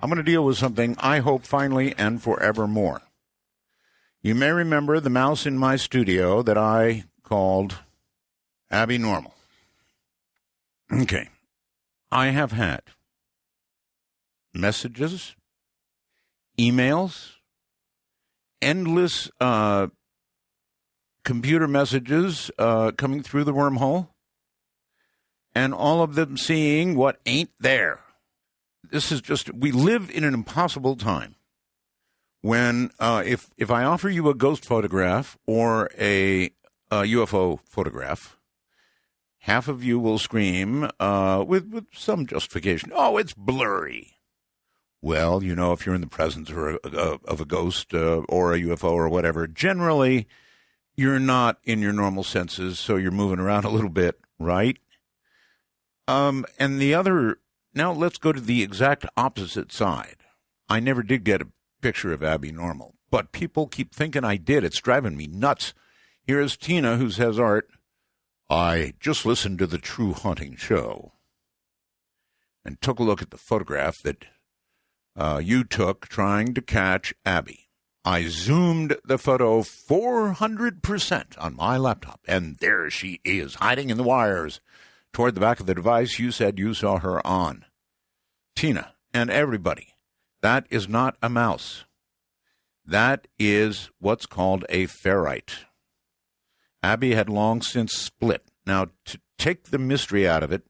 I'm going to deal with something I hope finally and forevermore. You may remember the mouse in my studio that I called Abby Normal. Okay. I have had messages, emails, endless computer messages coming through the wormhole, and all of them seeing what ain't there. This is just, we live in an impossible time when if I offer you a ghost photograph or a UFO photograph, half of you will scream with some justification, oh, it's blurry. Well, you know, if you're in the presence of a ghost or a UFO or whatever, generally you're not in your normal senses, so you're moving around a little bit, right? And the other, now let's go to the exact opposite side. I never did get a picture of Abby Normal, but people keep thinking I did. It's driving me nuts. Here's Tina, who says, Art, I just listened to the True Haunting show and took a look at the photograph that you took trying to catch Abby. I zoomed the photo 400% on my laptop, and there she is, hiding in the wires toward the back of the device you said you saw her on. Tina and everybody, that is not a mouse. That is what's called a ferrite. Abby had long since split. Now, to take the mystery out of it,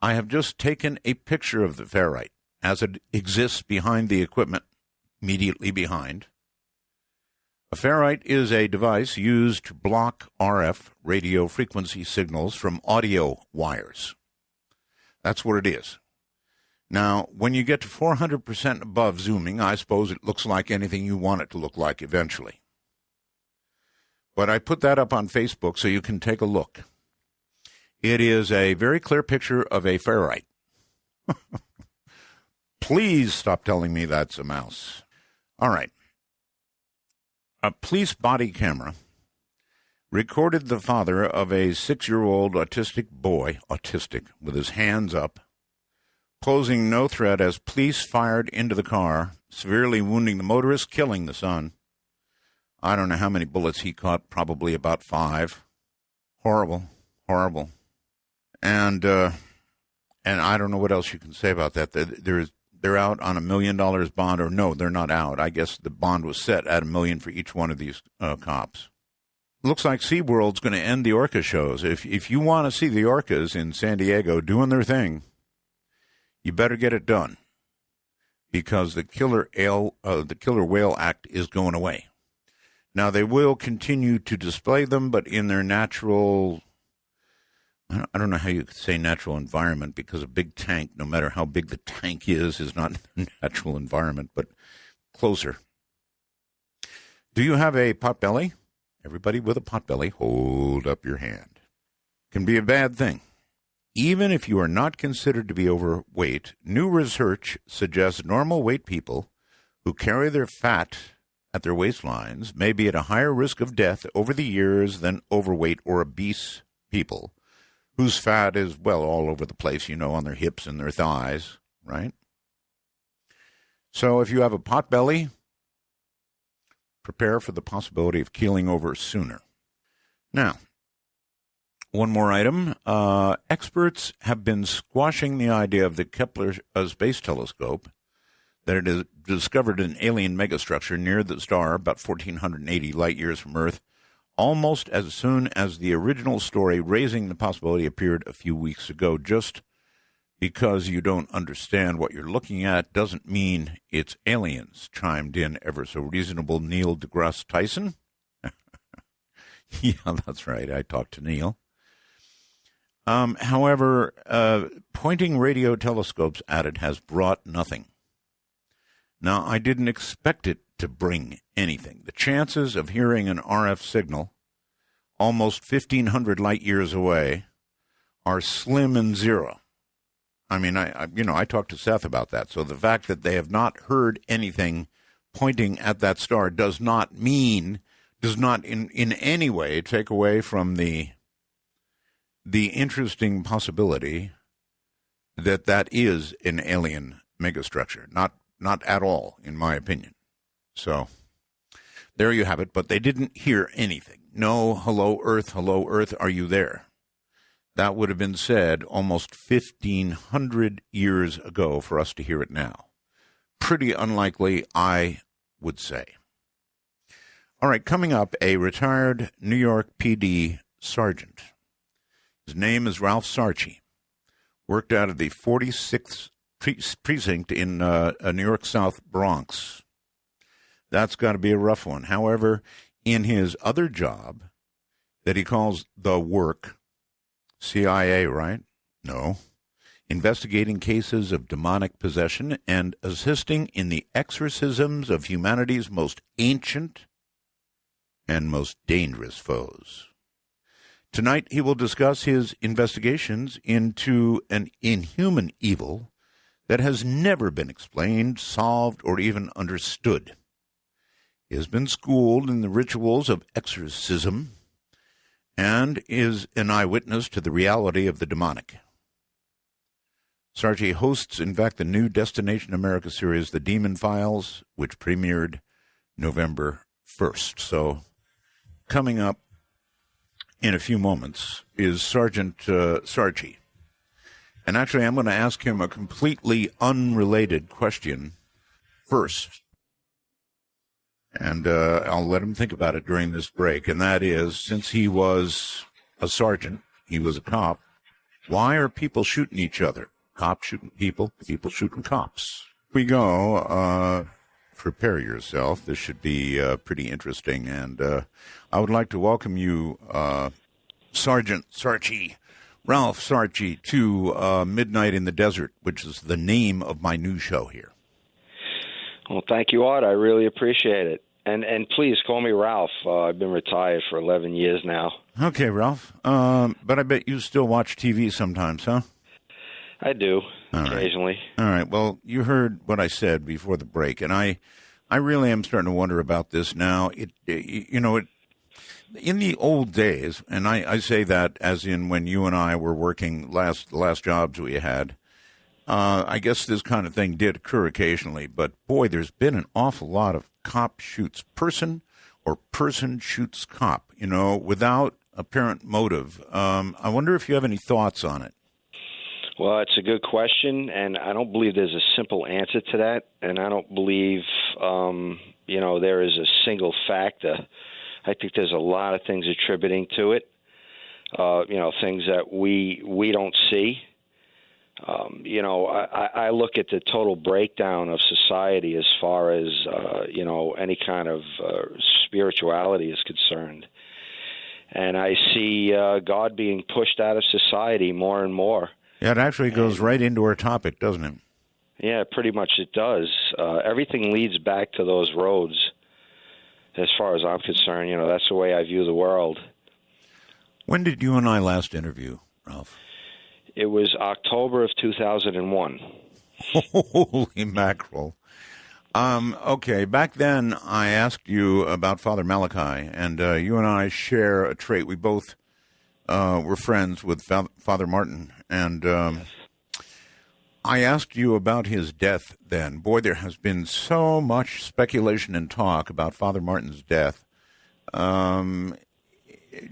I have just taken a picture of the ferrite as it exists behind the equipment, immediately behind. A ferrite is a device used to block RF radio frequency signals from audio wires. That's what it is. Now, when you get to 400% above zooming, I suppose it looks like anything you want it to look like eventually. But I put that up on Facebook so you can take a look. It is a very clear picture of a ferrite. Please stop telling me that's a mouse. All right. A police body camera recorded the father of a 6-year-old autistic boy, with his hands up, posing no threat as police fired into the car, severely wounding the motorist, killing the son. I don't know how many bullets he caught, probably about 5. Horrible, horrible. And I don't know what else you can say about that. They're out on $1 million bond, or no, they're not out. I guess the bond was set at $1 million for each one of these cops. Looks like SeaWorld's going to end the orca shows. If you want to see the orcas in San Diego doing their thing, you better get it done, because the killer whale act is going away. Now, they will continue to display them, but in their natural, I don't know how you could say natural environment, because a big tank, no matter how big the tank is not a natural environment, but closer. Do you have a pot belly? Everybody with a pot belly, hold up your hand. Can be a bad thing. Even if you are not considered to be overweight, new research suggests normal weight people who carry their fat at their waistlines may be at a higher risk of death over the years than overweight or obese people whose fat is, well, all over the place, you know, on their hips and their thighs, right? So if you have a pot belly, prepare for the possibility of keeling over sooner. Now, one more item. Experts have been squashing the idea of the Kepler Space Telescope that it has discovered an alien megastructure near the star, about 1,480 light years from Earth, almost as soon as the original story raising the possibility appeared a few weeks ago. Just because you don't understand what you're looking at doesn't mean it's aliens, chimed in ever so reasonable Neil deGrasse Tyson. Yeah, that's right. I talked to Neil. However, pointing radio telescopes at it has brought nothing. Now, I didn't expect it to bring anything. The chances of hearing an RF signal almost 1,500 light years away are slim and zero. I mean, I talked to Seth about that. So the fact that they have not heard anything pointing at that star does not in any way take away from the interesting possibility that is an alien megastructure. Not at all, in my opinion. So there you have it. But they didn't hear anything. No, hello, Earth, are you there? That would have been said almost 1,500 years ago for us to hear it now. Pretty unlikely, I would say. All right, coming up, a retired New York PD sergeant. His name is Ralph Sarchie. Worked out of the 46th precinct in New York South Bronx. That's got to be a rough one. However, in his other job that he calls the work, CIA, right? No. Investigating cases of demonic possession and assisting in the exorcisms of humanity's most ancient and most dangerous foes. Tonight, he will discuss his investigations into an inhuman evil that has never been explained, solved, or even understood. He has been schooled in the rituals of exorcism and is an eyewitness to the reality of the demonic. Sarchie hosts, in fact, the new Destination America series, The Demon Files, which premiered November 1st. So coming up in a few moments is Sergeant Sarchie. And actually, I'm going to ask him a completely unrelated question first. And I'll let him think about it during this break. And that is, since he was a sergeant, he was a cop, why are people shooting each other? Cops shooting people, people shooting cops. We go. Prepare yourself. This should be pretty interesting. And I would like to welcome you, Sergeant Sarchie, Ralph Sarchie, to Midnight in the Desert, which is the name of my new show here. Well, thank you, Art. I really appreciate it. And please call me Ralph. I've been retired for 11 years now. Okay, Ralph. But I bet you still watch TV sometimes, huh? I do, all occasionally. Right. All right. Well, you heard what I said before the break, and I really am starting to wonder about this now. In the old days, and I say that as in when you and I were working the last jobs we had, I guess this kind of thing did occur occasionally, but boy, there's been an awful lot of cop shoots person or person shoots cop, without apparent motive. I wonder if you have any thoughts on it. Well, it's a good question, and I don't believe there's a simple answer to that, and I don't believe, there is a single factor. I think there's a lot of things attributing to it, things that we don't see. I look at the total breakdown of society as far as, any kind of spirituality is concerned. And I see God being pushed out of society more and more. Yeah, it actually goes right into our topic, doesn't it? Yeah, pretty much it does. Everything leads back to those roads, as far as I'm concerned. That's the way I view the world. When did you and I last interview, Ralph? It was October of 2001. Holy mackerel. Okay, back then I asked you about Father Malachi, and you and I share a trait. We both were friends with Father Martin, and I asked you about his death then. Boy, there has been so much speculation and talk about Father Martin's death. Do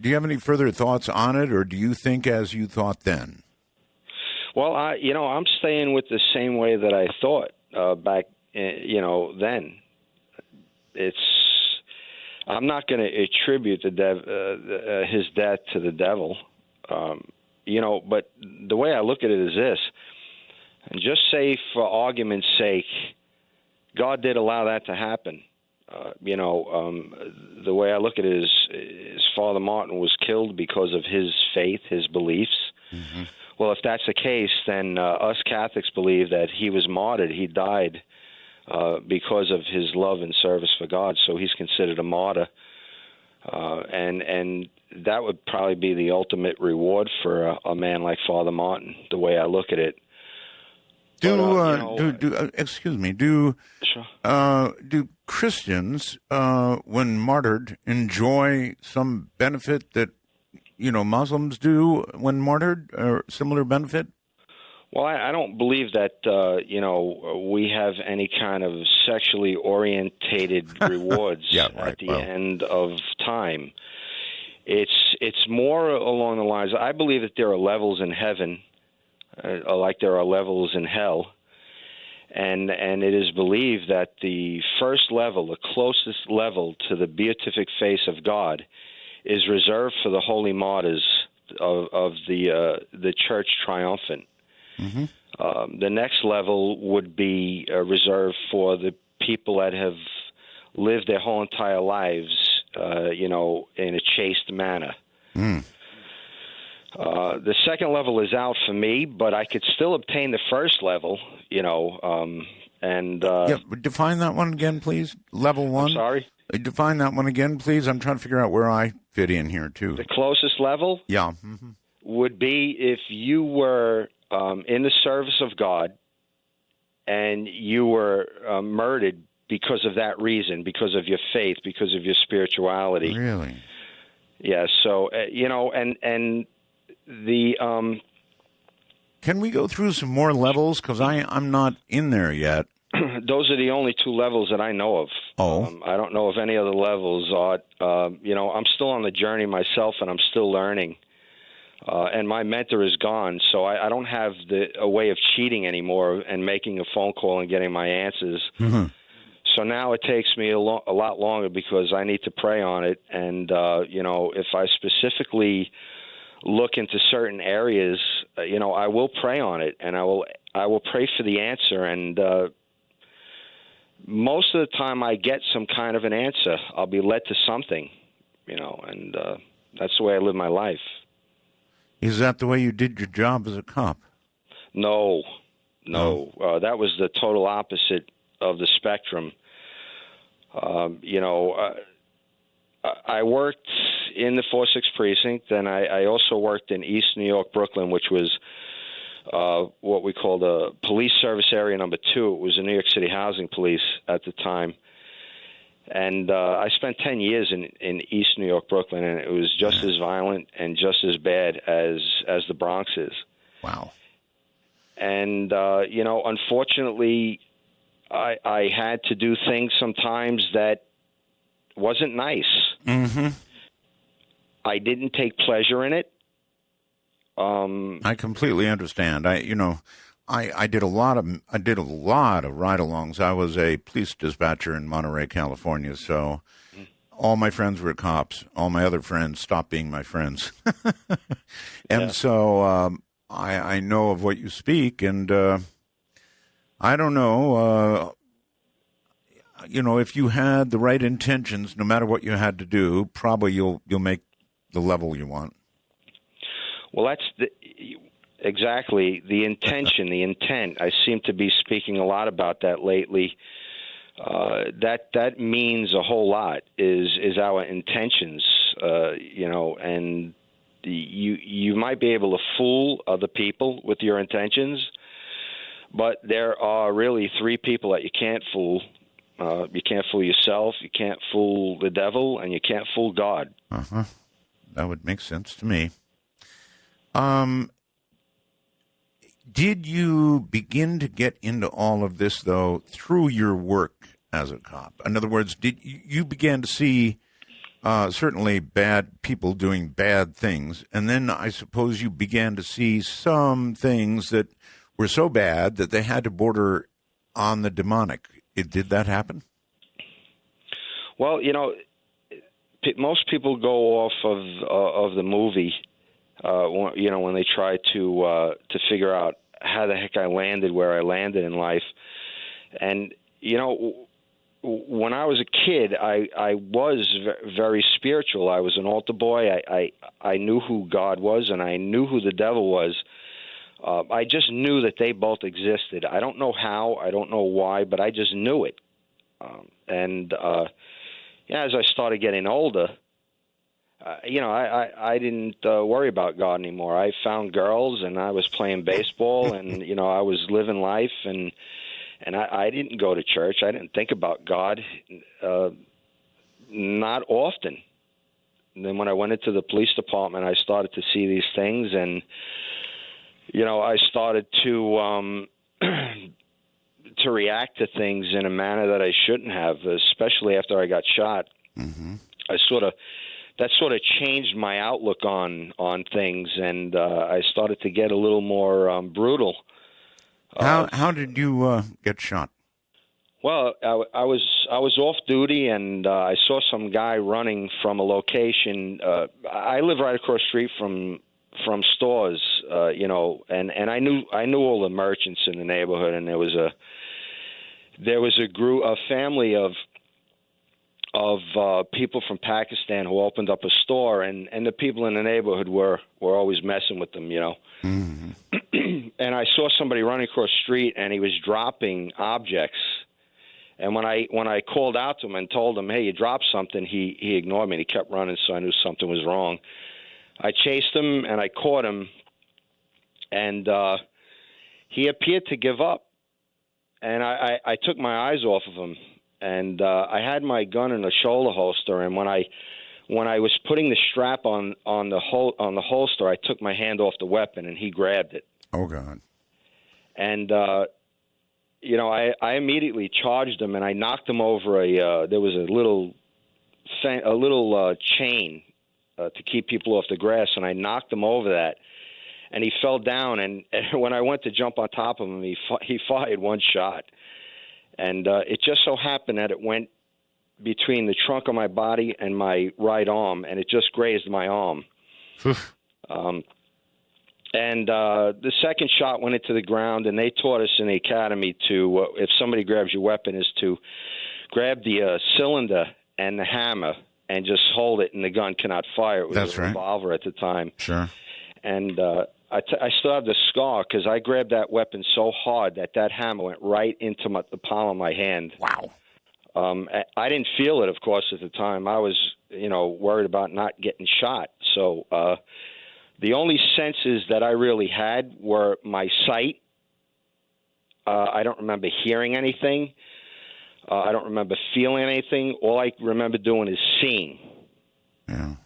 you have any further thoughts on it, or do you think as you thought then? Well, I'm staying with the same way that I thought back, then. I'm not going to attribute his death to the devil, but the way I look at it is this. And just say, for argument's sake, God did allow that to happen. The way I look at it is Father Martin was killed because of his faith, his beliefs. Mm-hmm. Well, if that's the case, then us Catholics believe that he was martyred. He died because of his love and service for God, so he's considered a martyr. And that would probably be the ultimate reward for a man like Father Martin, the way I look at it. Excuse me, do Christians, when martyred, enjoy some benefit that Muslims do when martyred, or similar benefit? Well, I don't believe that we have any kind of sexually orientated rewards at the end of time. It's more along the lines. I believe that there are levels in heaven, like there are levels in hell, and it is believed that the first level, the closest level to the beatific face of God, is reserved for the holy martyrs of the Church Triumphant. Mm-hmm. The next level would be reserved for the people that have lived their whole entire lives, in a chaste manner. Mm. The second level is out for me, but I could still obtain the first level, define that one again, please. Level one. I'm sorry? Define that one again, please. I'm trying to figure out where I fit in here, too. The closest level? Yeah. Mm-hmm. Would be if you were in the service of God and you were murdered because of that reason, because of your faith, because of your spirituality. Really? Yeah. So and the. Can we go through some more levels? Because I'm not in there yet. Those are the only two levels that I know of. Oh. I don't know of any other levels. I'm still on the journey myself, and I'm still learning. And my mentor is gone, so I don't have a way of cheating anymore and making a phone call and getting my answers. Mm-hmm. So now it takes me a lot longer because I need to pray on it. And, if I specifically look into certain areas, I will pray on it, and I will pray for the answer. And most of the time I get some kind of an answer. I'll be led to something, and that's the way I live my life. Is that the way you did your job as a cop? No. That was the total opposite of the spectrum. I worked in the 4-6 precinct, and I also worked in East New York, Brooklyn, which was what we called a police service area number 2. It was the New York City Housing Police at the time. And I spent 10 years in East New York, Brooklyn, and it was just as violent and just as bad as the Bronx is. Wow. And, unfortunately, I had to do things sometimes that wasn't nice. Mm-hmm. I didn't take pleasure in it. I completely understand. I did a lot of ride-alongs. I was a police dispatcher in Monterey, California, so all my friends were cops. All my other friends stopped being my friends. And so I know of what you speak, and I don't know, if you had the right intentions, no matter what you had to do, probably you'll make the level you want. Well, that's exactly the intention, the intent. I seem to be speaking a lot about that lately. That means a whole lot. Is our intentions, and you might be able to fool other people with your intentions, but there are really 3 people that you can't fool. You can't fool yourself, you can't fool the devil, and you can't fool God. Uh-huh. That would make sense to me. Did you begin to get into all of this, though, through your work as a cop? In other words, did you began to see certainly bad people doing bad things, and then I suppose you began to see some things that were so bad that they had to border on the demonic. Did that happen? Well, most people go off of the movie, when they try to figure out how the heck I landed where I landed in life. And, when I was a kid, I was very spiritual. I was an altar boy. I knew who God was, and I knew who the devil was. I just knew that they both existed. I don't know how, I don't know why, but I just knew it. As I started getting older, I didn't worry about God anymore. I found girls, and I was playing baseball, and I was living life, and I didn't go to church. I didn't think about God, not often. And then when I went into the police department, I started to see these things, and I started to to react to things in a manner that I shouldn't have, especially after I got shot. Mm-hmm. That sort of changed my outlook on things, and I started to get a little more brutal. How did you get shot? Well, I was off duty, and I saw some guy running from a location. I live right across the street from stores, and I knew all the merchants in the neighborhood, and there was a family of people from Pakistan who opened up a store, and the people in the neighborhood were always messing with them, Mm-hmm. And I saw somebody running across the street, and he was dropping objects. And when I called out to him and told him, "Hey, you dropped something," he ignored me and he kept running, so I knew something was wrong. I chased him and I caught him, and he appeared to give up. And I took my eyes off of him, and I had my gun in a shoulder holster. And when I was putting the strap on the holster, I took my hand off the weapon, and he grabbed it. Oh God! And I immediately charged him, and I knocked him over there was a little chain to keep people off the grass, and I knocked him over that, and he fell down. And when I went to jump on top of him, he fired one shot, and it just so happened that it went between the trunk of my body and my right arm, and it just grazed my arm. And the second shot went into the ground, and they taught us in the academy to, if somebody grabs your weapon, is to grab the cylinder and the hammer and just hold it, and the gun cannot fire. It was That's a revolver at the time. Sure. And I still have the scar because I grabbed that weapon so hard that hammer went right into the palm of my hand. Wow. I didn't feel it, of course, at the time. I was, worried about not getting shot. So the only senses that I really had were my sight. I don't remember hearing anything. I don't remember feeling anything. All I remember doing is seeing. Yeah.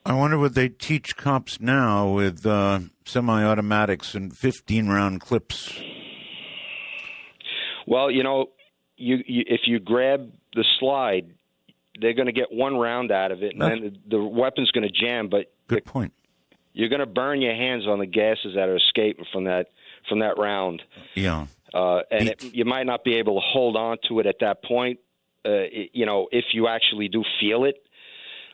I wonder what they teach cops now with semi-automatics and 15-round clips. Well, if you grab the slide, they're going to get one round out of it, and then the weapon's going to jam. But good point. You're going to burn your hands on the gases that are escaping from that round. Yeah. And you might not be able to hold on to it at that point. If you actually do feel it,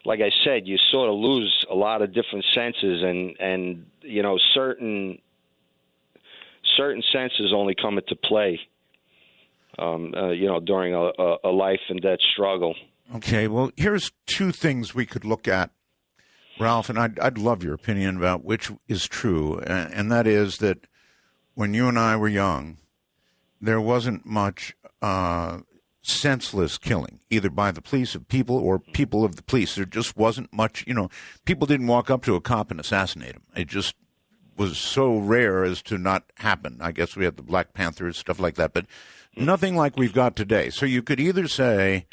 like I said, you sort of lose a lot of different senses, and certain senses only come into play. During a life and death struggle. Okay, well, here's two things we could look at, Ralph, and I'd love your opinion about which is true, and that is that when you and I were young, there wasn't much senseless killing, either by the police of people or people of the police. There just wasn't much, people didn't walk up to a cop and assassinate him. It just was so rare as to not happen. I guess we had the Black Panthers, stuff like that, but nothing like we've got today. So you could either say,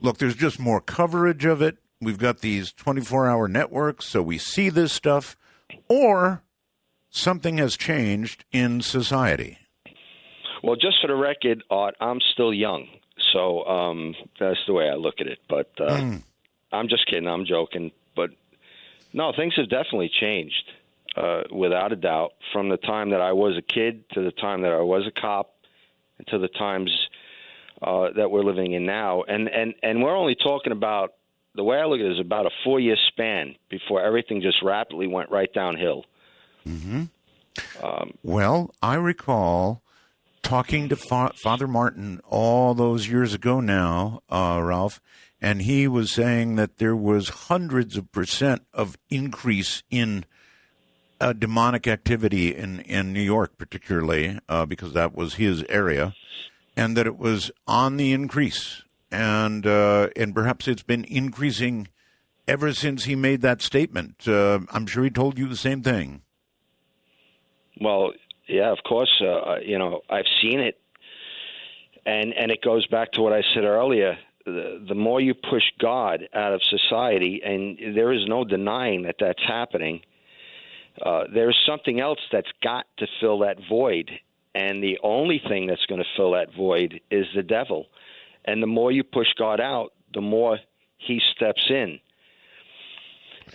look, there's just more coverage of it. We've got these 24-hour networks, so we see this stuff, or something has changed in society. Well, just for the record, Art, I'm still young, so that's the way I look at it. But I'm just kidding. I'm joking. But no, things have definitely changed, without a doubt, from the time that I was a kid to the time that I was a cop and to the times that we're living in now. And we're only talking about, the way I look at it, is about a 4-year span before everything just rapidly went right downhill. Mm-hmm. Well, I recall talking to Father Martin all those years ago now, Ralph, and he was saying that there was hundreds of % of increase in demonic activity in New York, particularly, because that was his area, and that it was on the increase. And perhaps it's been increasing ever since he made that statement. I'm sure he told you the same thing. Well, yeah, of course. I've seen it, and it goes back to what I said earlier. The more you push God out of society, and there is no denying that that's happening, There's something else that's got to fill that void. And the only thing that's going to fill that void is the devil. And the more you push God out, the more he steps in.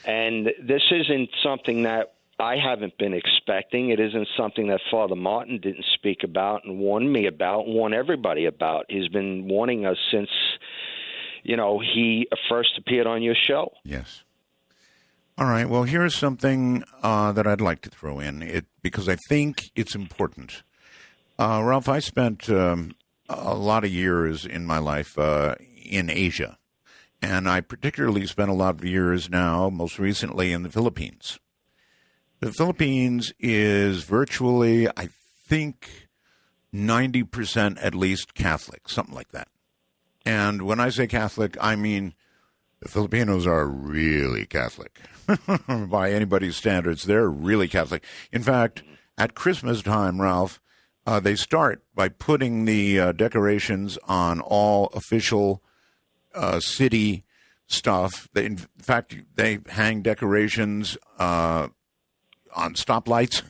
And this isn't something that I haven't been expecting. It isn't something that Father Martin didn't speak about and warn me about, warn everybody about. He's been warning us since, he first appeared on your show. Yes. All right. Well, here's something that I'd like to throw in, because I think it's important. Ralph, I spent a lot of years in my life in Asia, and I particularly spent a lot of years now, most recently, in the Philippines. The Philippines is virtually, I think, 90% at least Catholic, something like that. And when I say Catholic, I mean the Filipinos are really Catholic. By anybody's standards, they're really Catholic. In fact, at Christmas time, Ralph, they start by putting the decorations on all official city stuff. In fact, they hang decorations on stoplights.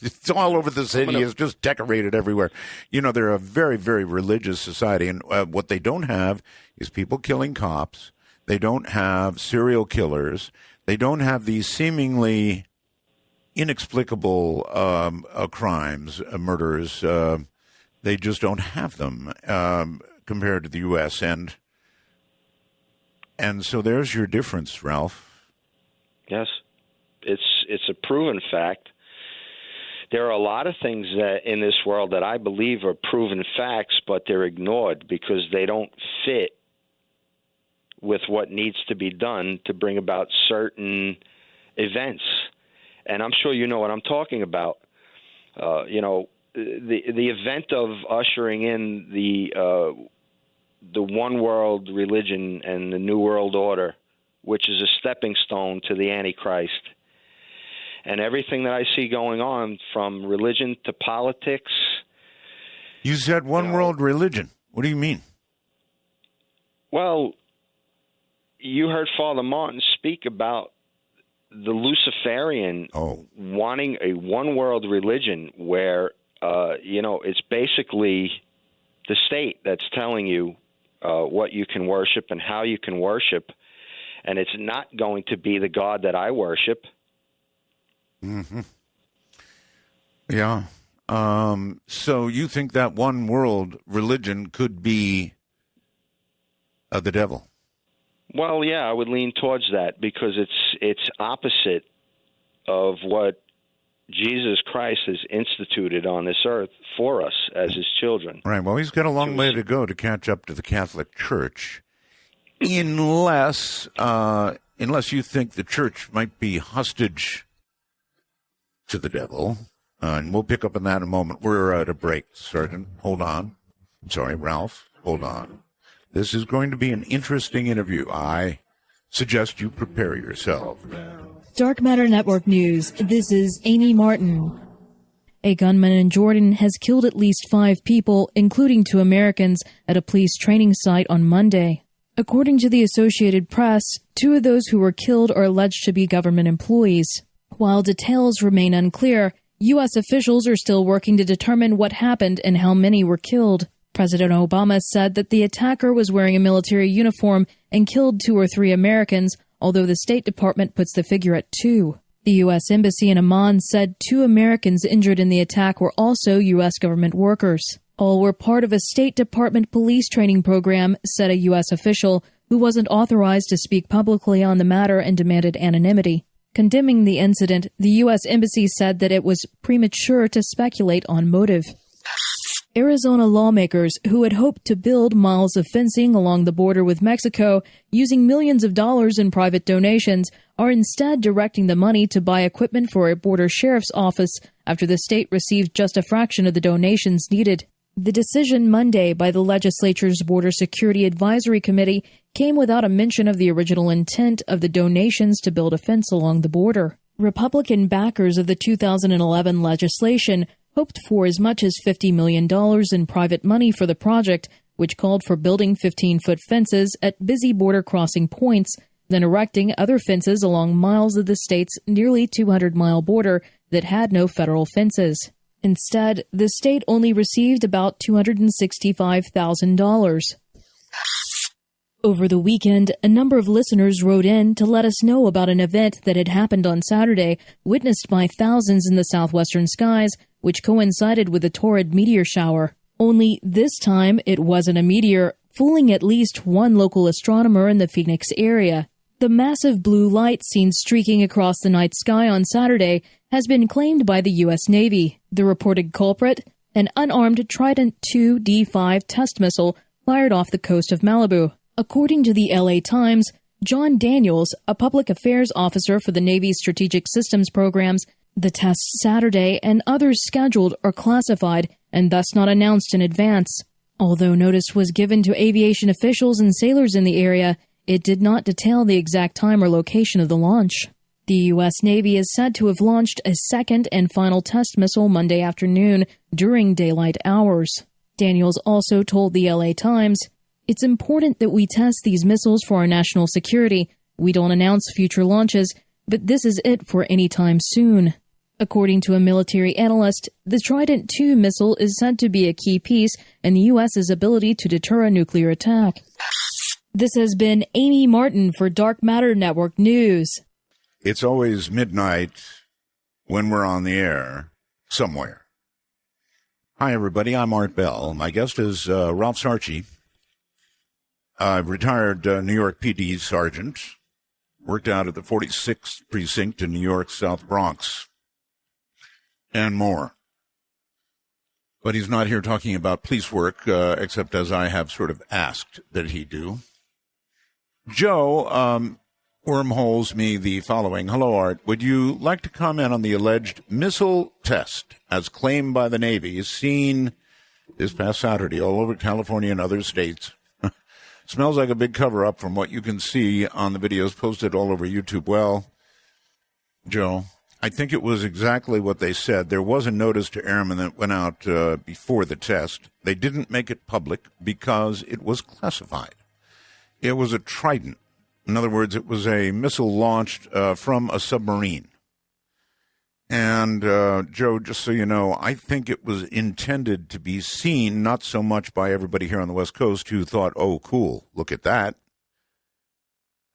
It's all over the city. It's just decorated everywhere. They're a very, very religious society. And what they don't have is people killing cops. They don't have serial killers. They don't have these seemingly inexplicable crimes, murders. They just don't have them compared to the U.S. And so there's your difference, Ralph. Yes, it's a proven fact. There are a lot of things that in this world that I believe are proven facts, but they're ignored because they don't fit with what needs to be done to bring about certain events. And I'm sure you know what I'm talking about. The event of ushering in the one world religion and the New World Order, which is a stepping stone to the Antichrist. And everything that I see going on, from religion to politics. You said one world religion. What do you mean? Well, you heard Father Martin speak about the Luciferian wanting a one world religion where, it's basically the state that's telling you what you can worship and how you can worship. And it's not going to be the God that I worship. Mm-hmm. Yeah. So you think that one world religion could be the devil? Well, yeah, I would lean towards that because it's opposite of what Jesus Christ has instituted on this earth for us as his children. Right. Well, he's got a long way to go to catch up to the Catholic Church, unless you think the church might be hostage to the devil. And we'll pick up on that in a moment. We're at a break, Sergeant. Hold on. I'm sorry, Ralph. Hold on. This is going to be an interesting interview. I suggest you prepare yourself. Dark Matter Network News. This is Amy Martin. A gunman in Jordan has killed at least 5 people, including 2 Americans, at a police training site on Monday. According to the Associated Press, 2 of those who were killed are alleged to be government employees. While details remain unclear, U.S. officials are still working to determine what happened and how many were killed. President Obama said that the attacker was wearing a military uniform and killed 2 or 3 Americans, although the State Department puts the figure at 2. The U.S. Embassy in Amman said 2 Americans injured in the attack were also U.S. government workers. All were part of a State Department police training program, said a U.S. official who wasn't authorized to speak publicly on the matter and demanded anonymity. Condemning the incident, the U.S. Embassy said that it was premature to speculate on motive. Arizona lawmakers who had hoped to build miles of fencing along the border with Mexico using millions of dollars in private donations are instead directing the money to buy equipment for a border sheriff's office after the state received just a fraction of the donations needed. The decision Monday by the legislature's Border Security Advisory Committee came without a mention of the original intent of the donations to build a fence along the border. Republican backers of the 2011 legislation hoped for as much as $50 million in private money for the project, which called for building 15-foot fences at busy border crossing points then erecting other fences along miles of the state's nearly 200-mile border that had no federal fences. Instead, the state only received about $265,000. Over the weekend, a number of listeners wrote in to let us know about an event that had happened on Saturday, witnessed by thousands in the southwestern skies, which coincided with a torrid meteor shower. Only this time, it wasn't a meteor, fooling at least one local astronomer in the Phoenix area. The massive blue light seen streaking across the night sky on Saturday has been claimed by the U.S. Navy. The reported culprit, an unarmed Trident II D5 test missile fired off the coast of Malibu. According to the LA Times, John Daniels, a public affairs officer for the Navy's Strategic Systems programs, the tests Saturday and others scheduled are classified and thus not announced in advance. Although notice was given to aviation officials and sailors in the area, it did not detail the exact time or location of the launch. The U.S. Navy is said to have launched a second and final test missile Monday afternoon during daylight hours. Daniels also told the LA Times, "It's important that we test these missiles for our national security. We don't announce future launches, but this is it for any time soon." According to a military analyst, the Trident II missile is said to be a key piece in the U.S.'s ability to deter a nuclear attack. This has been Amy Martin for Dark Matter Network News. It's always midnight when we're on the air somewhere. Hi, everybody. I'm Art Bell. My guest is Ralph Sarchie. Retired New York PD Sergeant. Worked out at the 46th Precinct in New York's South Bronx. And more. But he's not here talking about police work, except as I have sort of asked that he do. Joe wormholes me the following. Hello, Art. Would you like to comment on the alleged missile test as claimed by the Navy seen this past Saturday all over California and other states? Smells like a big cover-up from what you can see on the videos posted all over YouTube. Well, Joe, I think it was exactly what they said. There was a notice to airmen that went out before the test. They didn't make it public because it was classified. It was a Trident. In other words, it was a missile launched from a submarine. And, Joe, just so you know, I think it was intended to be seen not so much by everybody here on the West Coast who thought, oh, cool, look at that,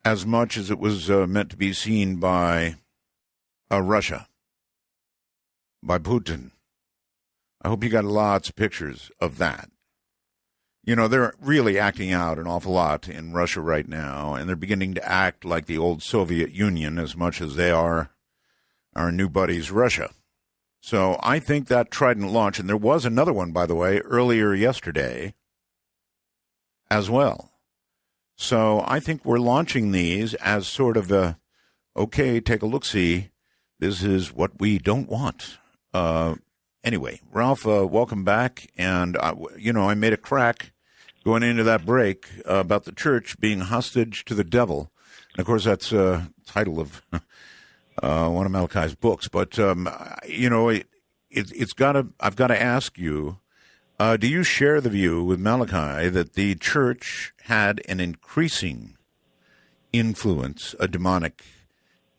as much as it was meant to be seen by Russia, by Putin. I hope you got lots of pictures of that. You know, they're really acting out an awful lot in Russia right now, and they're beginning to act like the old Soviet Union as much as they are our new buddies, Russia. So I think that Trident launch, and there was another one, by the way, earlier yesterday as well. So I think we're launching these as sort of a, okay, take a look-see. This is what we don't want. Anyway, Ralph, welcome back. And, I made a crack going into that break about the church being hostage to the devil. And, of course, that's a title of one of Malachi's books. But, I've got to ask you, do you share the view with Malachi that the church had an increasing influence, a demonic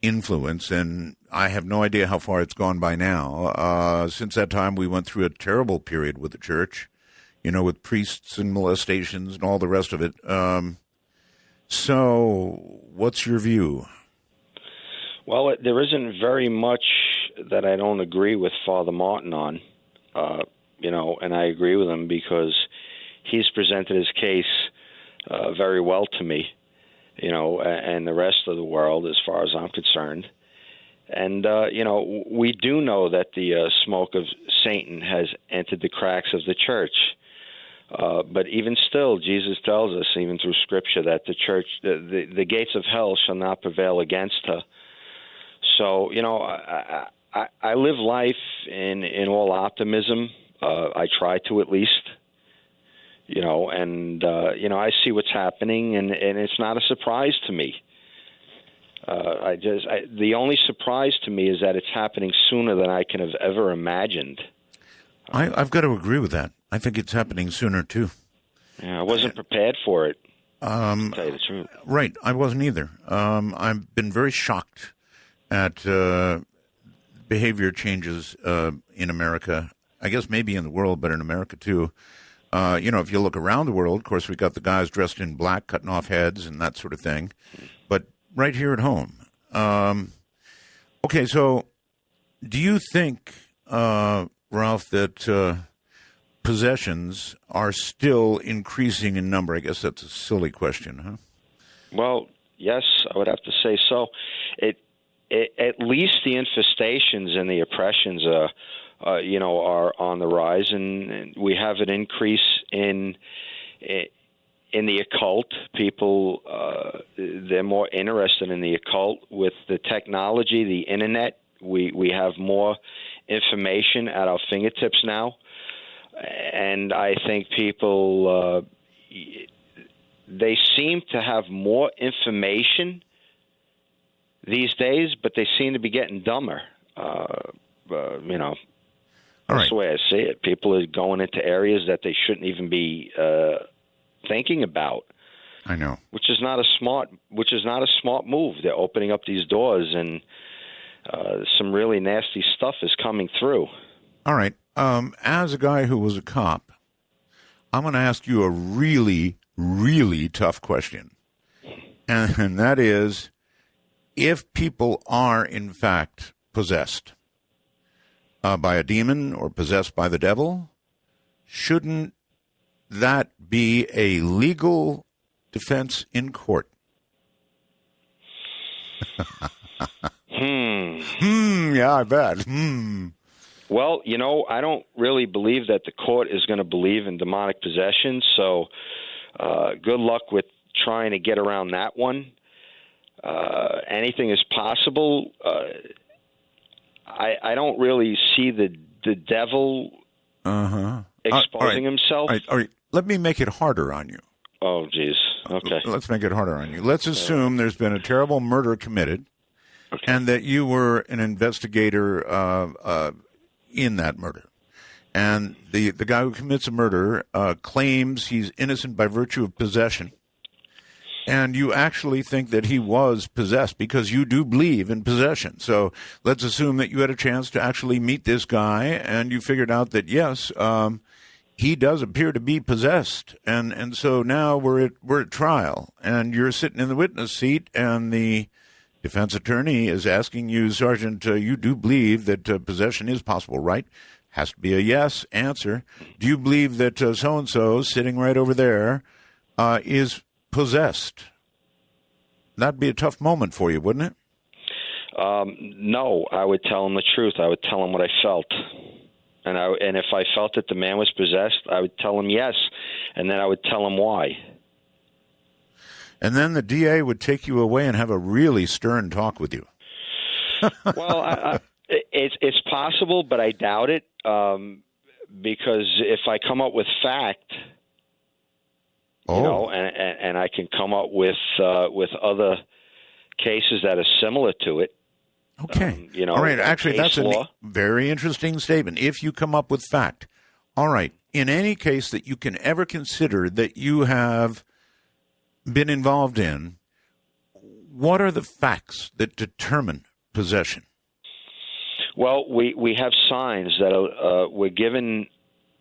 influence, and I have no idea how far it's gone by now. Since that time, we went through a terrible period with the church, with priests and molestations and all the rest of it. So what's your view? Well, there isn't very much that I don't agree with Father Martin on, and I agree with him because he's presented his case very well to me, and the rest of the world as far as I'm concerned. And, we do know that the smoke of Satan has entered the cracks of the church. But even still, Jesus tells us, even through Scripture, that the church, the gates of hell shall not prevail against her. So, I live life in all optimism. I try to, at least. I see what's happening, and it's not a surprise to me. The only surprise to me is that it's happening sooner than I can have ever imagined. I've got to agree with that. I think it's happening sooner, too. Yeah, I wasn't prepared for it. To tell you the truth. Right. I wasn't either. I've been very shocked at behavior changes in America. I guess maybe in the world, but in America too. If you look around the world, of course, we got the guys dressed in black, cutting off heads and that sort of thing. But right here at home. Okay, so do you think, Ralph, that possessions are still increasing in number? I guess that's a silly question, huh? Well, yes, I would have to say so. At least the infestations and the oppressions are on the rise, and we have an increase in the occult. People, they're more interested in the occult. With the technology, the internet, we have more information at our fingertips now. And I think people, they seem to have more information these days, but they seem to be getting dumber. That's the way I see it. People are going into areas that they shouldn't even be thinking about. I know, which is not a smart move. They're opening up these doors, and some really nasty stuff is coming through. All right. As a guy who was a cop, I'm going to ask you a really, really tough question, and that is, if people are in fact possessed by a demon or possessed by the devil, shouldn't that be a legal defense in court? Yeah, I bet. Well, I don't really believe that the court is going to believe in demonic possession, so good luck with trying to get around that one. Anything is possible. I don't really see the devil exposing himself. All right. Let me make it harder on you. Oh, geez. Okay. Let's make it harder on you. Let's assume there's been a terrible murder committed, and that you were an investigator in that murder. And the guy who commits a murder claims he's innocent by virtue of possession. And you actually think that he was possessed because you do believe in possession. So let's assume that you had a chance to actually meet this guy, and you figured out that, yes, he does appear to be possessed. And so now we're at trial, and you're sitting in the witness seat, and the defense attorney is asking you, Sergeant, you do believe that possession is possible, right? Has to be a yes answer. Do you believe that so-and-so sitting right over there is possessed? That'd be a tough moment for you, wouldn't it? No, I would tell him the truth. I would tell him what I felt. And if I felt that the man was possessed, I would tell him yes, and then I would tell him why. And then the DA would take you away and have a really stern talk with you. Well, it's possible, but I doubt it, because if I come up with fact, and I can come up with other cases that are similar to it. Okay. All right. Actually, that's a very interesting statement. If you come up with fact. All right. In any case that you can ever consider that you have been involved in, what are the facts that determine possession? Well, we have signs that were given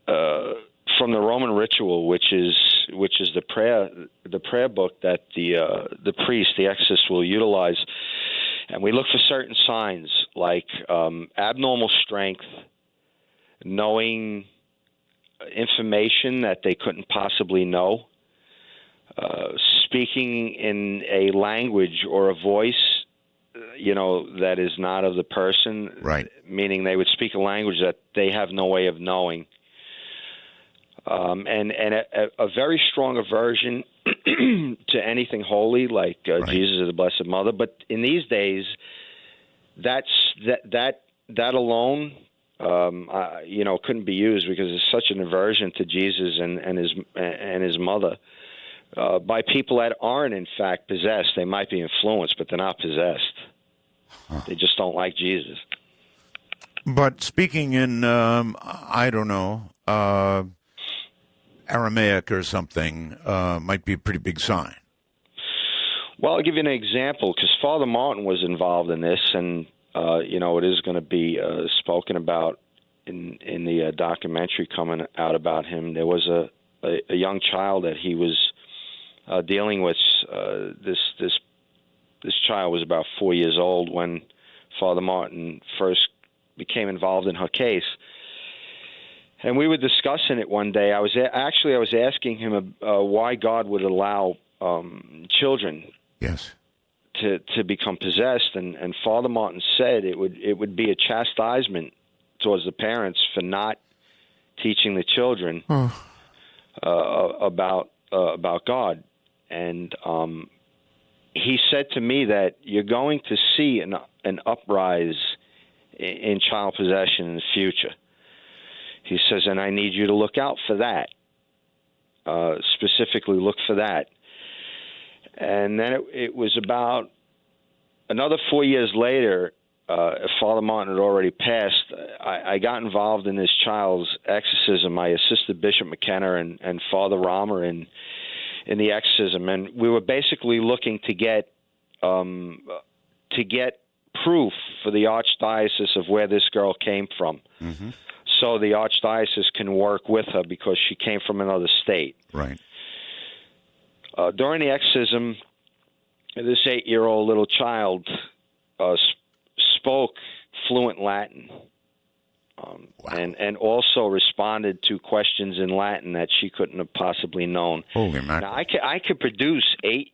from the Roman ritual, which is the prayer book that the priest, the exorcist, will utilize. And we look for certain signs like abnormal strength, knowing information that they couldn't possibly know, speaking in a language or a voice, that is not of the person. Right. Meaning they would speak a language that they have no way of knowing. And a very strong aversion to anything holy, like right. Jesus or the Blessed Mother. But in these days, that alone, couldn't be used because there's such an aversion to Jesus and his mother by people that aren't in fact possessed. They might be influenced, but they're not possessed. Huh. They just don't like Jesus. But speaking in, I don't know. Aramaic or something might be a pretty big sign. Well, I'll give you an example, because Father Martin was involved in this, and, it is going to be spoken about in the documentary coming out about him. There was a young child that he was dealing with. This child was about 4 years old when Father Martin first became involved in her case. And we were discussing it one day. I was asking him why God would allow children Yes. to become possessed, and Father Martin said it would be a chastisement towards the parents for not teaching the children about God. And he said to me that you're going to see an uprise in child possession in the future. He says, and I need you to look out for that. Specifically look for that. And then it was about another 4 years later, Father Martin had already passed. I got involved in this child's exorcism. I assisted Bishop McKenna and Father Romer in the exorcism, and we were basically looking to get proof for the archdiocese of where this girl came from. Mm-hmm. So the archdiocese can work with her because she came from another state. Right. During the exorcism, this 8-year-old little child spoke fluent Latin, Wow. and also responded to questions in Latin that she couldn't have possibly known. Holy mackerel. Now, I could produce 8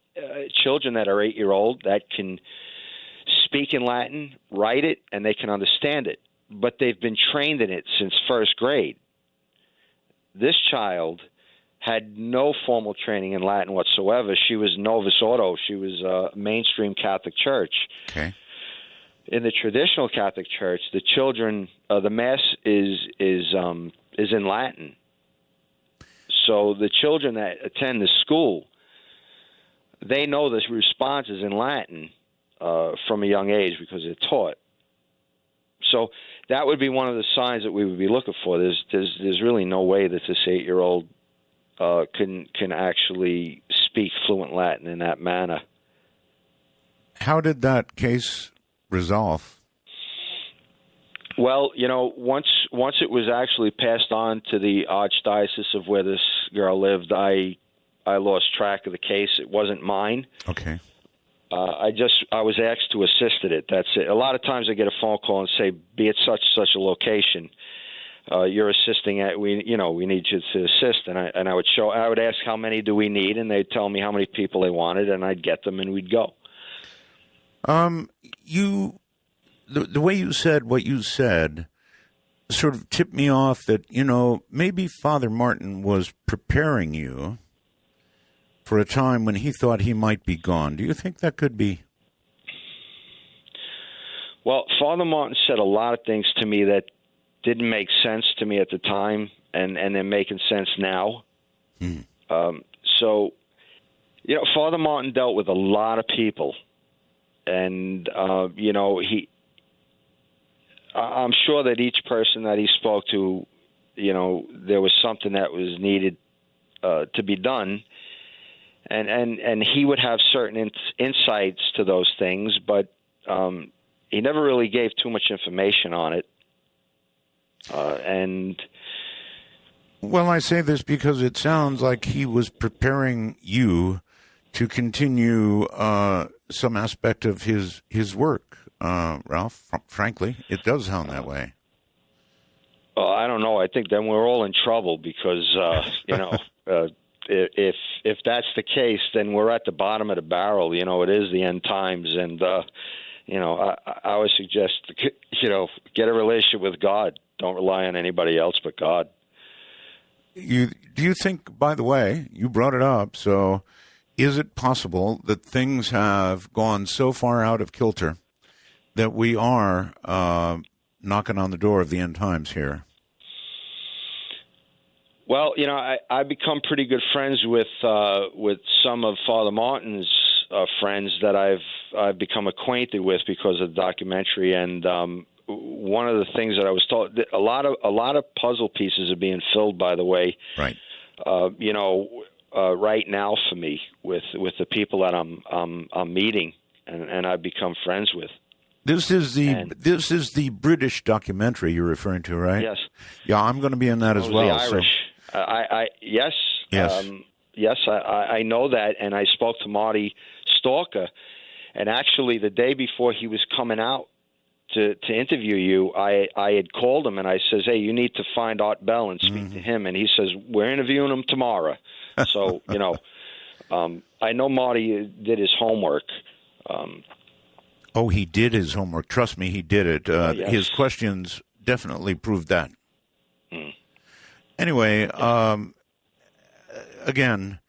children that are 8-year-old that can speak in Latin, write it, and they can understand it. But they've been trained in it since first grade. This child had no formal training in Latin whatsoever. She was Novus Ordo. She was a mainstream Catholic church. Okay. In the traditional Catholic Church, the children, the Mass is in Latin. So the children that attend the school, they know this response is in Latin from a young age because they're taught. So that would be one of the signs that we would be looking for. There's really no way that this 8-year-old can actually speak fluent Latin in that manner. How did that case resolve? Well, once it was actually passed on to the archdiocese of where this girl lived, I lost track of the case. It wasn't mine. Okay. I was asked to assist at it. That's it. A lot of times I get a phone call and say, be at such a location. You're assisting at, we need you to assist. And I would ask how many do we need, and they'd tell me how many people they wanted, and I'd get them and we'd go. The way you said what you said sort of tipped me off that, maybe Father Martin was preparing you for a time when he thought he might be gone. Do you think that could be? Well, Father Martin said a lot of things to me that didn't make sense to me at the time, and they're making sense now. So, Father Martin dealt with a lot of people, and, I'm sure that each person that he spoke to, there was something that was needed to be done. And he would have certain insights to those things, but he never really gave too much information on it. Well, I say this because it sounds like he was preparing you to continue some aspect of his work, Ralph. Frankly, it does sound that way. I don't know. I think then we're all in trouble because, if that's the case, then we're at the bottom of the barrel. It is the end times, and I would suggest get a relationship with God. Don't rely on anybody else but God. Do you think? By the way, you brought it up. So, is it possible that things have gone so far out of kilter that we are knocking on the door of the end times here? Well, I've become pretty good friends with some of Father Martin's friends that I've become acquainted with because of the documentary. And one of the things that I was told, a lot of puzzle pieces are being filled, by the way. Right. right now for me with the people that I'm meeting and I've become friends with. This is the British documentary you're referring to, right? Yes. Yeah, I'm going to be in that as well. The Irish. So. Yes. Yes. Yes, I know that, and I spoke to Marty Stalker, and actually the day before he was coming out to interview you, I had called him and I says, "Hey, you need to find Art Bell and speak to him." And he says, "We're interviewing him tomorrow." So I know Marty did his homework. Oh, he did his homework. Trust me, he did it. Yes. His questions definitely proved that. Anyway, again,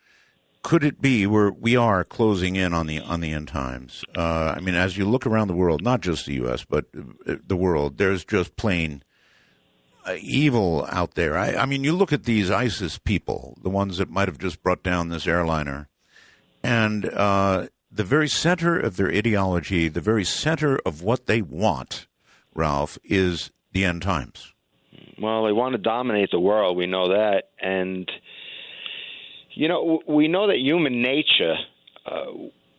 could it be we are closing in on the end times? I mean, as you look around the world, not just the U.S., but the world, there's just plain evil out there. I mean, you look at these ISIS people, the ones that might have just brought down this airliner, and the very center of their ideology, the very center of what they want, Ralph, is the end times. Well, they want to dominate the world. We know that. And, we know that human nature,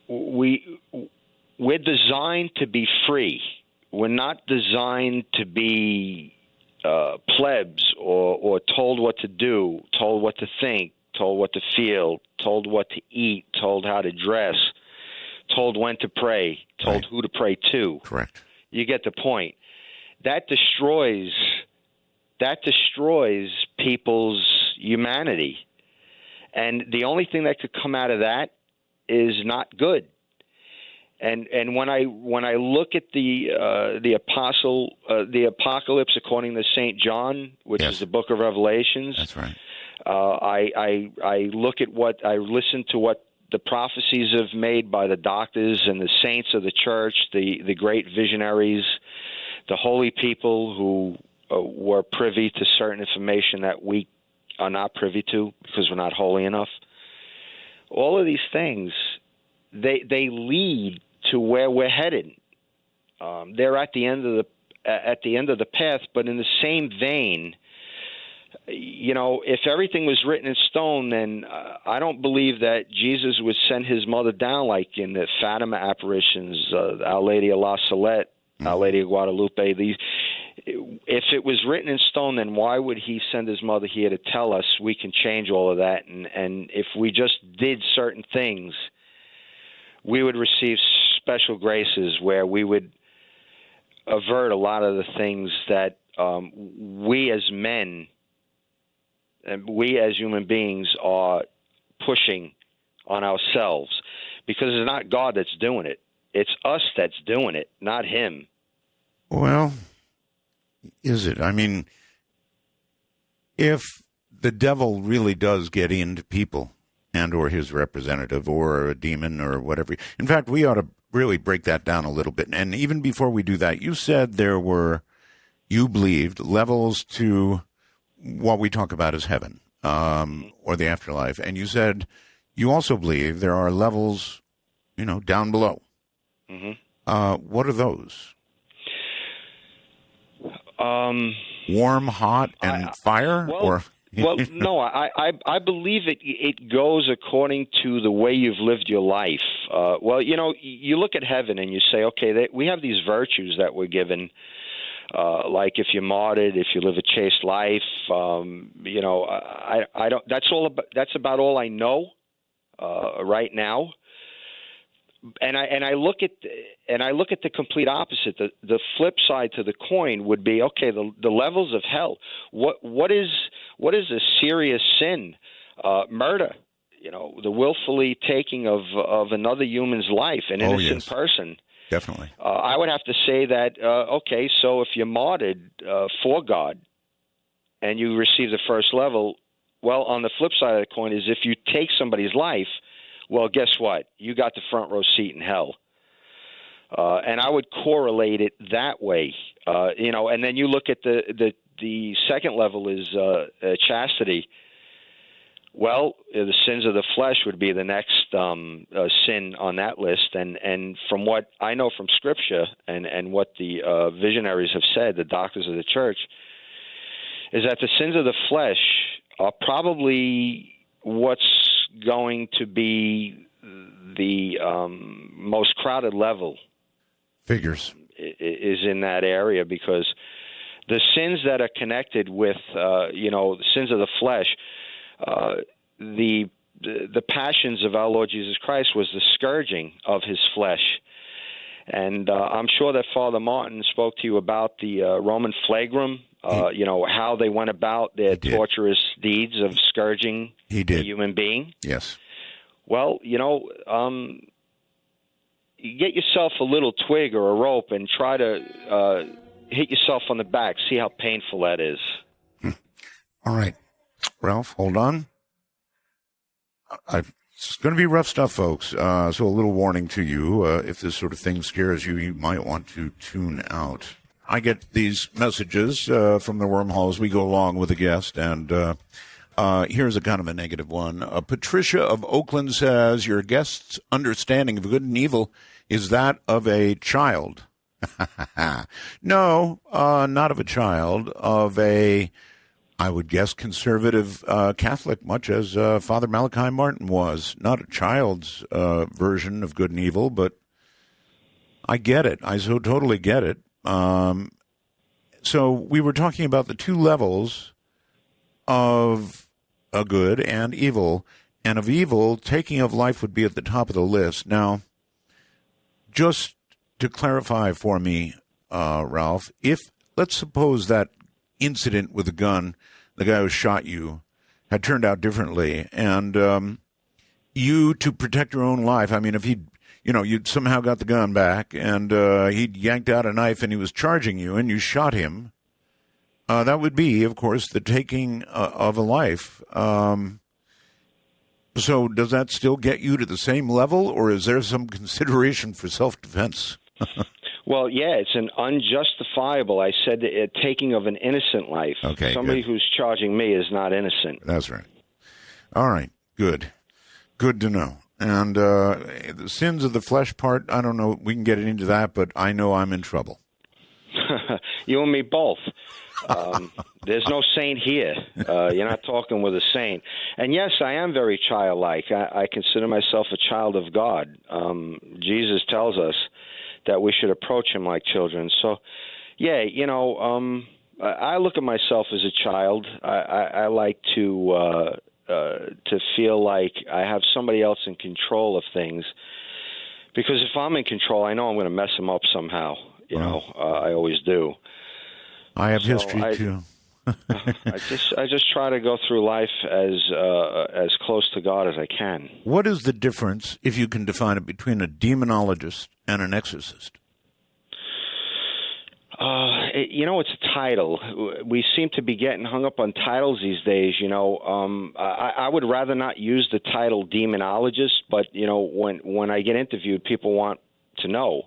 we're designed to be free. We're not designed to be plebs or told what to do, told what to think, told what to feel, told what to eat, told how to dress, told when to pray, told who to pray to. Correct. You get the point. That destroys people's humanity. And the only thing that could come out of that is not good. And when I look at the apocalypse according to St. John, which is the book of Revelations. That's right. I look at I listen to what the prophecies have made by the doctors and the saints of the church, the great visionaries, the holy people who were privy to certain information that we are not privy to because we're not holy enough. All of these things, they lead to where we're headed. They're at the end of the path, but in the same vein, if everything was written in stone, then I don't believe that Jesus would send his mother down like in the Fatima apparitions, Our Lady of La Salette, Our Lady of Guadalupe. If it was written in stone, then why would he send his mother here to tell us we can change all of that? And if we just did certain things, we would receive special graces where we would avert a lot of the things that we as men and we as human beings are pushing on ourselves, because it's not God that's doing it. It's us that's doing it, not him. Well, is it? I mean, if the devil really does get into people and or his representative or a demon or whatever, in fact, we ought to really break that down a little bit. And even before we do that, you said you believed levels to what we talk about as heaven or the afterlife. And you said you also believe there are levels, down below. Mm-hmm. What are those? Warm, hot, and fire? No, I believe it goes according to the way you've lived your life. You look at heaven and you say, okay, we have these virtues that we're given. Like if you're martyred, if you live a chaste life, I don't. That's about all I know right now. And I look at the complete opposite. The flip side to the coin would be, okay, the levels of hell. What is a serious sin? Murder. The willfully taking of another human's life, an innocent person. Definitely. I would have to say that, okay, so if you're martyred for God and you receive the first level, well, on the flip side of the coin is if you take somebody's life, well, guess what? You got the front row seat in hell. And I would correlate it that way. And then you look at the second level is chastity. Well, the sins of the flesh would be the next sin on that list. And from what I know from Scripture and what the visionaries have said, the doctors of the church, is that the sins of the flesh are probably what's going to be the most crowded level. Figures. Is in that area, because the sins that are connected with, the sins of the flesh, the passions of our Lord Jesus Christ was the scourging of his flesh. And I'm sure that Father Martin spoke to you about the Roman flagrum, how they went about their torturous deeds of scourging a human being. Yes. Well, you get yourself a little twig or a rope and try to hit yourself on the back. See how painful that is. All right. Ralph, hold on. It's going to be rough stuff, folks. So a little warning to you. If this sort of thing scares you, you might want to tune out. I get these messages from the wormhole as we go along with the guest, and here's a kind of a negative one. Patricia of Oakland says, your guest's understanding of good and evil is that of a child. No, not of a child, of a, I would guess, conservative Catholic, much as Father Malachi Martin was. Not a child's version of good and evil, but I get it. I so totally get it. So we were talking about the two levels of a good and evil, and of evil, taking of life would be at the top of the list. Now, just to clarify for me, Ralph, if, let's suppose that incident with the gun, the guy who shot you, had turned out differently, and you, to protect your own life, I mean, if you'd somehow got the gun back, and he'd yanked out a knife and he was charging you, and you shot him, that would be, of course, the taking of a life. So does that still get you to the same level, or is there some consideration for self-defense? Well, yeah, it's an unjustifiable, I said, taking of an innocent life. Okay, somebody good. Who's charging me is not innocent. That's right. All right, good. Good to know. And the sins of the flesh part, I don't know, we can get into that, but I know I'm in trouble. You and me both. There's no saint here. You're not talking with a saint. And yes, I am very childlike. I consider myself a child of God. Jesus tells us that we should approach him like children. So, yeah, I look at myself as a child. I like to feel like I have somebody else in control of things. Because if I'm in control, I know I'm going to mess them up somehow. I always do. I have history too. I just try to go through life as close to God as I can. What is the difference, if you can define it, between a demonologist and an exorcist? It's a title. We seem to be getting hung up on titles these days. I would rather not use the title demonologist, but when I get interviewed, people want to know,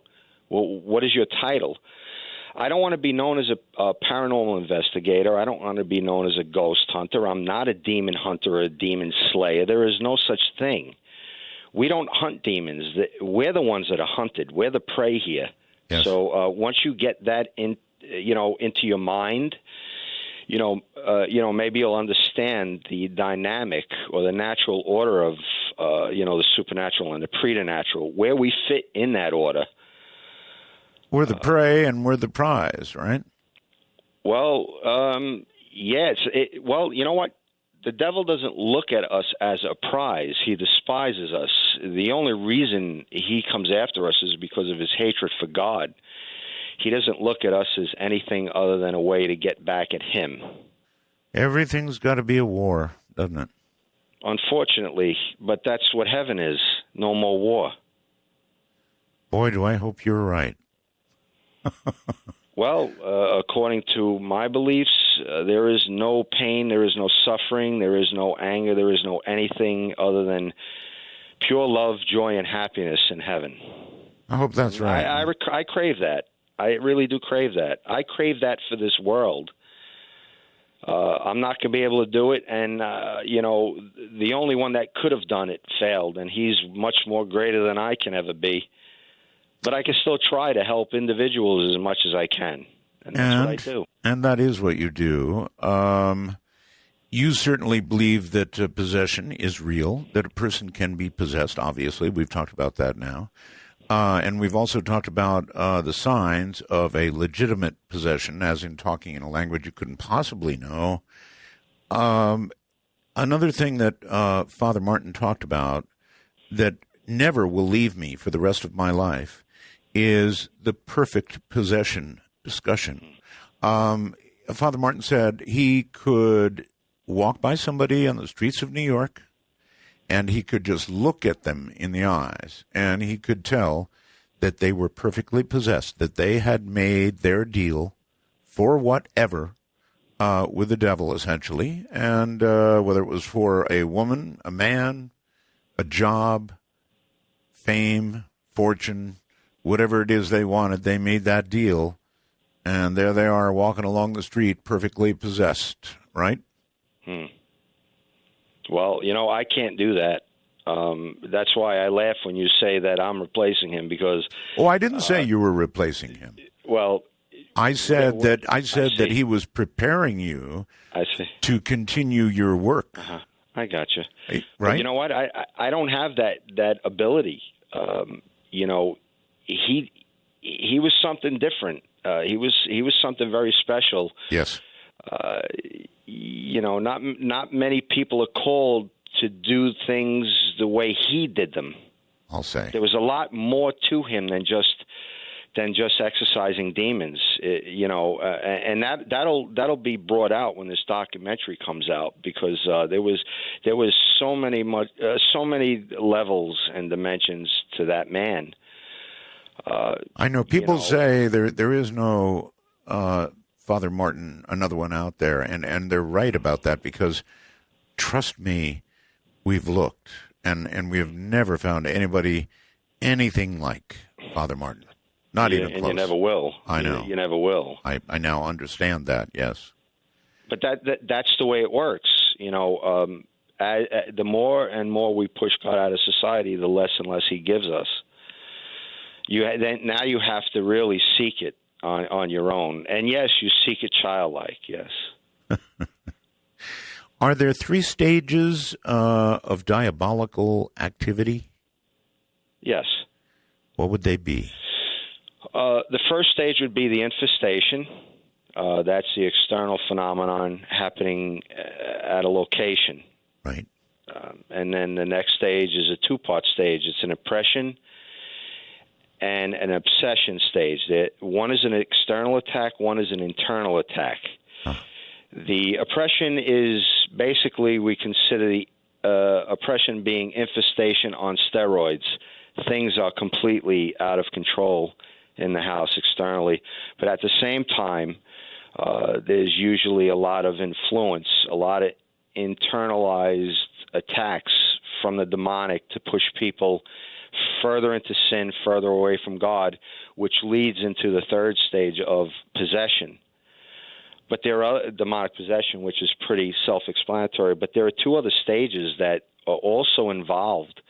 well, what is your title? I don't want to be known as a paranormal investigator. I don't want to be known as a ghost hunter. I'm not a demon hunter or a demon slayer. There is no such thing. We don't hunt demons. We're the ones that are hunted. We're the prey here. Yes. So once you get that into your mind, maybe you'll understand the dynamic or the natural order of the supernatural and the preternatural, where we fit in that order. We're the prey and we're the prize, right? Well, yes. Well, you know what? The devil doesn't look at us as a prize. He despises us. The only reason he comes after us is because of his hatred for God. He doesn't look at us as anything other than a way to get back at him. Everything's got to be a war, doesn't it? Unfortunately, but that's what heaven is. No more war. Boy, do I hope you're right. Well, according to my beliefs, there is no pain, there is no suffering, there is no anger, there is no anything other than pure love, joy, and happiness in heaven. I hope that's right. I crave that. I really do crave that. I crave that for this world. I'm not going to be able to do it, and, the only one that could have done it failed, and he's much more greater than I can ever be. But I can still try to help individuals as much as I can, and that's what I do. And that is what you do. You certainly believe that possession is real, that a person can be possessed, obviously. We've talked about that now. And we've also talked about the signs of a legitimate possession, as in talking in a language you couldn't possibly know. Another thing that Father Martin talked about that never will leave me for the rest of my life is the perfect possession discussion. Father Martin said he could walk by somebody on the streets of New York, and he could just look at them in the eyes, and he could tell that they were perfectly possessed, that they had made their deal for whatever with the devil, essentially, and whether it was for a woman, a man, a job, fame, fortune, whatever it is they wanted, they made that deal, and there they are walking along the street perfectly possessed, right? Well, I can't do that. That's why I laugh when you say that I'm replacing him, because... Oh, I didn't say you were replacing him. Well... I said that he was preparing you to continue your work. I got you. Right? But you know what? I don't have that ability. He was something different. He was something very special. Yes. Not many people are called to do things the way he did them. I'll say there was a lot more to him than just exorcising demons, and that'll be brought out when this documentary comes out, because there was so many levels and dimensions to that man. I know people say there is no Father Martin, another one out there, and they're right about that, because trust me, we've looked and we have never found anybody anything like Father Martin. Not even close. And you never will. I know. You never will. I now understand that, yes. But that's the way it works. The more and more we push God out of society, the less and less he gives us. Now you have to really seek it on your own. And yes, you seek it childlike, yes. Are there 3 stages of diabolical activity? Yes. What would they be? The first stage would be the infestation. That's the external phenomenon happening at a location. Right. And then the next stage is a 2-part stage. It's an oppression and an obsession stage. One is an external attack, one is an internal attack. Huh. The oppression is basically, we consider the oppression being infestation on steroids. Things are completely out of control in the house externally, but at the same time, there's usually a lot of influence, a lot of internalized attacks from the demonic to push people further into sin, further away from God, which leads into the third stage of possession. But there are demonic possession, which is pretty self-explanatory, but there are 2 other stages that are also involved.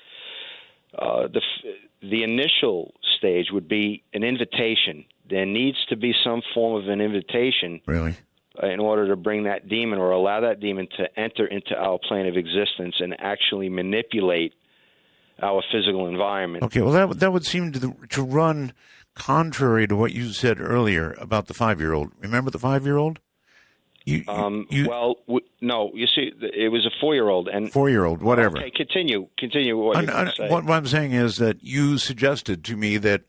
The initial stage would be an invitation. There needs to be some form of an invitation, really, in order to bring that demon or allow that demon to enter into our plane of existence and actually manipulate our physical environment. Okay, well, that would seem to run contrary to what you said earlier about the 5-year-old. Remember the 5-year-old? No. You see, it was a 4-year-old and 4-year-old, whatever. Okay, continue. What you're saying. What I'm saying is that you suggested to me that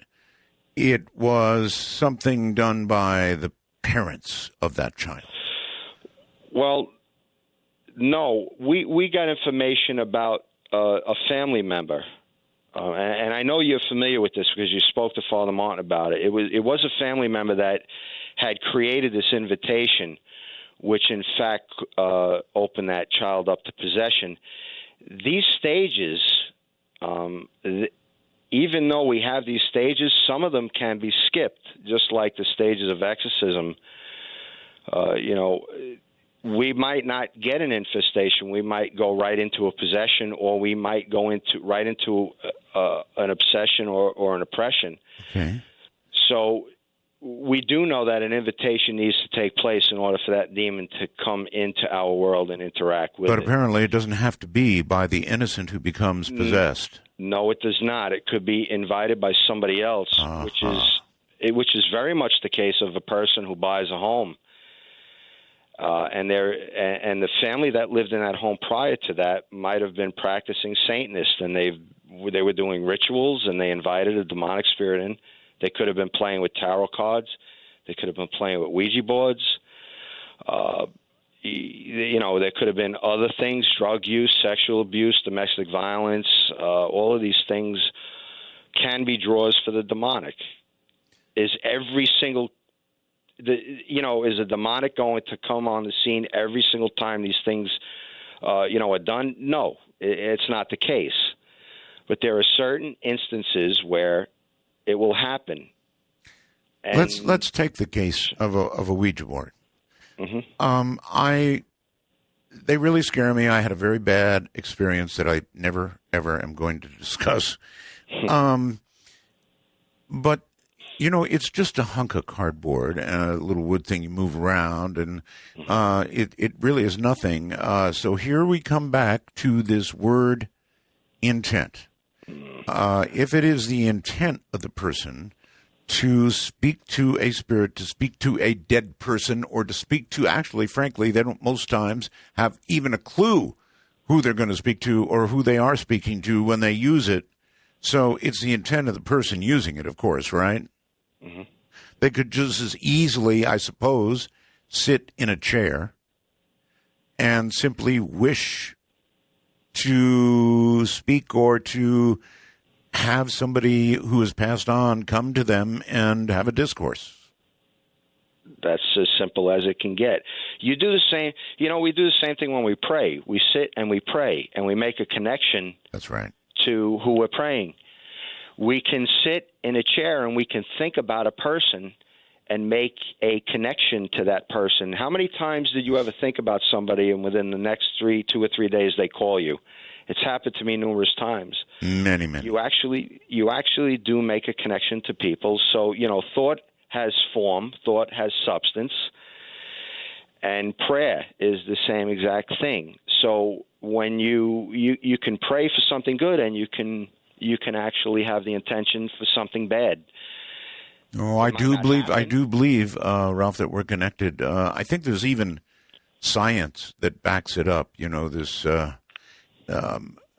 it was something done by the parents of that child. Well, no. We got information about a family member, and I know you're familiar with this because you spoke to Father Martin about it. It was a family member that had created this invitation, which in fact opened that child up to possession. These stages, even though we have these stages, some of them can be skipped, just like the stages of exorcism. We might not get an infestation. We might go right into a possession, or we might go right into an obsession or an oppression. Okay. So we do know that an invitation needs to take place in order for that demon to come into our world and interact with it. But apparently it doesn't have to be by the innocent who becomes possessed. No, it does not. It could be invited by somebody else, which is very much the case of a person who buys a home. And the family that lived in that home prior to that might have been practicing Satanists, and they were doing rituals, and they invited a demonic spirit in. They could have been playing with tarot cards. They could have been playing with Ouija boards. There could have been other things: drug use, sexual abuse, domestic violence. All of these things can be draws for the demonic. Is a demonic going to come on the scene every single time these things, are done? No, it's not the case. But there are certain instances where it will happen. And let's take the case of a Ouija board. Mm-hmm. They really scare me. I had a very bad experience that I never ever am going to discuss. But it's just a hunk of cardboard and a little wood thing you move around, and it really is nothing. So here we come back to this word intent. If it is the intent of the person to speak to a spirit, to speak to a dead person, or to speak to, actually, frankly, they don't most times have even a clue who they're going to speak to or who they are speaking to when they use it. So it's the intent of the person using it, of course, right? Mm-hmm. They could just as easily, I suppose, sit in a chair and simply wish to speak or to have somebody who has passed on come to them and have a discourse. That's as simple as it can get. You do the same. We do the same thing when we pray. We sit and we pray, and we make a connection. That's right. To who we're praying. We can sit in a chair and we can think about a person and make a connection to that person. How many times did you ever think about somebody and within the next 2 or 3 days they call you? It's happened to me numerous times. Many. You actually do make a connection to people. So, thought has form, thought has substance, and prayer is the same exact thing. So when you can pray for something good, and you can actually have the intention for something bad. Oh, I do believe, Ralph, that we're connected. I think there's even science that backs it up. This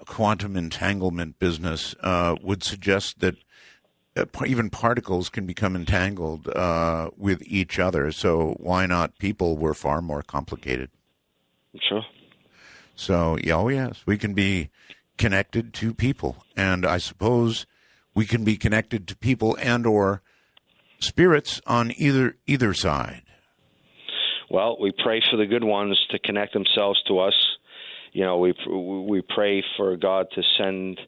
quantum entanglement business would suggest that even particles can become entangled with each other. So why not people? We're far more complicated. Sure. So, yes, we can be connected to people. And I suppose we can be connected to people and or spirits on either side. Well, we pray for the good ones to connect themselves to us. We pray for God to send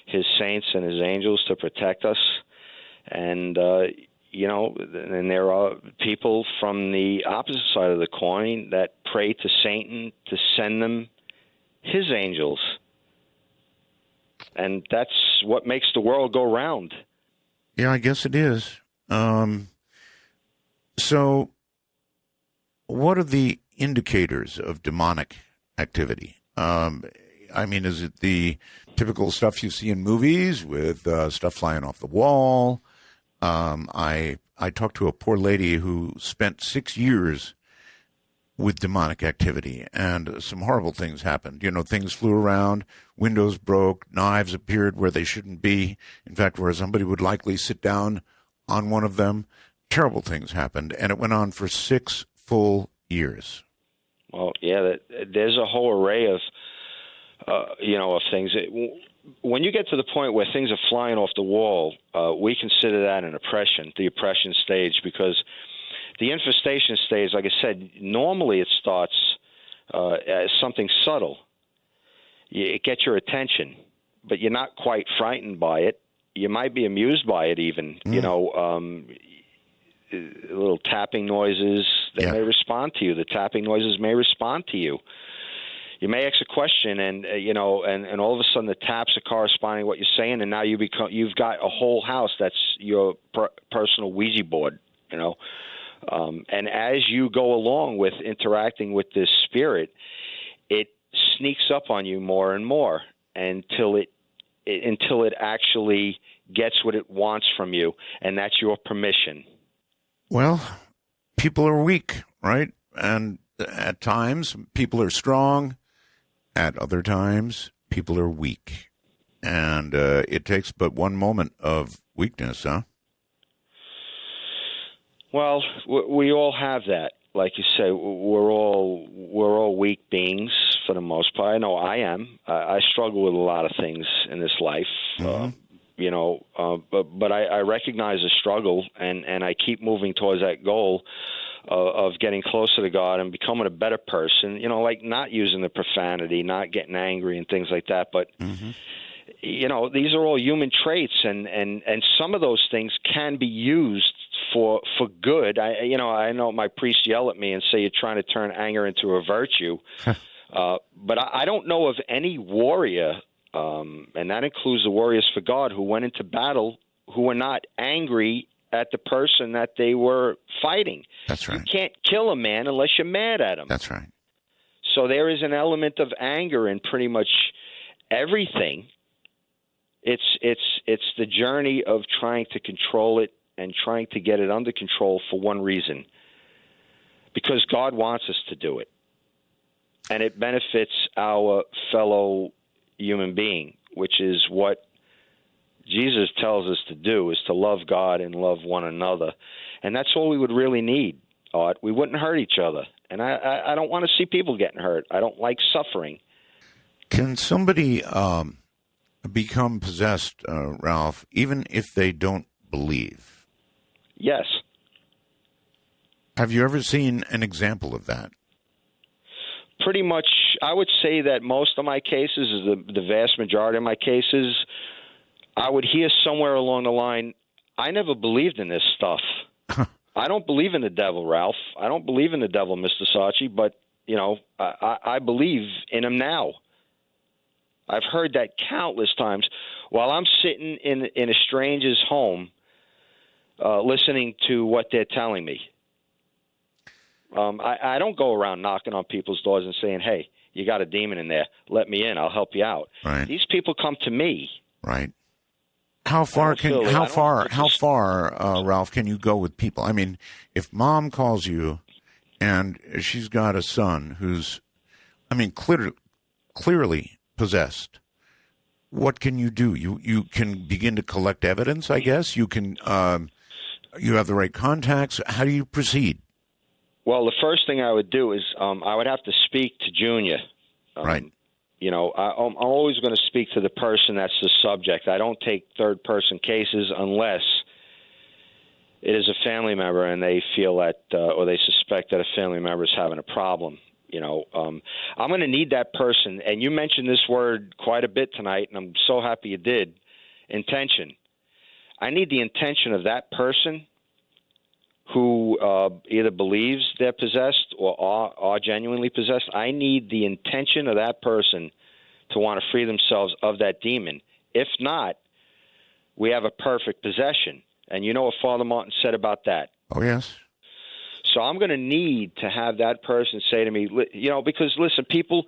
his saints and his angels to protect us. And, and there are people from the opposite side of the coin that pray to Satan to send them his angels. And that's what makes the world go round. Yeah, I guess it is. So what are the indicators of demonic activity? Is it the typical stuff you see in movies with stuff flying off the wall? I talked to a poor lady who spent 6 years with demonic activity, and some horrible things happened. Things flew around, windows broke, knives appeared where they shouldn't be. In fact, where somebody would likely sit down on one of them. Terrible things happened, and it went on for 6 full years. Well, yeah, there's a whole array of things. When you get to the point where things are flying off the wall, we consider that an oppression, the oppression stage, because the infestation stage, like I said, normally it starts as something subtle. It gets your attention, but you're not quite frightened by it. You might be amused by it even, little tapping noises, they may respond to you. The tapping noises may respond to you. You may ask a question, and and all of a sudden the taps are corresponding to what you're saying, and now you've got a whole house that's your personal Ouija board. you know. And as you go along with interacting with this spirit, it sneaks up on you more and more until it actually gets what it wants from you, and that's your permission. Well, people are weak, right? And at times, people are strong. At other times, people are weak. And it takes but one moment of weakness, huh? Well, we all have that. Like you say, we're all weak beings for the most part. I know I am. I struggle with a lot of things in this life, but I recognize the struggle, and I keep moving towards that goal of getting closer to God and becoming a better person. You know, like not using the profanity, not getting angry and things like that. But you know, these are all human traits, and some of those things can be used for good. I know my priests yell at me and say you're trying to turn anger into a virtue, but I don't know of any warrior, and that includes the warriors for God, who went into battle who were not angry at the person that they were fighting. That's right. You can't kill a man unless you're mad at him. That's right. So there is an element of anger in pretty much everything. It's the journey of trying to control it and trying to get it under control for one reason, because God wants us to do it, and it benefits our fellow human being, which is what Jesus tells us to do, is to love God and love one another, and that's all we would really need, Art. We wouldn't hurt each other, and I don't want to see people getting hurt. I don't like suffering. Can somebody become possessed, Ralph, even if they don't believe? Yes. Have you ever seen an example of that? Pretty much, I would say that most of my cases, the vast majority of my cases, I would hear somewhere along the line, I never believed in this stuff. I don't believe in the devil, Ralph. I don't believe in the devil, Mr. Sarchie, but, you know, I believe in him now. I've heard that countless times while I'm sitting in a stranger's home, listening to what they're telling me. I don't go around knocking on people's doors and saying, "Hey, you got a demon in there. Let me in. I'll help you out." Right. These people come to me. Right. How far, Ralph, can you go with people? I mean, if mom calls you and she's got a son who's, I mean, clearly possessed, what can you do? You can begin to collect evidence, I guess. You can, you have the right contacts. How do you proceed? Well, the first thing I would do is I would have to speak to Junior. Right. You know, I'm always going to speak to the person that's the subject. I don't take third-person cases unless it is a family member and they feel that or they suspect that a family member is having a problem. You know, I'm going to need that person. And you mentioned this word quite a bit tonight, and I'm so happy you did, intention. I need the intention of that person who either believes they're possessed or are genuinely possessed. I need the intention of that person to want to free themselves of that demon. If not, we have a perfect possession. And you know what Father Martin said about that? Oh, yes. So I'm going to need to have that person say to me, you know, because, listen, people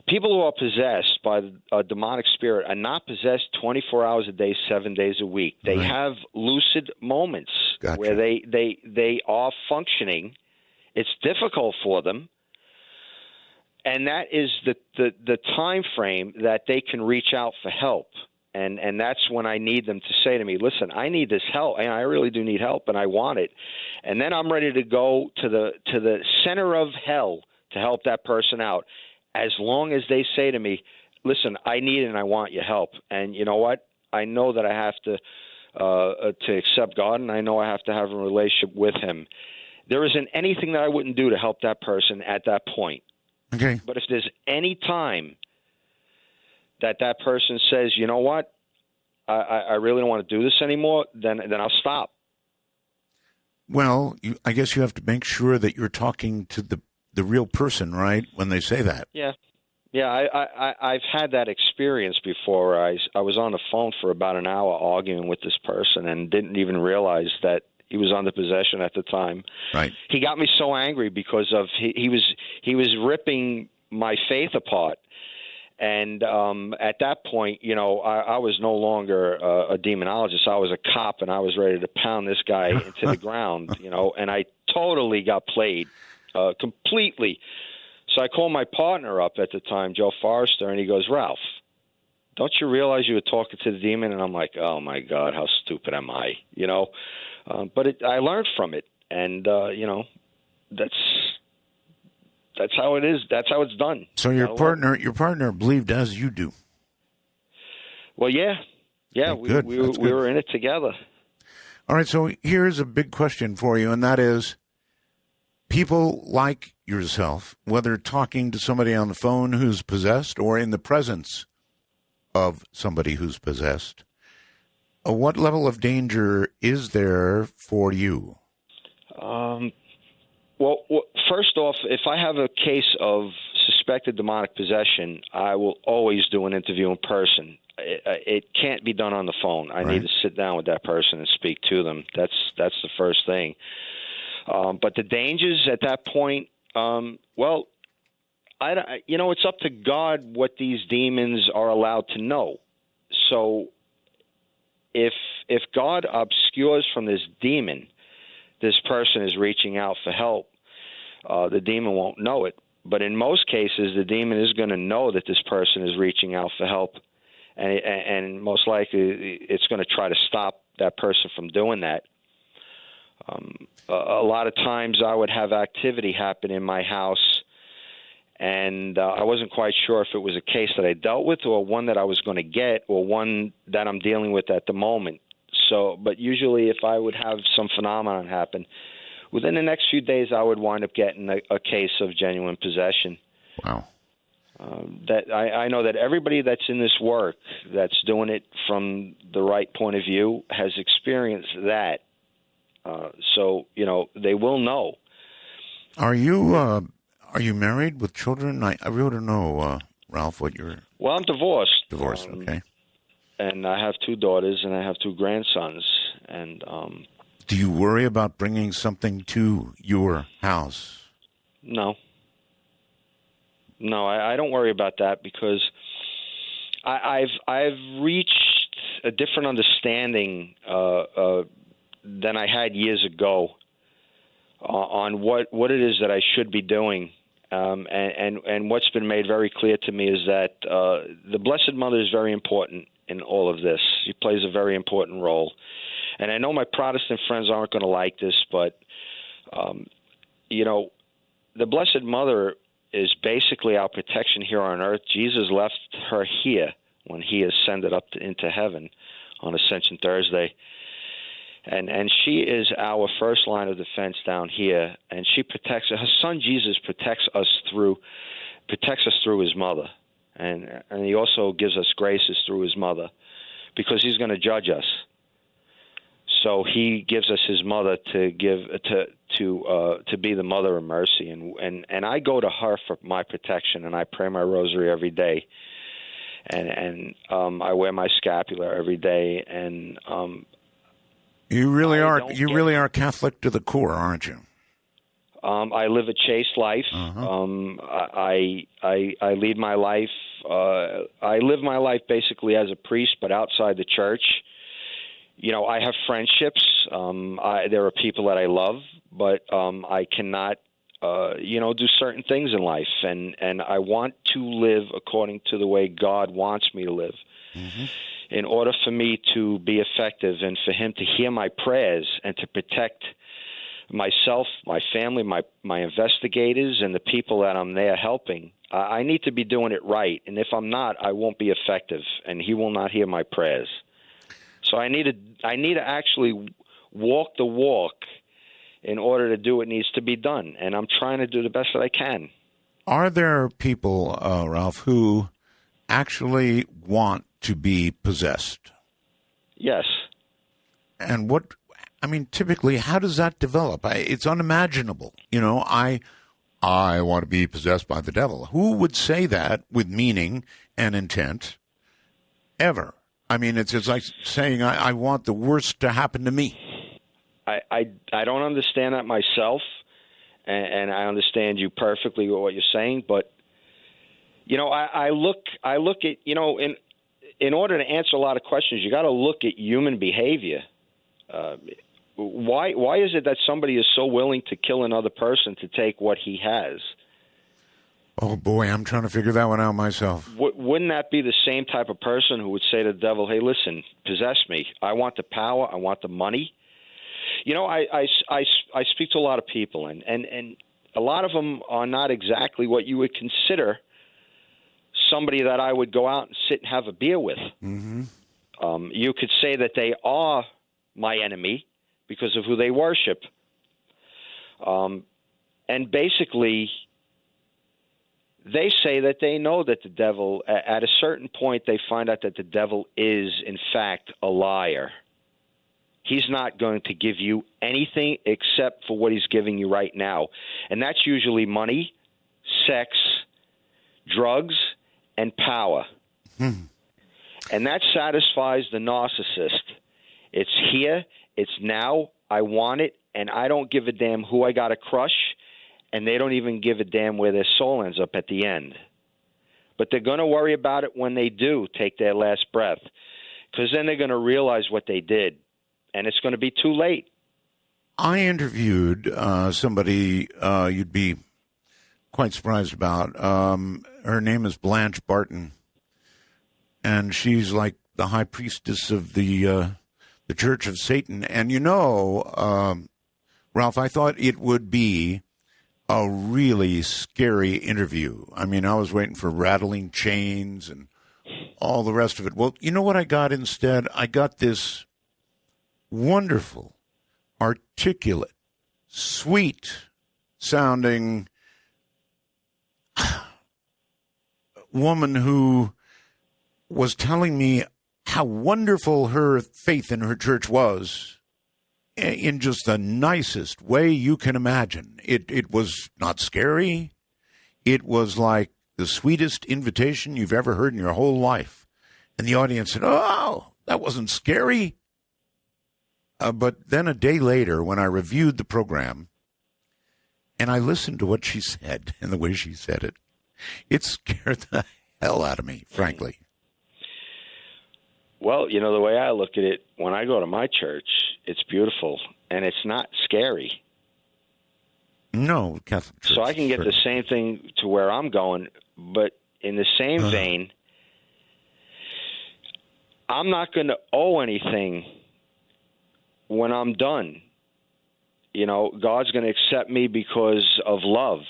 who are possessed by a demonic spirit are not possessed 24 hours a day, 7 days a week. They have lucid moments where they are functioning. It's difficult for them. And that is the time frame that they can reach out for help. And that's when I need them to say to me, listen, I need this help, and I really do need help, and I want it. And then I'm ready to go to the center of hell to help that person out, as long as they say to me, listen, I need it and I want your help. And you know what? I know that I have to accept God, and I know I have to have a relationship with him. There isn't anything that I wouldn't do to help that person at that point. Okay. But if there's any time that person says, you know what, I really don't want to do this anymore, then I'll stop. Well, I guess you have to make sure that you're talking to the real person, right, when they say that. Yeah. I've had that experience before. I was on the phone for about an hour arguing with this person and didn't even realize that He was under possession at the time. Right. He got me so angry because of he was ripping my faith apart. And at that point, I was no longer a demonologist. I was a cop, and I was ready to pound this guy into the ground, and I totally got played completely. So I called my partner up at the time, Joe Forrester, and he goes, "Ralph, don't you realize you were talking to the demon?" And I'm like, "Oh, my God, how stupid am I?" But I learned from it, and, that's how it is. That's how it's done. So your partner believed as you do. Well, yeah, Okay, we were in it together. All right, so here's a big question for you, and that is, people like yourself, whether talking to somebody on the phone who's possessed or in the presence of somebody who's possessed, what level of danger is there for you? Well, first off, if I have a case of suspected demonic possession, I will always do an interview in person. It can't be done on the phone. I need to sit down with that person and speak to them. That's the first thing. But the dangers at that point, it's up to God what these demons are allowed to know. So if God obscures from this demon, this person is reaching out for help, the demon won't know it. But in most cases, the demon is going to know that this person is reaching out for help, and most likely it's going to try to stop that person from doing that. A lot of times I would have activity happen in my house, and I wasn't quite sure if it was a case that I dealt with or one that I was going to get or one that I'm dealing with at the moment. But usually if I would have some phenomenon happen, within the next few days I would wind up getting a case of genuine possession. Wow. That I know that everybody that's in this work, that's doing it from the right point of view, has experienced that. So they will know. Are you married with children? I really don't know, Ralph, what you're... Well, I'm divorced. Divorced, okay. And I have 2 daughters and I have 2 grandsons. And do you worry about bringing something to your house? No, I don't worry about that because I've reached a different understanding than I had years ago on what it is that I should be doing. And what's been made very clear to me is that the Blessed Mother is very important in all of this. She plays a very important role. And I know my Protestant friends aren't going to like this, but, the Blessed Mother is basically our protection here on earth. Jesus left her here when he ascended up into heaven on Ascension Thursday. And she is our first line of defense down here, and she protects her son Jesus protects us through his mother, and he also gives us graces through his mother, because he's going to judge us. So he gives us his mother to be the mother of mercy, and I go to her for my protection, and I pray my rosary every day, and I wear my scapular every day, and You really are Catholic to the core, aren't you? I live a chaste life. I lead my life. I live my life basically as a priest, but outside the church. I have friendships. There are people that I love, but I cannot, do certain things in life, and I want to live according to the way God wants me to live. Mm-hmm. In order for me to be effective and for him to hear my prayers and to protect myself, my family, my investigators, and the people that I'm there helping, I need to be doing it right. And if I'm not, I won't be effective, and he will not hear my prayers. So I need to actually walk the walk in order to do what needs to be done, and I'm trying to do the best that I can. Are there people, Ralph, who actually want to be possessed? Yes. And typically, how does that develop? It's unimaginable. I want to be possessed by the devil. Who would say that with meaning and intent ever? It's like saying, I want the worst to happen to me. I don't understand that myself, and I understand you perfectly with what you're saying. But I look at in order to answer a lot of questions, you got to look at human behavior. Why is it that somebody is so willing to kill another person to take what he has? Oh, boy, I'm trying to figure that one out myself. Wouldn't that be the same type of person who would say to the devil, hey, listen, possess me. I want the power. I want the money. I speak to a lot of people, and a lot of them are not exactly what you would consider somebody that I would go out and sit and have a beer with. Mm-hmm. You could say that they are my enemy because of who they worship. And basically, they say that they know that the devil, at a certain point, they find out that the devil is, in fact, a liar. He's not going to give you anything except for what he's giving you right now. And that's usually money, sex, drugs, and power. And that satisfies the narcissist. It's here, it's now, I want it, and I don't give a damn who I got to crush, and they don't even give a damn where their soul ends up at the end. But they're going to worry about it when they do take their last breath, because then they're going to realize what they did, and it's going to be too late. I interviewed somebody you'd be quite surprised about. Her name is Blanche Barton, and she's like the high priestess of the Church of Satan. And Ralph, I thought it would be a really scary interview. I mean, I was waiting for rattling chains and all the rest of it. Well, you know what I got instead? I got this wonderful, articulate, sweet-sounding woman who was telling me how wonderful her faith in her church was in just the nicest way you can imagine. It was not scary. It was like the sweetest invitation you've ever heard in your whole life. And the audience said, oh, that wasn't scary. But then a day later, when I reviewed the program, and I listened to what she said and the way she said it, it scared the hell out of me, frankly. Well, the way I look at it, when I go to my church, it's beautiful, and it's not scary. No, Catholic Church. So I can get the same thing to where I'm going, but in the same vein, I'm not going to owe anything when I'm done. God's going to accept me because of love.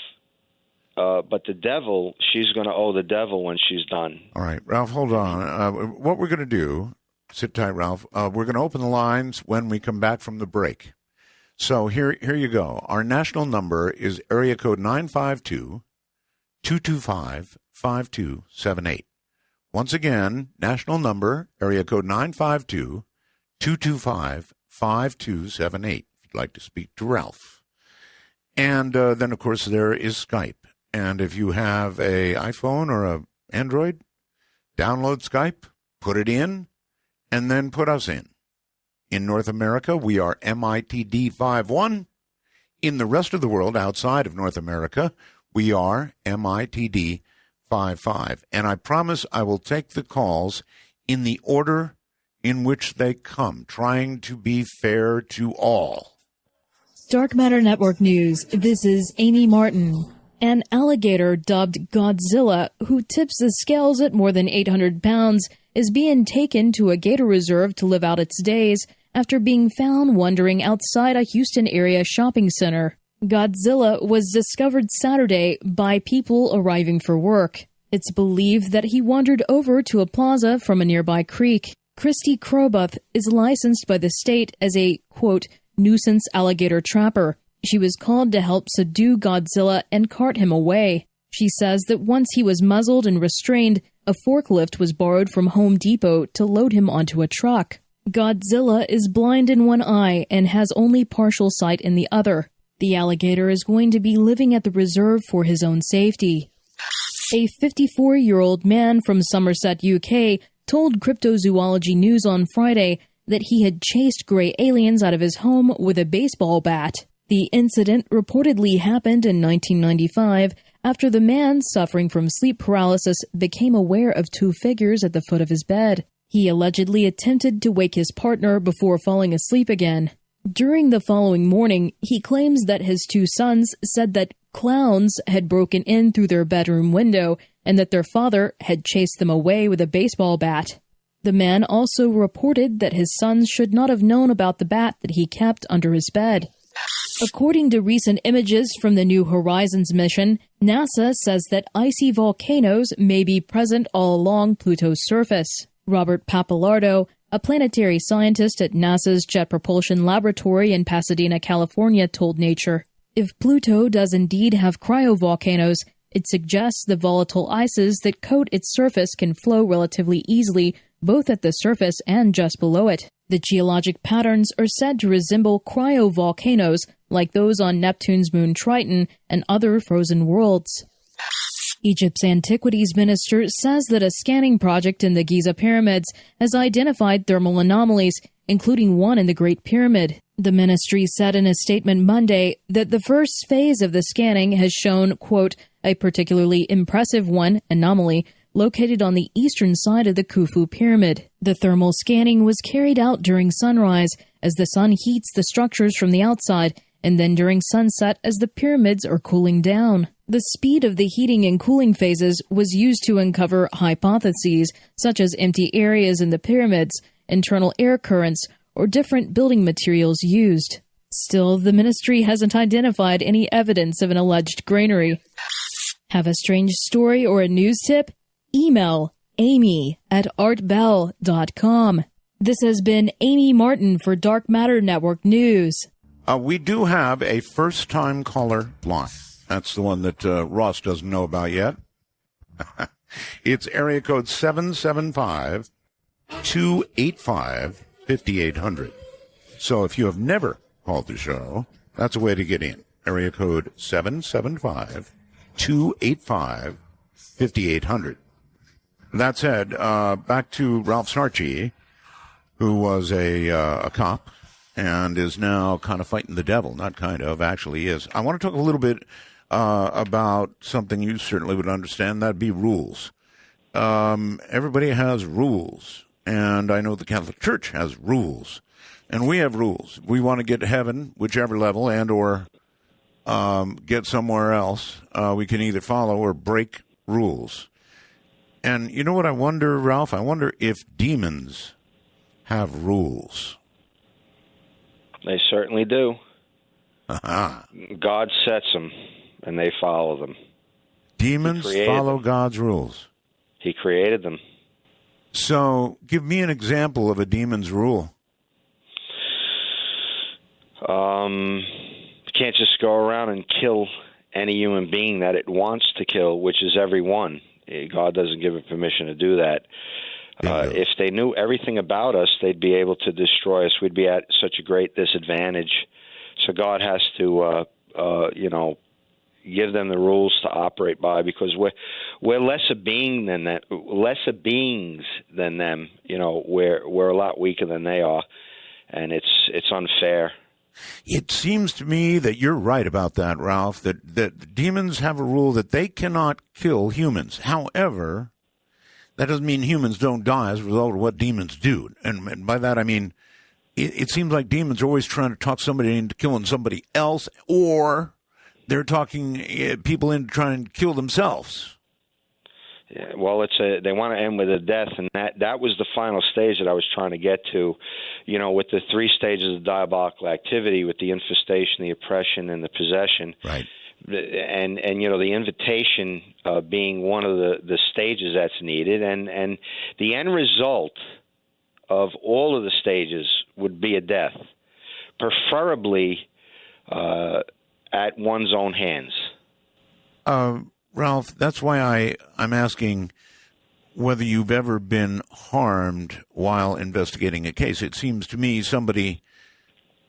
But the devil, she's going to owe the devil when she's done. All right, Ralph, hold on. What we're going to do, sit tight, Ralph, we're going to open the lines when we come back from the break. So here you go. Our national number is area code 952-225-5278. Once again, national number, area code 952-225-5278, if you'd like to speak to Ralph. And then, of course, there is Skype. And if you have a iPhone or a Android, download Skype, put it in, and then put us in. In North America, we are MITD 51. In the rest of the world outside of North America, we are MITD 55. And I promise I will take the calls in the order in which they come, trying to be fair to all. Dark Matter Network News. This is Amy Martin. An alligator dubbed Godzilla, who tips the scales at more than 800 pounds, is being taken to a gator reserve to live out its days after being found wandering outside a Houston area shopping center. Godzilla was discovered Saturday by people arriving for work. It's believed that he wandered over to a plaza from a nearby creek. Christy Crobuth is licensed by the state as a, quote, nuisance alligator trapper. She was called to help subdue Godzilla and cart him away. She says that once he was muzzled and restrained, a forklift was borrowed from Home Depot to load him onto a truck. Godzilla is blind in one eye and has only partial sight in the other. The alligator is going to be living at the reserve for his own safety. A 54-year-old man from Somerset, UK, told Cryptozoology News on Friday that he had chased gray aliens out of his home with a baseball bat. The incident reportedly happened in 1995 after the man suffering from sleep paralysis became aware of two figures at the foot of his bed. He allegedly attempted to wake his partner before falling asleep again. During the following morning, he claims that his two sons said that clowns had broken in through their bedroom window and that their father had chased them away with a baseball bat. The man also reported that his sons should not have known about the bat that he kept under his bed. According to recent images from the New Horizons mission, NASA says that icy volcanoes may be present all along Pluto's surface. Robert Pappalardo, a planetary scientist at NASA's Jet Propulsion Laboratory in Pasadena, California, told Nature, "If Pluto does indeed have cryovolcanoes, it suggests the volatile ices that coat its surface can flow relatively easily both at the surface and just below it. The geologic patterns are said to resemble cryovolcanoes like those on Neptune's moon Triton and other frozen worlds." Egypt's antiquities minister says that a scanning project in the Giza pyramids has identified thermal anomalies, including one in the Great Pyramid. The ministry said in a statement Monday that the first phase of the scanning has shown, quote, a particularly impressive anomaly located on the eastern side of the Khufu pyramid. The thermal scanning was carried out during sunrise as the sun heats the structures from the outside, and then during sunset as the pyramids are cooling down. The speed of the heating and cooling phases was used to uncover hypotheses such as empty areas in the pyramids, internal air currents, or different building materials used. Still, the ministry hasn't identified any evidence of an alleged granary. Have a strange story or a news tip? Email amy@artbell.com. This has been Amy Martin for Dark Matter Network News. We do have a first-time caller line. That's the one that Ross doesn't know about yet. It's area code 775-285-5800. So if you have never called the show, that's a way to get in. Area code 775-285-5800. That said, back to Ralph Sarchie, who was a cop and is now kind of fighting the devil. Not kind of, actually is. I want to talk a little bit about something you certainly would understand. That'd be rules. Everybody has rules, and I know the Catholic Church has rules, and we have rules. We want to get to heaven, whichever level, and or get somewhere else. We can either follow or break rules. And you know what I wonder, Ralph? I wonder if demons have rules. They certainly do. Aha. God sets them, and they follow them. Demons follow God's rules. He created them. So give me an example of a demon's rule. You can't just go around and kill any human being that it wants to kill, which is everyone. God doesn't give it permission to do that. If they knew everything about us, they'd be able to destroy us. We'd be at such a great disadvantage. So God has to, give them the rules to operate by, because we're lesser beings than them. You know, we're a lot weaker than they are, and it's unfair. It seems to me that you're right about that, Ralph, that demons have a rule that they cannot kill humans. However, that doesn't mean humans don't die as a result of what demons do. And by that, I mean, it seems like demons are always trying to talk somebody into killing somebody else, or they're talking people into trying to kill themselves. Yeah, well, they want to end with a death, and that was the final stage that I was trying to get to, you know, with the three stages of diabolical activity, with the infestation, the oppression, and the possession. Right. And you know, the invitation being one of the stages that's needed, and the end result of all of the stages would be a death, preferably at one's own hands. Ralph, that's why I'm asking whether you've ever been harmed while investigating a case. It seems to me somebody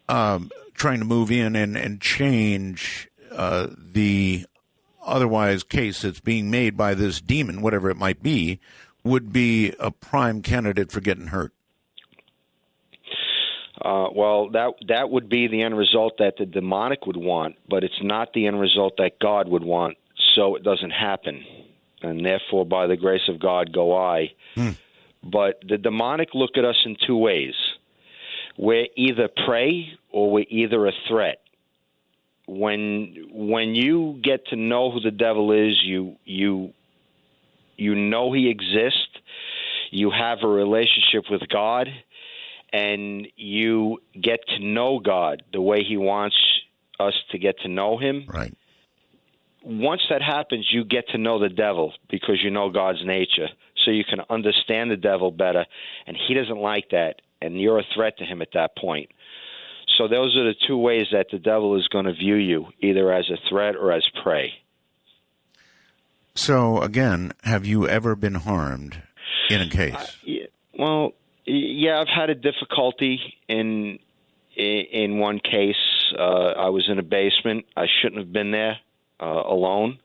trying to move in and change the otherwise case that's being made by this demon, whatever it might be, would be a prime candidate for getting hurt. Well, that would be the end result that the demonic would want, but it's not the end result that God would want, so it doesn't happen. And therefore, by the grace of God, go I. But the demonic look at us in two ways. We're either prey or we're either a threat. When you get to know who the devil is, you know he exists, you have a relationship with God, and you get to know God the way he wants us to get to know him. Right. Once that happens, you get to know the devil because you know God's nature, so you can understand the devil better, and he doesn't like that, and you're a threat to him at that point. So those are the two ways that the devil is going to view you, either as a threat or as prey. So, again, have you ever been harmed in a case? Well, yeah, I've had a difficulty in one case. I was in a basement. I shouldn't have been there alone.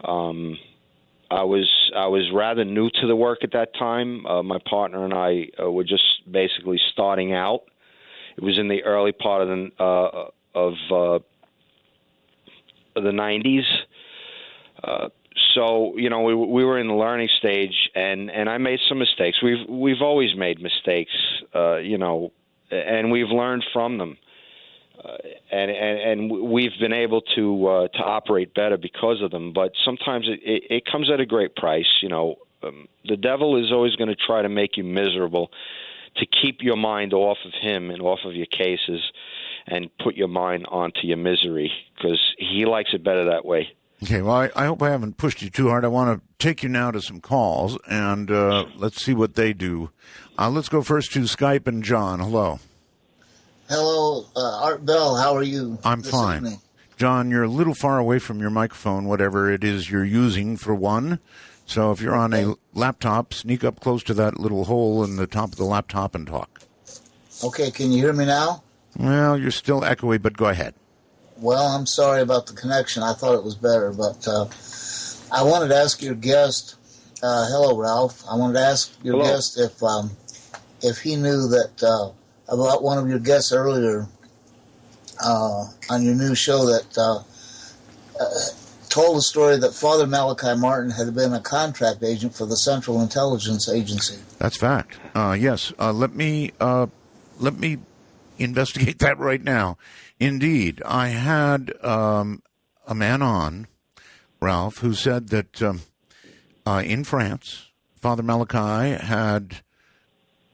I was rather new to the work at that time. My partner and I were just basically starting out. It was in the early part of the 90s. So, you know, we were in the learning stage, and I made some mistakes. We've always made mistakes, you know, and we've learned from them. And we've been able to operate better because of them. But sometimes it comes at a great price. You know, the devil is always going to try to make you miserable, to keep your mind off of him and off of your cases, and put your mind onto your misery, because he likes it better that way. Okay, well, I hope I haven't pushed you too hard. I want to take you now to some calls, and let's see what they do. Let's go first to Skype and John. Hello. Hello, Art Bell. How are you? I'm fine. Evening? John, you're a little far away from your microphone, whatever it is you're using, for one. So if you're on a laptop, sneak up close to that little hole in the top of the laptop and talk. Okay, can you hear me now? Well, you're still echoey, but go ahead. Well, I'm sorry about the connection. I thought it was better, but I wanted to ask your guest, hello, Ralph. I wanted to ask your guest if he knew that about one of your guests earlier on your new show that told the story that Father Malachi Martin had been a contract agent for the Central Intelligence Agency. That's fact. Yes. Let me investigate that right now. Indeed, I had a man on, Ralph, who said that in France, Father Malachi had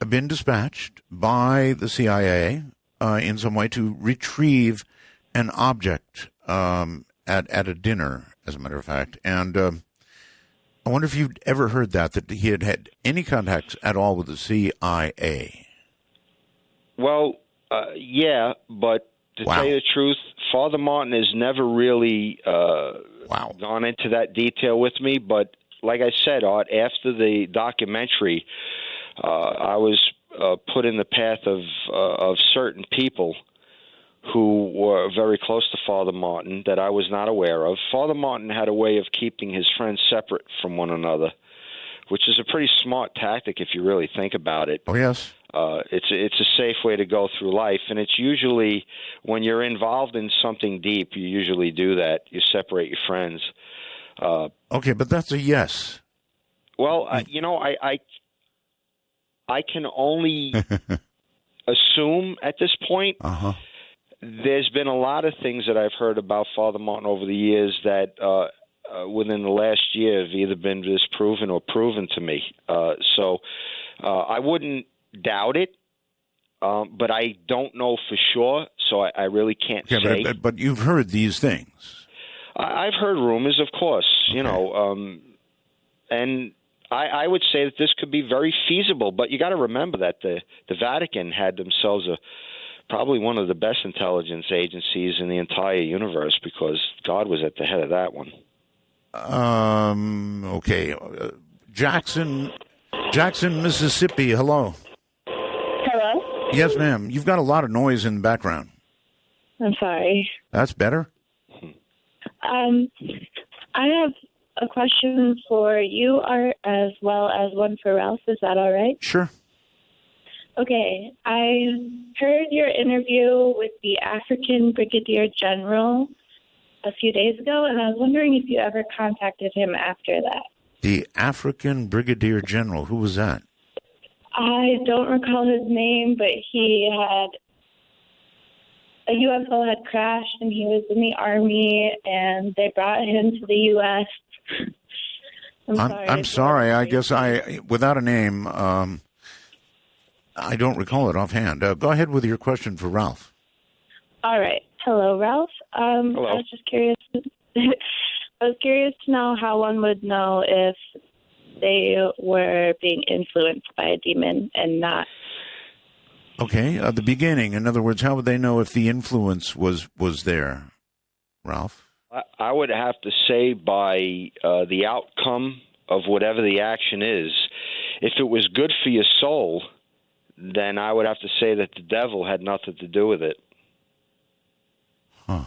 been dispatched by the CIA in some way to retrieve an object at a dinner, as a matter of fact. And I wonder if you'd ever heard that he had had any contacts at all with the CIA. Well, yeah, but to tell you the truth, Father Martin has never really gone into that detail with me. But like I said, Art, after the documentary, I was put in the path of certain people who were very close to Father Martin that I was not aware of. Father Martin had a way of keeping his friends separate from one another, which is a pretty smart tactic if you really think about it. Oh, yes. It's a safe way to go through life, and it's usually when you're involved in something deep, you usually do that. You separate your friends. Okay, but that's a yes. Well, I can only assume at this point. There's been a lot of things that I've heard about Father Martin over the years that within the last year have either been disproven or proven to me. So I wouldn't doubt it, but I don't know for sure, so I really can't say. But you've heard these things. I've heard rumors, of course, you know, and I would say that this could be very feasible, but you got to remember that the Vatican had themselves probably one of the best intelligence agencies in the entire universe, because God was at the head of that one. Okay. Jackson, Mississippi, hello. Hello? Yes, ma'am. You've got a lot of noise in the background. I'm sorry. That's better? I have a question for you, Art, as well as one for Ralph. Is that all right? Sure. Okay, I heard your interview with the African Brigadier General a few days ago, and I was wondering if you ever contacted him after that. The African Brigadier General, who was that? I don't recall his name, but a UFO had crashed, and he was in the Army, and they brought him to the U.S. I'm sorry. I guess without a name, I don't recall it offhand. Go ahead with your question for Ralph. All right. Hello, Ralph. Hello. I was just curious. I was curious to know how one would know if they were being influenced by a demon and not. Okay, the beginning. In other words, how would they know if the influence was there, Ralph? I would have to say by the outcome of whatever the action is. If it was good for your soul, then I would have to say that the devil had nothing to do with it. Huh.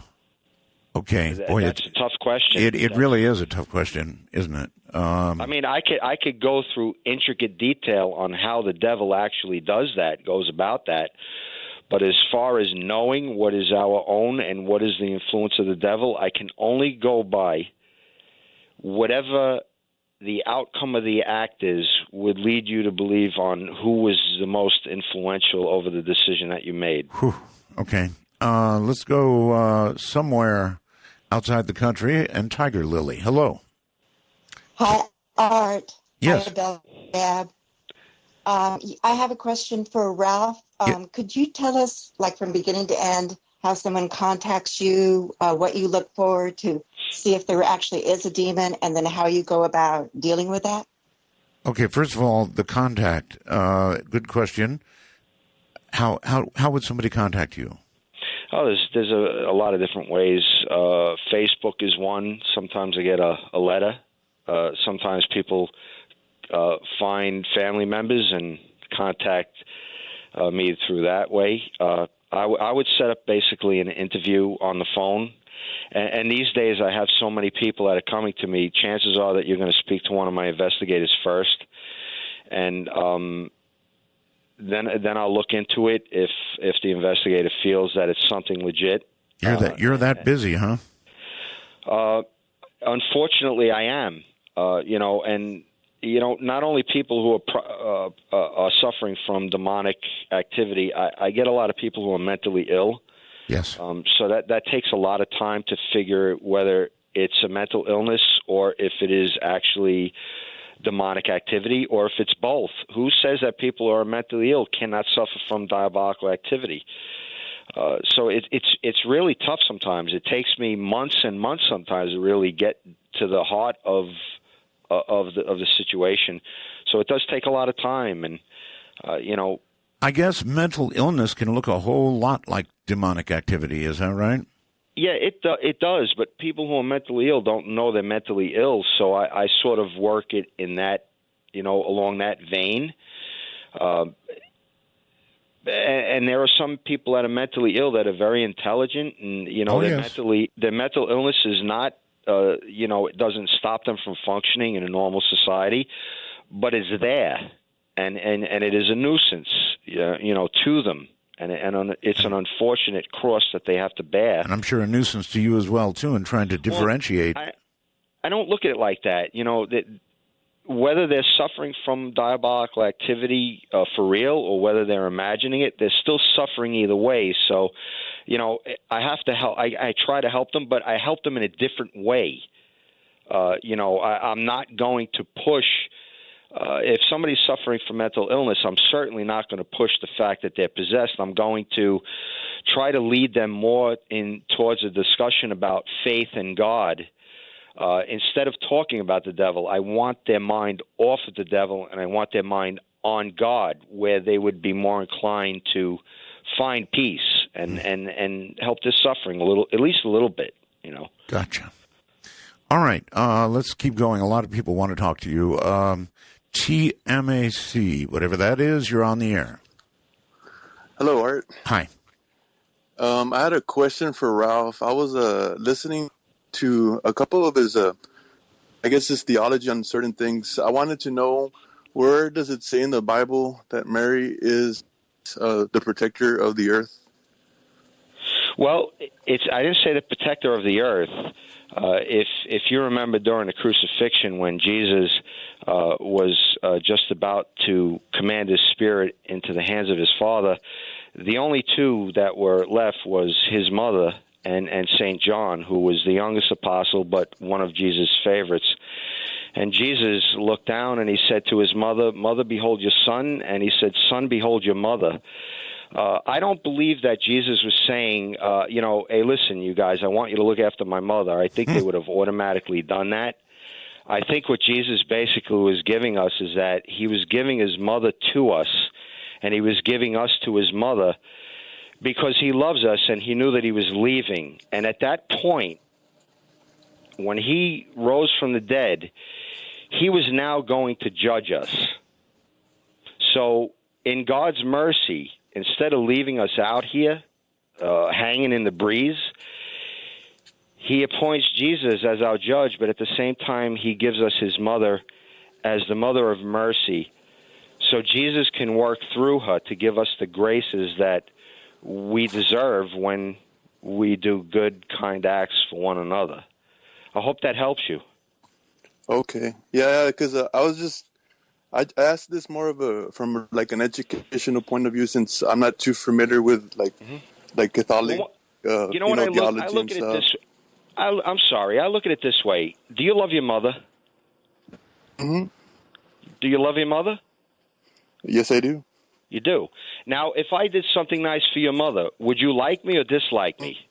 Okay. Boy, that's a tough question. It really is a tough question, isn't it? I mean, I could go through intricate detail on how the devil actually does that, goes about that. But as far as knowing what is our own and what is the influence of the devil, I can only go by whatever the outcome of the act is would lead you to believe on who was the most influential over the decision that you made. Whew. Okay. Let's go somewhere outside the country. And Tiger Lily, hello. Hi, Art. Yes. Hi, Deb. I have a question for Ralph. Could you tell us, like from beginning to end, how someone contacts you, what you look for to see if there actually is a demon, and then how you go about dealing with that? Okay, first of all, the contact. Good question. How would somebody contact you? Oh, there's a lot of different ways. Facebook is one. Sometimes I get a letter. Sometimes people find family members and contact me through that way. I would set up basically an interview on the phone. And these days I have so many people that are coming to me, chances are that you're going to speak to one of my investigators first. And then I'll look into it if the investigator feels that it's something legit. You're that busy, huh? Unfortunately, I am. Not only people who are suffering from demonic activity. I get a lot of people who are mentally ill. Yes. So that takes a lot of time to figure whether it's a mental illness or if it is actually demonic activity, or if it's both. Who says that people who are mentally ill cannot suffer from diabolical activity? So it's really tough sometimes. It takes me months and months sometimes to really get to the heart of the situation. So it does take a lot of time, and I guess mental illness can look a whole lot like demonic activity. Is that right? Yeah, it does. But people who are mentally ill don't know they're mentally ill. So I sort of work it in that, along that vein. And there are some people that are mentally ill that are very intelligent, and their mental illness is not, it doesn't stop them from functioning in a normal society, but it's there, and it is a nuisance, to them, and it's an unfortunate cross that they have to bear. And I'm sure a nuisance to you as well too, in trying to differentiate. Well, I don't look at it like that. That whether they're suffering from diabolical activity for real or whether they're imagining it, they're still suffering either way. So, I have to help. I try to help them, but I help them in a different way. I'm not going to push. If somebody's suffering from mental illness, I'm certainly not going to push the fact that they're possessed. I'm going to try to lead them more towards a discussion about faith and God. Instead of talking about the devil, I want their mind off of the devil, and I want their mind on God, where they would be more inclined to find peace and help this suffering at least a little bit. Gotcha. All right, let's keep going. A lot of people want to talk to you. TMAC, whatever that is, you're on the air. Hello, Art. Hi. I had a question for Ralph. I was listening to a couple of his, his theology on certain things. I wanted to know, where does it say in the Bible that Mary is the protector of the earth? Well, I didn't say the protector of the earth. If you remember during the crucifixion when Jesus was just about to command his spirit into the hands of his Father, the only two that were left was his mother and St. John, who was the youngest apostle but one of Jesus' favorites. And Jesus looked down and he said to his mother, "Mother, behold your son." And he said, "Son, behold your mother." I don't believe that Jesus was saying, hey, listen, you guys, I want you to look after my mother. I think they would have automatically done that. I think what Jesus basically was giving us is that he was giving his mother to us, and he was giving us to his mother because he loves us and he knew that he was leaving. And at that point, when he rose from the dead, he was now going to judge us. So in God's mercy, instead of leaving us out here hanging in the breeze, he appoints Jesus as our judge, but at the same time, he gives us his mother as the mother of mercy. So Jesus can work through her to give us the graces that we deserve when we do good, kind acts for one another. I hope that helps you. Okay. Yeah, because I asked this more from like an educational point of view, since I'm not too familiar with like Catholic you know what I look at it this I'm sorry, I look at it this way. Do you love your mother? Mm-hmm. Do you love your mother? Yes, I do. You do. Now, if I did something nice for your mother, would you like me or dislike me?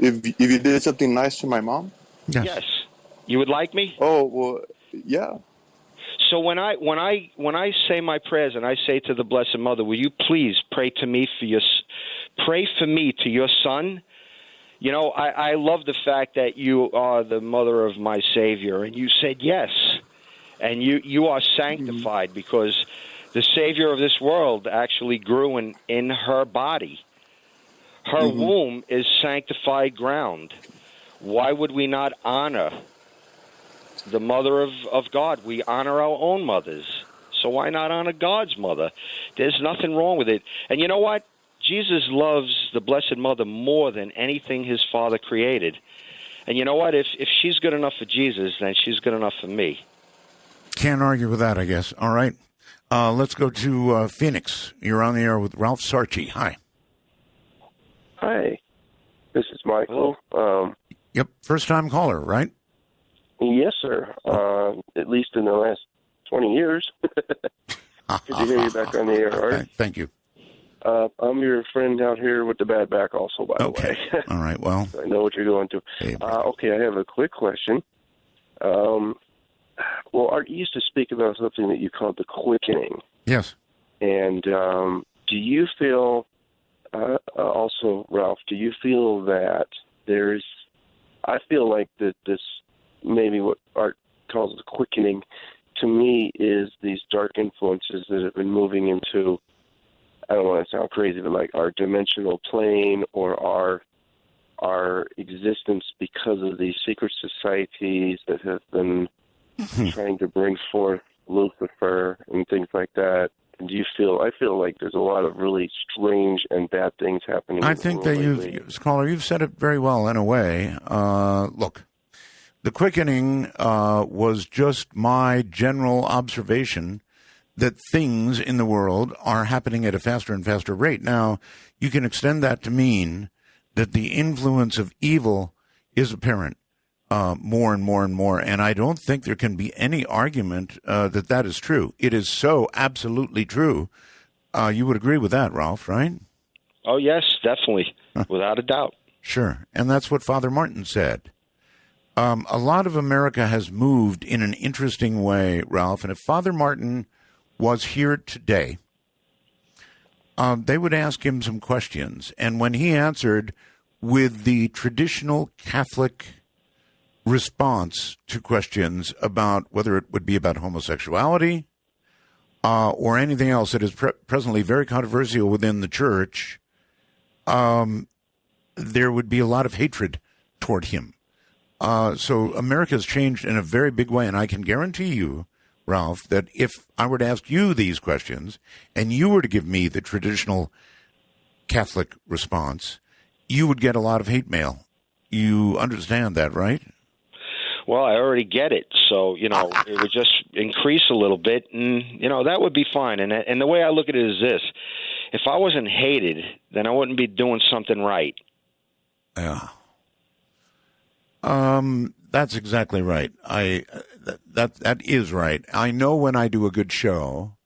If you did something nice to my mom? Yes. You would like me? Oh, well, yeah. So when I say my prayers and I say to the Blessed Mother, will you please pray for me to your son? You know, I love the fact that you are the mother of my Savior, and you said yes. And you are sanctified because the Savior of this world actually grew in her body. Her womb is sanctified ground. Why would we not honor the mother of God? We honor our own mothers. So why not honor God's mother? There's nothing wrong with it. And you know what? Jesus loves the Blessed Mother more than anything his Father created. And you know what? If she's good enough for Jesus, then she's good enough for me. Can't argue with that, I guess. All right. Let's go to Phoenix. You're on the air with Ralph Sarchie. Hi. Hi. This is Michael. Yep. First-time caller, right? Yes, sir. At least in the last 20 years. Good to hear you back on the air, Art. Thank you. I'm your friend out here with the bad back also, by the way. All right, well. I know what you're going to. Okay, I have a quick question. Well, Art, you used to speak about something that you called the quickening. Yes. And do you feel, also, Ralph, do you feel that I feel like that this, maybe what Art calls the quickening, to me is these dark influences that have been moving into, I don't want to sound crazy, but like our dimensional plane or our existence because of these secret societies that have been trying to bring forth Lucifer and things like that. Do you feel? I feel like there's a lot of really strange and bad things happening. I think that you've said it very well in a way. Look, the quickening was just my general observation that things in the world are happening at a faster and faster rate. Now, you can extend that to mean that the influence of evil is apparent more and more and more. And I don't think there can be any argument that is true. It is so absolutely true. You would agree with that, Ralph, right? Oh, yes, definitely, without a doubt. Sure. And that's what Father Martin said. A lot of America has moved in an interesting way, Ralph. And if Father Martin was here today, they would ask him some questions. And when he answered with the traditional Catholic response to questions about whether it would be about homosexuality or anything else that is presently very controversial within the church, there would be a lot of hatred toward him. So America has changed in a very big way, and I can guarantee you Ralph, that if I were to ask you these questions and you were to give me the traditional Catholic response, you would get a lot of hate mail. You understand that, right? Well, I already get it. So, it would just increase a little bit, and, that would be fine. And the way I look at it is this. If I wasn't hated, then I wouldn't be doing something right. Yeah. That's exactly right. That is right. I know when I do a good show,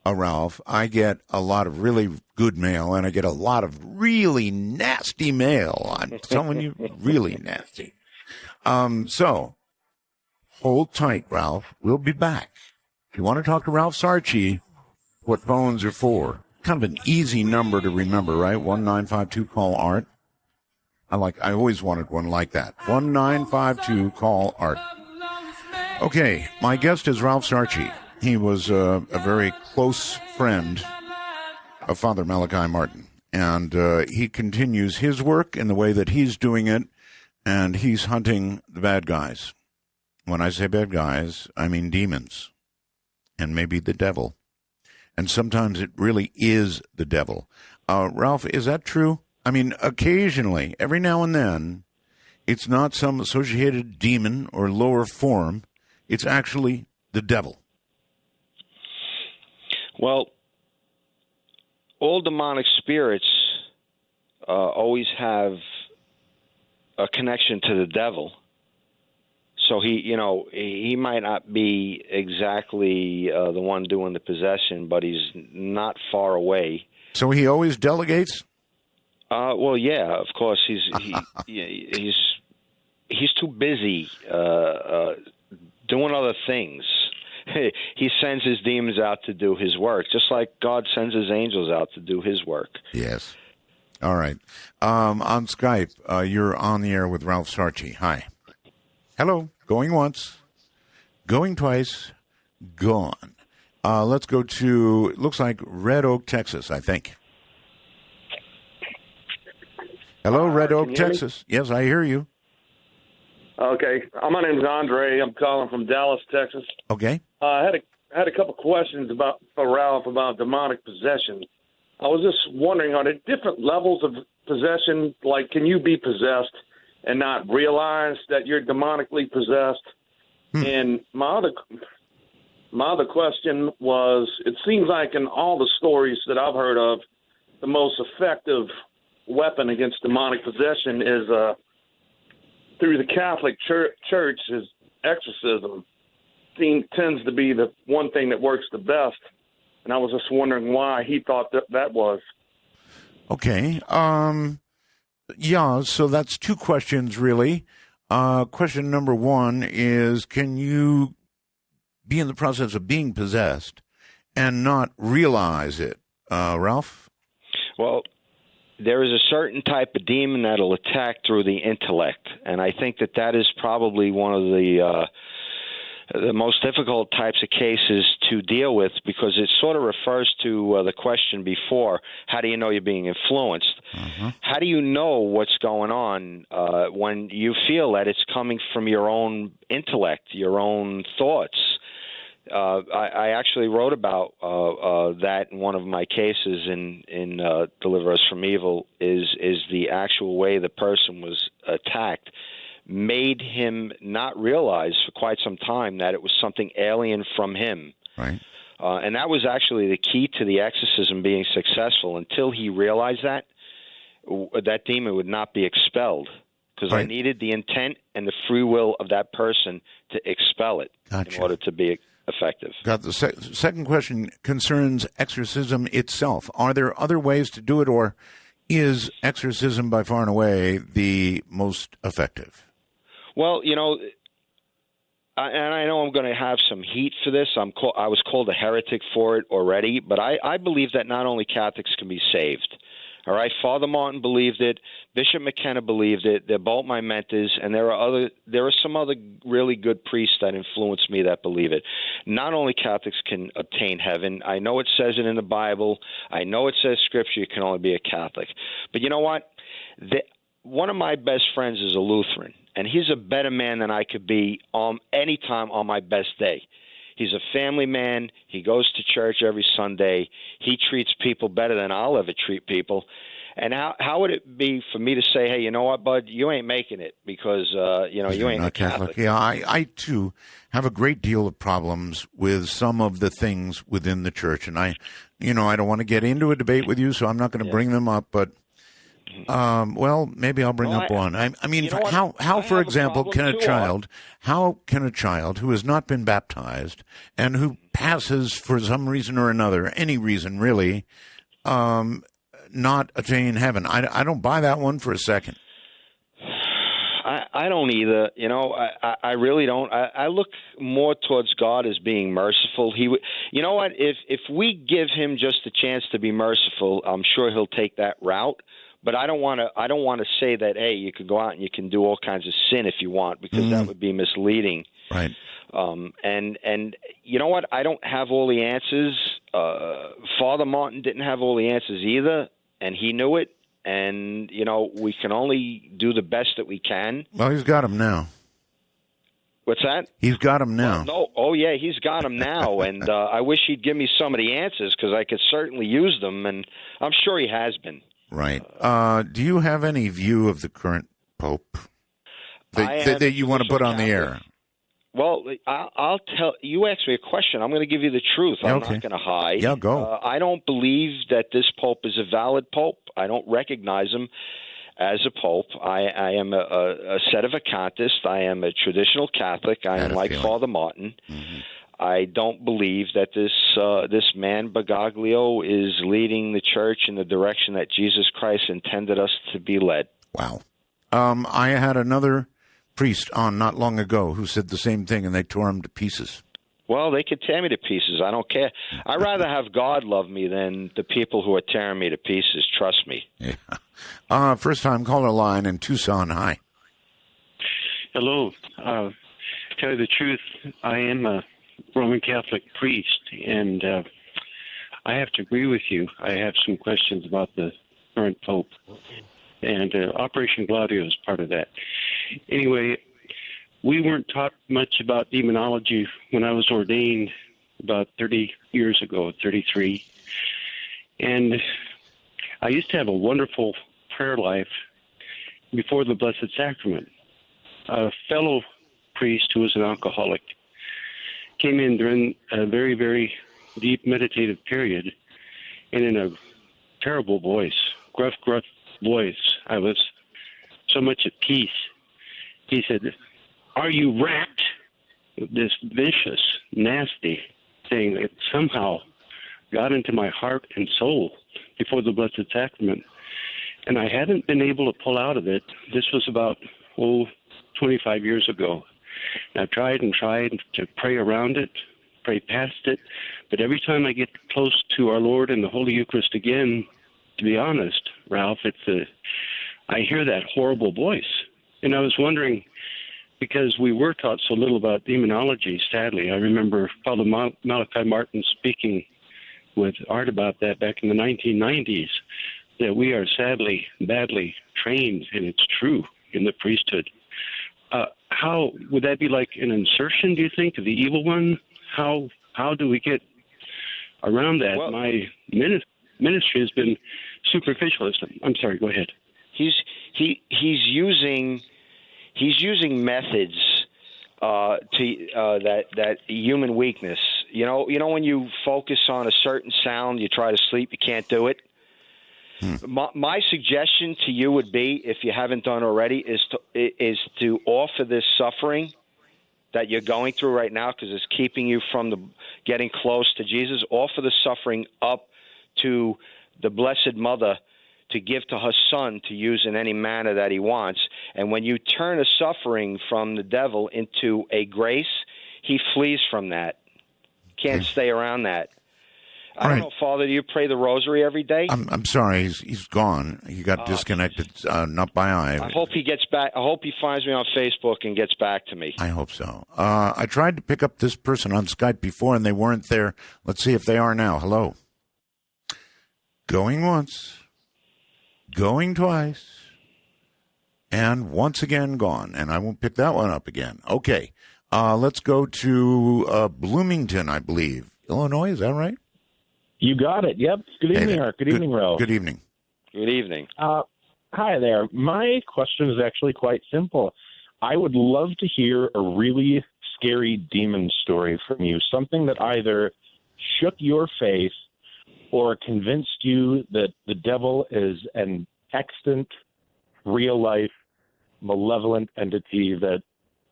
Ralph, I get a lot of really good mail, and I get a lot of really nasty mail. I'm telling you, really nasty. So hold tight, Ralph. We'll be back. If you want to talk to Ralph Sarchie, what phones are for? Kind of an easy number to remember, right? 1952 call Art. I always wanted one like that. 1952 call Art. Okay, my guest is Ralph Sarchie. He was a very close friend of Father Malachi Martin, and he continues his work in the way that he's doing it, and he's hunting the bad guys. When I say bad guys, I mean demons, and maybe the devil. And sometimes it really is the devil. Ralph, is that true? I mean, occasionally, every now and then, it's not some associated demon or lower form. It's actually the devil. Well, all demonic spirits always have a connection to the devil. So he might not be exactly the one doing the possession, but he's not far away. So he always delegates? Well, yeah, of course. He's too busy doing other things. He sends his demons out to do his work, just like God sends his angels out to do his work. Yes. All right. On Skype, you're on the air with Ralph Sarchie. Hi. Hello. Going once. Going twice. Gone. Let's go to, looks like Red Oak, Texas, I think. Hello, Red Oak, Texas. Yes, I hear you. Okay. My name is Andre. I'm calling from Dallas, Texas. Okay. I had a couple questions for Ralph about demonic possession. I was just wondering, are there different levels of possession? Like, can you be possessed and not realize that you're demonically possessed? And my other question was, it seems like in all the stories that I've heard of, the most effective weapon against demonic possession is through the Catholic Church is exorcism. Tends to be the one thing that works the best. And I was just wondering why he thought that was. Okay. Yeah, so that's two questions, really. Question number one is, can you be in the process of being possessed and not realize it? Ralph? Well, there is a certain type of demon that'll attack through the intellect, and I think that is probably one of the most difficult types of cases to deal with, because it sort of refers to the question before, how do you know you're being influenced? Mm-hmm. How do you know what's going on when you feel that it's coming from your own intellect, your own thoughts? I actually wrote about that in one of my cases in Deliver Us from Evil, is the actual way the person was attacked made him not realize for quite some time that it was something alien from him. Right. And that was actually the key to the exorcism being successful. Until he realized that demon would not be expelled, because I needed the intent and the free will of that person to expel it in order to be effective. Got the second question concerns exorcism itself. Are there other ways to do it, or is exorcism by far and away the most effective? Well, and I know I'm going to have some heat for this. I was called a heretic for it already, but I believe that not only Catholics can be saved. All right, Father Martin believed it. Bishop McKenna believed it. They're both my mentors, and there are some other really good priests that influenced me that believe it. Not only Catholics can obtain heaven. I know it says it in the Bible. I know it says Scripture you can only be a Catholic. But you know what? One of my best friends is a Lutheran, and he's a better man than I could be any time on my best day. He's a family man. He goes to church every Sunday. He treats people better than I'll ever treat people. And how would it be for me to say, hey, you know what, bud, you ain't making it because, you ain't not a Catholic. Yeah, I, too, have a great deal of problems with some of the things within the church. And I don't want to get into a debate with you, so I'm not going to bring them up. But, well, maybe I'll bring up one. I mean, how, for example, can a child who has not been baptized and who passes for some reason or another, any reason really, not attain heaven? I don't buy that one for a second. I don't either. I really don't. I look more towards God as being merciful. You know what? If we give him just a chance to be merciful, I'm sure he'll take that route. But I don't want to say that, hey, you can go out and you can do all kinds of sin if you want, because that would be misleading. Right. And you know what? I don't have all the answers. Father Martin didn't have all the answers either, and he knew it. And, we can only do the best that we can. Well, he's got them now. What's that? He's got them now. Well, no. Oh, yeah, he's got them now. And I wish he'd give me some of the answers because I could certainly use them. And I'm sure he has been. Right. Do you have any view of the current Pope that you want to put on the air? Well, I'll tell you. Asked me a question. I'm going to give you the truth. I'm not going to hide. Yeah, go. I don't believe that this pope is a valid pope. I don't recognize him as a pope. I am a sedevacantist. I am a traditional Catholic. I am like Father Martin. Mm-hmm. I don't believe that this man Bergoglio is leading the church in the direction that Jesus Christ intended us to be led. Wow. I had another priest on not long ago who said the same thing, and they tore him to pieces. Well, they could tear me to pieces. I don't care. I'd rather have God love me than the people who are tearing me to pieces. Trust me. Yeah. First time caller line in Tucson. Hi. Hello. To tell you the truth, I am a Roman Catholic priest, and I have to agree with you. I have some questions about the current Pope, and Operation Gladio is part of that. Anyway, we weren't taught much about demonology when I was ordained about 30 years ago, 33. And I used to have a wonderful prayer life before the Blessed Sacrament. A fellow priest who was an alcoholic came in during a very, very deep meditative period, and in a terrible voice, gruff voice, I was so much at peace. He said, "Are you wrapped?" This vicious, nasty thing that somehow got into my heart and soul before the Blessed Sacrament. And I hadn't been able to pull out of it. This was about, 25 years ago. And I've tried and tried to pray around it, pray past it. But every time I get close to our Lord and the Holy Eucharist again, to be honest, Ralph, I hear that horrible voice. And I was wondering, because we were taught so little about demonology, sadly. I remember Father Malachi Martin speaking with Art about that back in the 1990s, that we are sadly, badly trained, and it's true, in the priesthood. How would that be like an insertion, do you think, of the evil one? How do we get around that? Well, my ministry has been superficialist. I'm sorry, go ahead. He's using methods that human weakness. You know when you focus on a certain sound, you try to sleep, you can't do it. My suggestion to you would be, if you haven't done already, is to offer this suffering that you're going through right now, because it's keeping you from getting close to Jesus. Offer the suffering up to the Blessed Mother to give to her Son to use in any manner that he wants. And when you turn a suffering from the devil into a grace, he flees from that. Can't stay around that. I don't know, Father, do you pray the rosary every day? I'm sorry, he's gone. He got disconnected, not by eye. I hope he gets back. I hope he finds me on Facebook and gets back to me. I hope so. I tried to pick up this person on Skype before, and they weren't there. Let's see if they are now. Hello. Going once. Going twice. And once again gone. And I won't pick that one up again. Okay. Let's go to Bloomington, I believe. Illinois, is that right? You got it. Yep. Good evening, Art. Good evening, Ralph. Good evening. Good evening. Hi there. My question is actually quite simple. I would love to hear a really scary demon story from you, something that either shook your faith or convinced you that the devil is an extant, real-life, malevolent entity that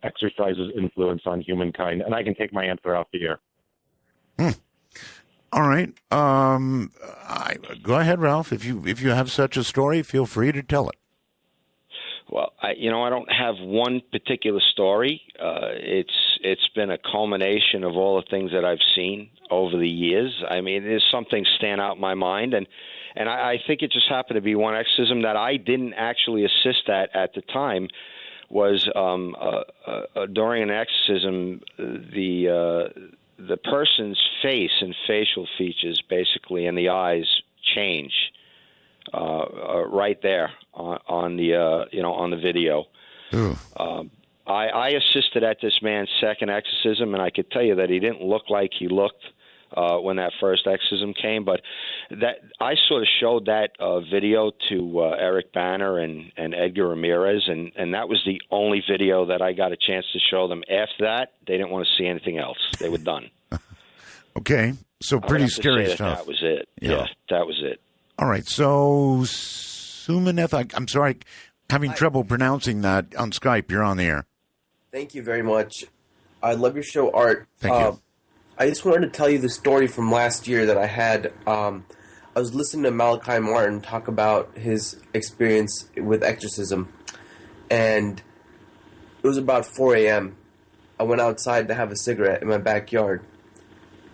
exercises influence on humankind. And I can take my answer off the air. All right. Go ahead, Ralph. If you have such a story, feel free to tell it. Well, I don't have one particular story. It's been a culmination of all the things that I've seen over the years. I mean, there's some things stand out in my mind, and I think it just happened to be one exorcism that I didn't actually assist at the time. Was during an exorcism, the person's face and facial features, basically, and the eyes change right there on the video. I assisted at this man's second exorcism, and I could tell you that he didn't look like he looked when that first exorcism came. But that I sort of showed that video to Eric Banner and Edgar Ramirez, and that was the only video that I got a chance to show them. After that, they didn't want to see anything else. They were done. Okay, so pretty scary stuff. That was it. Yeah, that was it. All right, so Sumaneth, I'm sorry, having trouble pronouncing that on Skype. You're on the air. Thank you very much. I love your show, Art. Thank you. I just wanted to tell you the story from last year that I had. I was listening to Malachi Martin talk about his experience with exorcism, and it was about 4 a.m. I went outside to have a cigarette in my backyard,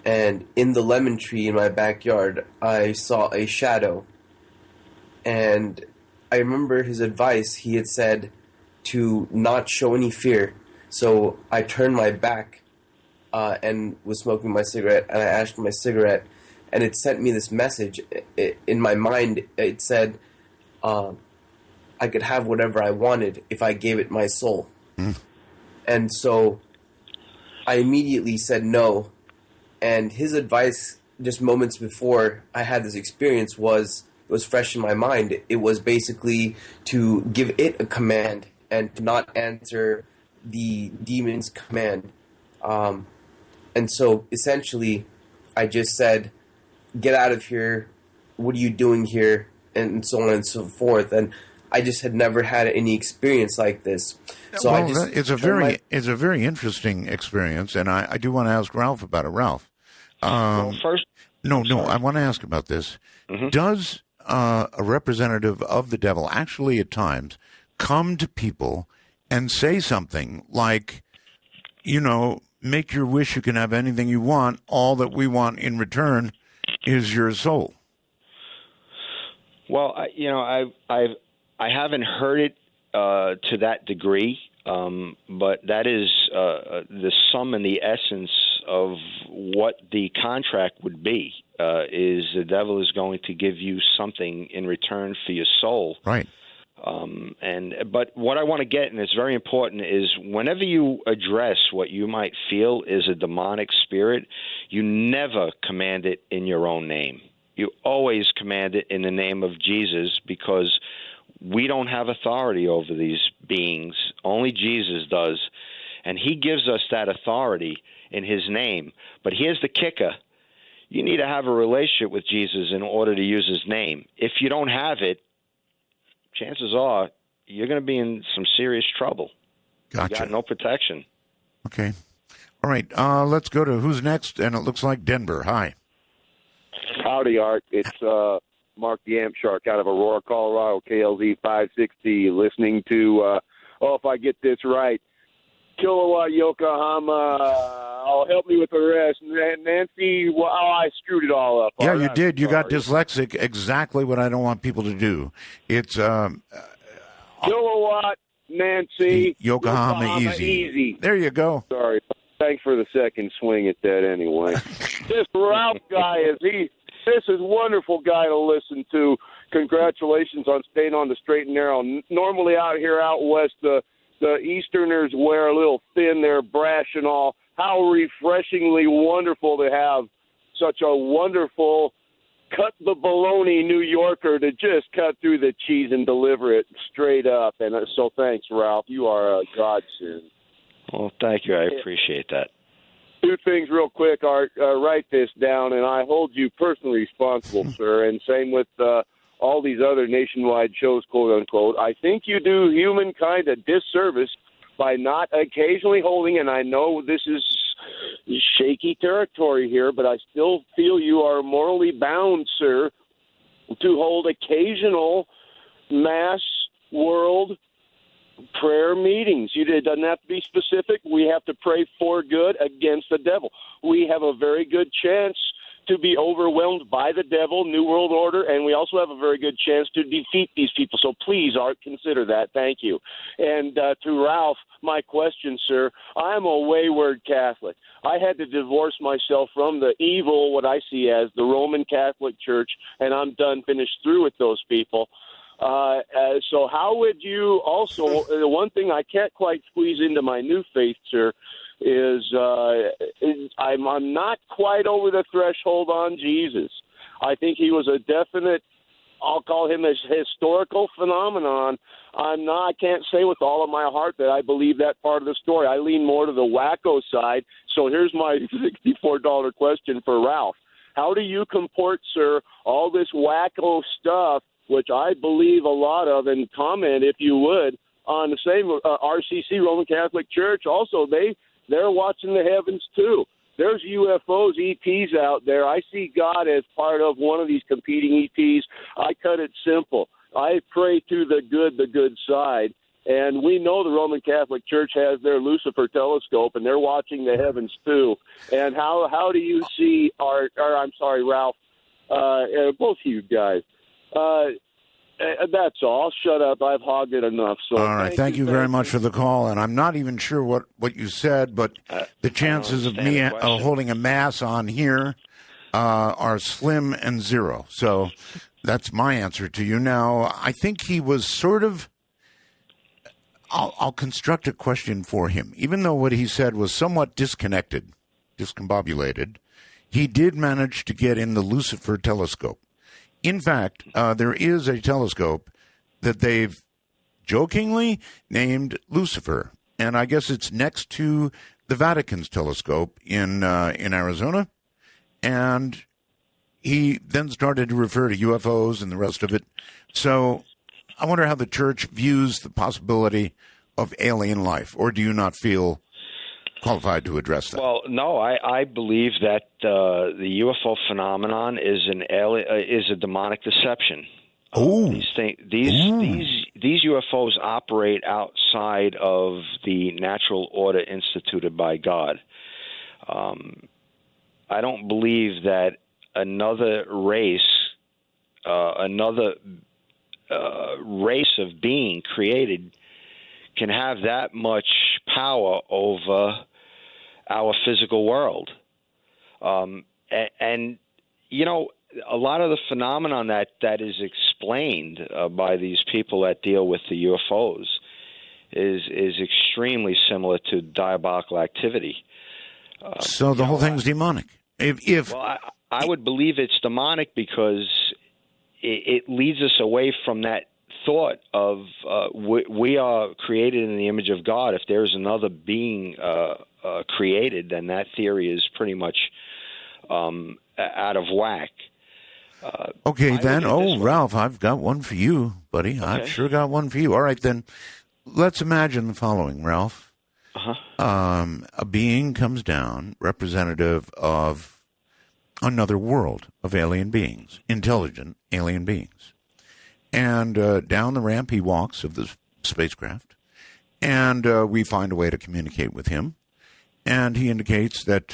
and in the lemon tree in my backyard, I saw a shadow. And I remember his advice. He had said to not show any fear. So I turned my back and was smoking my cigarette, and I ashed my cigarette, and it sent me this message. In my mind, it said I could have whatever I wanted if I gave it my soul. And so I immediately said no. And his advice just moments before I had this experience was fresh in my mind. It was basically to give it a command and to not answer the demon's command. And so essentially I just said, get out of here, what are you doing here, and so on and so forth. And I just had never had any experience like this. So well, I just it's a very interesting experience, and I do want to ask Ralph about it. Ralph, first, I want to ask about this. Mm-hmm. Does a representative of the devil actually at times come to people and say something like, make your wish, you can have anything you want, all that we want in return is your soul? Well, I haven't heard it to that degree, but that is the sum and the essence of what the contract would be. Is the devil is going to give you something in return for your soul, right? But what I want to get, and it's very important, is whenever you address what you might feel is a demonic spirit, you never command it in your own name. You always command it in the name of Jesus, because we don't have authority over these beings. Only Jesus does. And he gives us that authority in his name. But here's the kicker. You need to have a relationship with Jesus in order to use his name. If you don't have it, chances are you're going to be in some serious trouble. Gotcha. You got no protection. Okay. All right. Let's go to who's next, and it looks like Denver. Hi. Howdy, Art. It's Mark the Amp Shark out of Aurora, Colorado, KLZ 560, listening to, if I get this right, Kilowatt Yokohama. Help me with the rest. Nancy, I screwed it all up. Yeah, you did. You got dyslexic. Exactly what I don't want people to do. It's Kilowatt, Nancy, Yokohama easy. There you go. Sorry. Thanks for the second swing at that anyway. This Ralph guy, this is a wonderful guy to listen to. Congratulations on staying on the straight and narrow. Normally out here out west, the the Easterners wear a little thin, they're brash and all. How refreshingly wonderful to have such a wonderful cut the bologna New Yorker to just cut through the cheese and deliver it straight up. And so thanks, Ralph. You are a godsend. Well, thank you. I appreciate that. Two things real quick, Art. Write this down, and I hold you personally responsible, sir. And same with all these other nationwide shows, quote unquote. I think you do humankind a disservice by not occasionally holding, and I know this is shaky territory here, but I still feel you are morally bound, sir, to hold occasional mass world prayer meetings. It doesn't have to be specific. We have to pray for good against the devil. We have a very good chance to be overwhelmed by the devil, New World Order, and we also have a very good chance to defeat these people. So please, Art, consider that. Thank you. And to Ralph, my question, sir, I'm a wayward Catholic. I had to divorce myself from the evil, what I see as the Roman Catholic Church, and I'm done, finished through with those people. So how would you also, the one thing I can't quite squeeze into my new faith, sir, is I'm not quite over the threshold on Jesus. I think he was a definite, I'll call him a historical phenomenon. I can't say with all of my heart that I believe that part of the story. I lean more to the wacko side. So here's my $64 question for Ralph. How do you comport, sir, all this wacko stuff, which I believe a lot of, and comment, if you would, on the same RCC, Roman Catholic Church. Also, they're watching the heavens, too. There's UFOs, ETs out there. I see God as part of one of these competing ETs. I cut it simple. I pray to the good side. And we know the Roman Catholic Church has their Lucifer telescope, and they're watching the heavens, too. And how do you see Ralph, both of you guys, that's all. I'll shut up. I've hogged it enough. So all right. Thank you very much for the call. And I'm not even sure what you said, but the chances of me holding a mass on here are slim and zero. So that's my answer to you. Now, I think he was sort of, I'll construct a question for him. Even though what he said was somewhat disconnected, discombobulated, he did manage to get in the Lucifer telescope. In fact, there is a telescope that they've jokingly named Lucifer, and I guess it's next to the Vatican's telescope in Arizona. And he then started to refer to UFOs and the rest of it. So I wonder how the church views the possibility of alien life, or do you not feel qualified to address that? Well, no, I believe that the UFO phenomenon is a demonic deception. Oh, these UFOs operate outside of the natural order instituted by God. I don't believe that another race of being created can have that much power over our physical world. And you know, a lot of the phenomenon that is explained by these people that deal with the UFOs is extremely similar to diabolical activity. So the whole thing's demonic. Well, I would believe it's demonic because it leads us away from that thought of we are created in the image of God. If there's another being created, then that theory is pretty much out of whack. Okay, then. Oh, Ralph, I've got one for you, buddy. Okay. I've sure got one for you. All right, then. Let's imagine the following, Ralph. A being comes down, representative of another world of alien beings, intelligent alien beings. And down the ramp he walks of the spacecraft, and we find a way to communicate with him. And he indicates that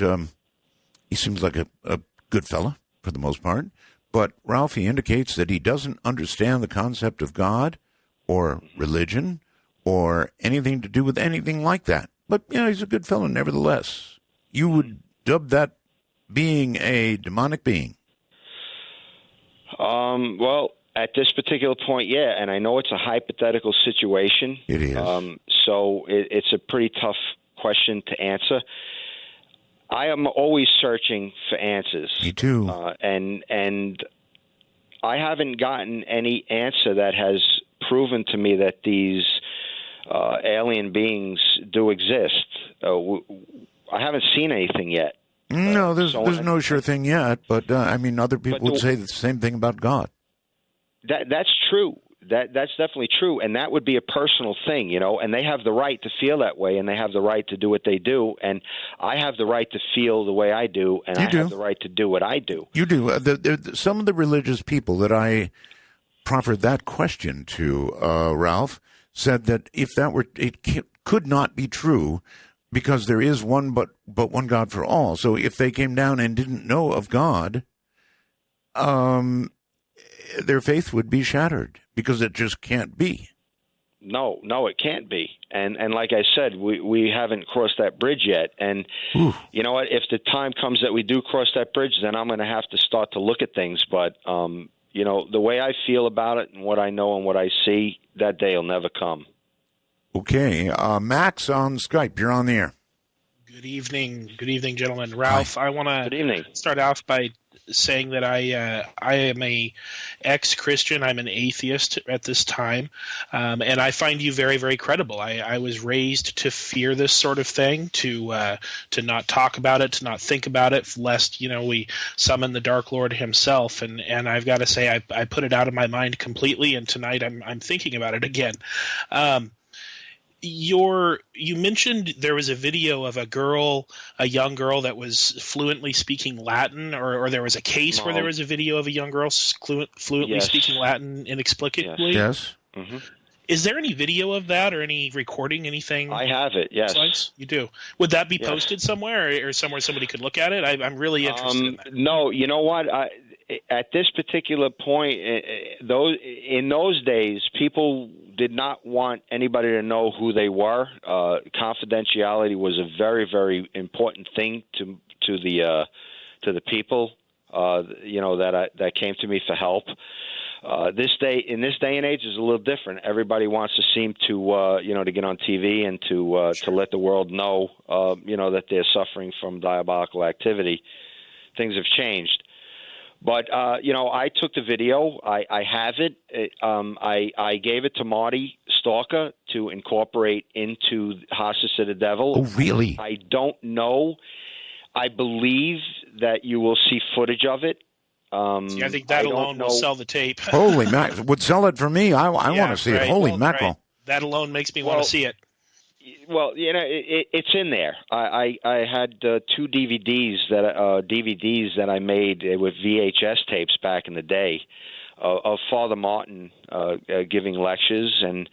he seems like a good fella for the most part. But Ralph, he indicates that he doesn't understand the concept of God or religion or anything to do with anything like that. But, you know, he's a good fellow nevertheless. You would dub that being a demonic being? Well, At this particular point, yeah, and I know it's a hypothetical situation. It is. So it's a pretty tough question to answer. I am always searching for answers. Me too. And I haven't gotten any answer that has proven to me that these alien beings do exist. I haven't seen anything yet. No, there's no sure thing yet, but other people would say the same thing about God. That's true. That's definitely true, and that would be a personal thing, and they have the right to feel that way, and they have the right to do what they do, and I have the right to feel the way I do, and I have the right to do what I do. You do. Some of the religious people that I proffered that question to, Ralph, said that if that were, it could not be true because there is one but one God for all. So if they came down and didn't know of God, their faith would be shattered because it just can't be. No, it can't be. And like I said, we haven't crossed that bridge yet. And you know what? If the time comes that we do cross that bridge, then I'm going to have to start to look at things. But, the way I feel about it and what I know and what I see, that day will never come. Okay. Max on Skype, you're on the air. Good evening, gentlemen. Ralph, Hi. I want to start off by saying that I am a ex-Christian. I'm an atheist at this time, and I find you very, very credible. I was raised to fear this sort of thing, to not talk about it, to not think about it, lest we summon the Dark Lord himself. And I've got to say, I put it out of my mind completely. And tonight I'm thinking about it again. You mentioned there was a video of a young girl that was fluently speaking Latin, or there was a case where there was a video of a young girl fluently speaking Latin inexplicably. Yes. Mm-hmm. Is there any video of that or any recording, anything? I have it, yes. You do. Would that be posted somewhere or somewhere somebody could look at it? I'm really interested in that. No, you know what? At this particular point, in those days, people did not want anybody to know who they were. Confidentiality was a very, very important thing to the people, that came to me for help. In this day and age is a little different. Everybody wants to seem to to get on TV and to let the world know that they're suffering from diabolical activity. Things have changed. But, I took the video. I have it. I gave it to Marty Stalker to incorporate into Hostage to the Devil. Oh, really? I don't know. I believe that you will see footage of it. I think that alone will sell the tape. Holy mackerel. Would sell it for me. I want to see it. Holy mackerel. Right. That alone makes me want to see it. Well, it's in there. I had two DVDs that I made with VHS tapes back in the day of Father Martin giving lectures, and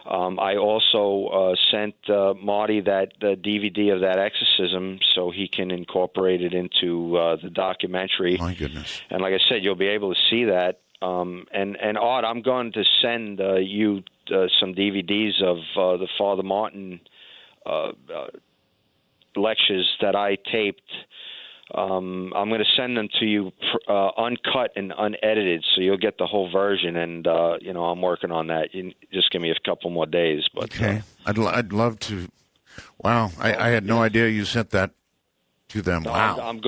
I also sent Marty that DVD of that exorcism so he can incorporate it into the documentary. My goodness! And like I said, you'll be able to see that. And Art, I'm going to send you some DVDs of the Father Martin lectures that I taped. I'm going to send them to you uncut and unedited, so you'll get the whole version. And I'm working on that. You just give me a couple more days. But okay, I'd love to. Wow, I had no idea you sent that to them. Wow, I'm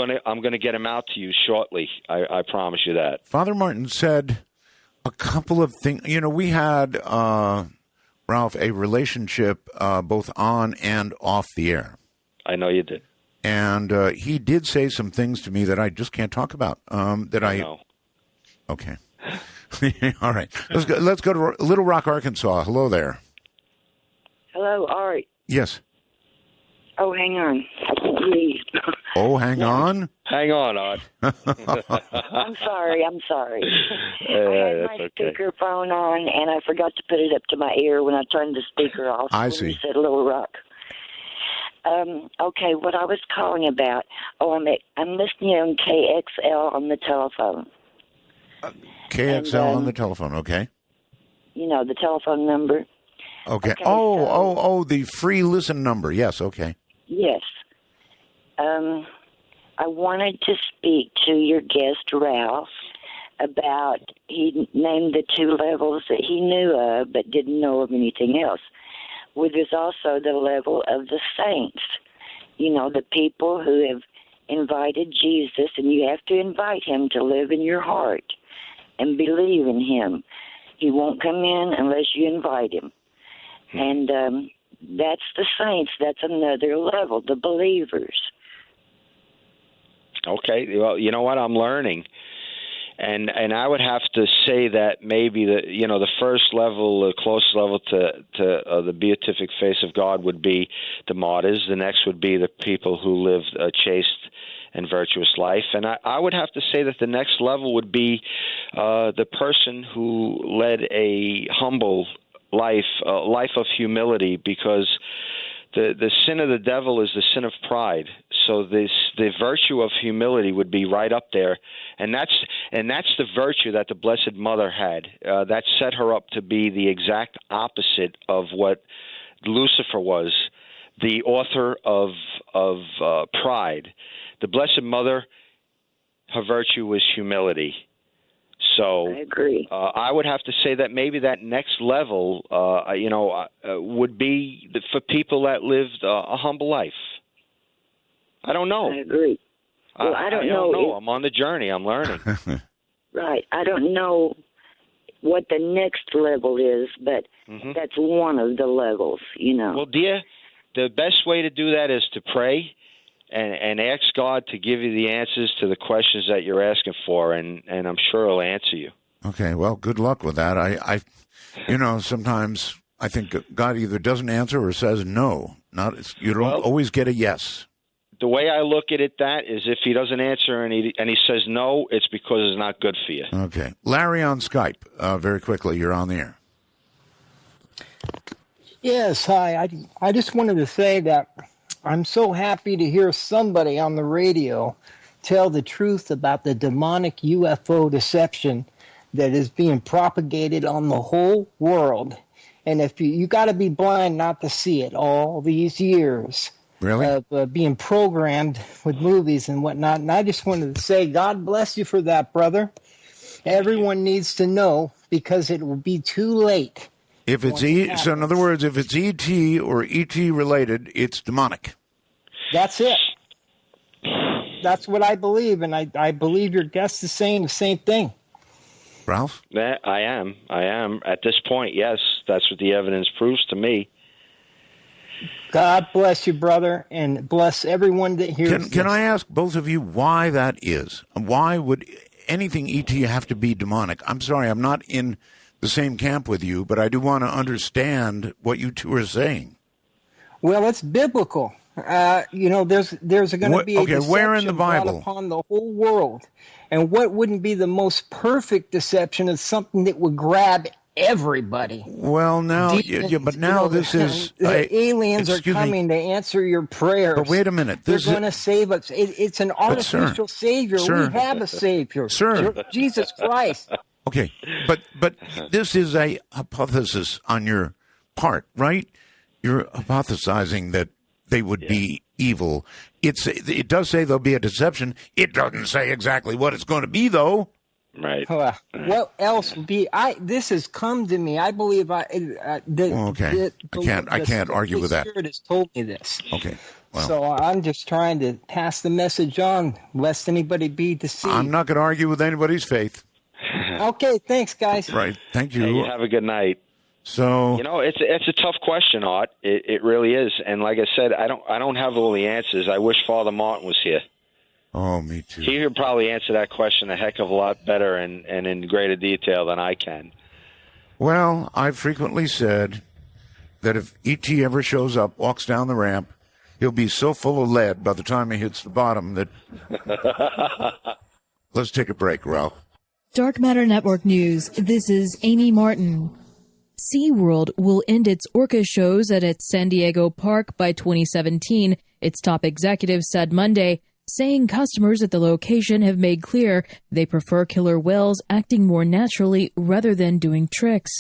gonna get them out to you shortly. I promise you that. Father Martin said a couple of things. We had Ralph a relationship both on and off the air. I know you did. And he did say some things to me that I just can't talk about. I know. Okay. All right. Let's go to Little Rock, Arkansas. Hello there. Hello, Art. Yes. Oh, hang on. Please. Oh, hang on? Hang on, Art. I'm sorry. I had my speakerphone on, and I forgot to put it up to my ear when I turned the speaker off. I see. You said Little Rock. Okay, what I was calling about. I'm listening on KXL on the telephone. KXL on the telephone, okay. The telephone number. Okay. So, the free listen number. Yes, okay. Yes. I wanted to speak to your guest, Ralph, about, he named the 2 levels that he knew of but didn't know of anything else. Well, there's also the level of the saints, you know, the people who have invited Jesus, and you have to invite him to live in your heart and believe in him. He won't come in unless you invite him. And that's the saints. That's another level, the believers. Okay, well, you know what? I'm learning. And I would have to say that maybe the first level, the closest level to the beatific face of God would be the martyrs. The next would be the people who lived a chaste and virtuous life. And I would have to say that the next level would be the person who led a humble life, a life of humility, because the sin of the devil is the sin of pride. So the virtue of humility would be right up there, and that's the virtue that the Blessed Mother had. That set her up to be the exact opposite of what Lucifer was, the author of pride. The Blessed Mother, her virtue was humility. So I agree. I would have to say that maybe that next level, would be for people that lived a humble life. I don't know. I agree. Well, I don't know. I'm on the journey. I'm learning. Right. I don't know what the next level is, but that's one of the levels, you know. Well, dear, the best way to do that is to pray and ask God to give you the answers to the questions that you're asking for, and I'm sure He'll answer you. Okay, well, good luck with that. I sometimes I think God either doesn't answer or says no. You don't always get a yes. The way I look at it, that is, if He doesn't answer and he says no, it's because it's not good for you. Okay, Larry on Skype. Very quickly, you're on the air. Yes, hi. I just wanted to say that I'm so happy to hear somebody on the radio tell the truth about the demonic UFO deception that is being propagated on the whole world. And if you got to be blind not to see it all these years. Really? Of being programmed with movies and whatnot. And I just wanted to say, God bless you for that, brother. Everyone needs to know, because it will be too late. If it's so in other words, if it's ET or ET related, it's demonic. That's it. That's what I believe, and I believe your guest is saying the same thing. Ralph? I am. At this point, yes. That's what the evidence proves to me. God bless you, brother, and bless everyone that hears this. Can I ask both of you why that is? Why would anything ET have to be demonic? I'm sorry, I'm not in the same camp with you, but I do want to understand what you two are saying. Well, it's biblical. There's going to be a deception where in the Bible? brought upon the whole world. And what wouldn't be the most perfect deception is something that would grab everybody. Well, now, but now this is... The aliens are coming to answer your prayers. But wait a minute. They're going to save us. It's an artificial savior. Sir, we have a savior. Sir. Jesus Christ. Okay, but this is a hypothesis on your part, right? You're hypothesizing that they would be evil. It does say there'll be a deception. It doesn't say exactly what it's going to be, though. Right. What else would be? This has come to me. I believe I can't argue with that. The Spirit has told me this. Okay. Well, so I'm just trying to pass the message on, lest anybody be deceived. I'm not going to argue with anybody's faith. Okay. Thanks, guys. Right. Thank you. Hey, you have a good night. So it's a tough question, Art. It really is. And like I said, I don't have all the answers. I wish Father Martin was here. Oh, me too. He could probably answer that question a heck of a lot better and in greater detail than I can. Well, I've frequently said that if E.T. ever shows up, walks down the ramp, he'll be so full of lead by the time he hits the bottom that... Let's take a break, Ralph. Dark Matter Network News. This is Amy Martin. SeaWorld will end its orca shows at its San Diego park by 2017, its top executive said Monday, saying customers at the location have made clear they prefer killer whales acting more naturally rather than doing tricks.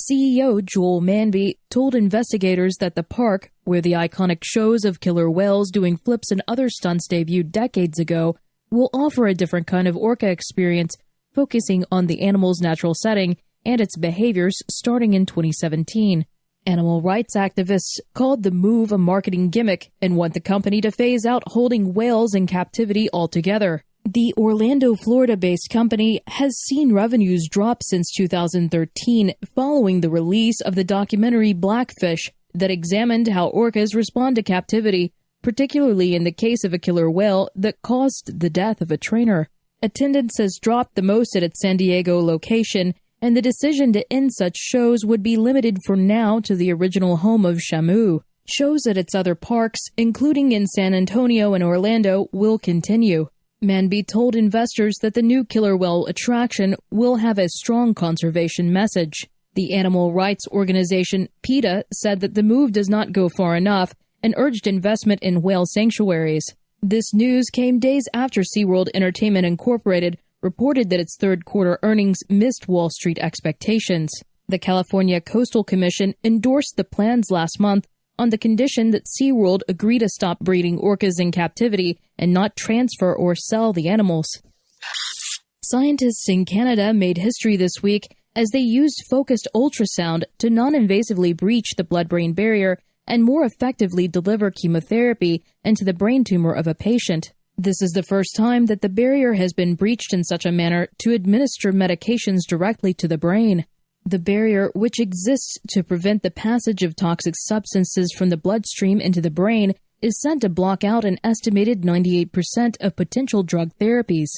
CEO Joel Manby told investigators that the park, where the iconic shows of killer whales doing flips and other stunts debuted decades ago, will offer a different kind of orca experience focusing on the animal's natural setting and its behaviors starting in 2017. Animal rights activists called the move a marketing gimmick and want the company to phase out holding whales in captivity altogether. The Orlando, Florida-based company has seen revenues drop since 2013 following the release of the documentary Blackfish that examined how orcas respond to captivity, particularly in the case of a killer whale that caused the death of a trainer. Attendance has dropped the most at its San Diego location, and the decision to end such shows would be limited for now to the original home of Shamu. Shows at its other parks, including in San Antonio and Orlando, will continue. Manby told investors that the new killer whale attraction will have a strong conservation message. The animal rights organization PETA said that the move does not go far enough and urged investment in whale sanctuaries. This news came days after SeaWorld Entertainment Incorporated reported that its third quarter earnings missed Wall Street expectations. The California Coastal Commission endorsed the plans last month on the condition that SeaWorld agree to stop breeding orcas in captivity and not transfer or sell the animals. Scientists in Canada made history this week as they used focused ultrasound to non-invasively breach the blood-brain barrier and more effectively deliver chemotherapy into the brain tumor of a patient. This is the first time that the barrier has been breached in such a manner to administer medications directly to the brain. The barrier, which exists to prevent the passage of toxic substances from the bloodstream into the brain, is said to block out an estimated 98% of potential drug therapies.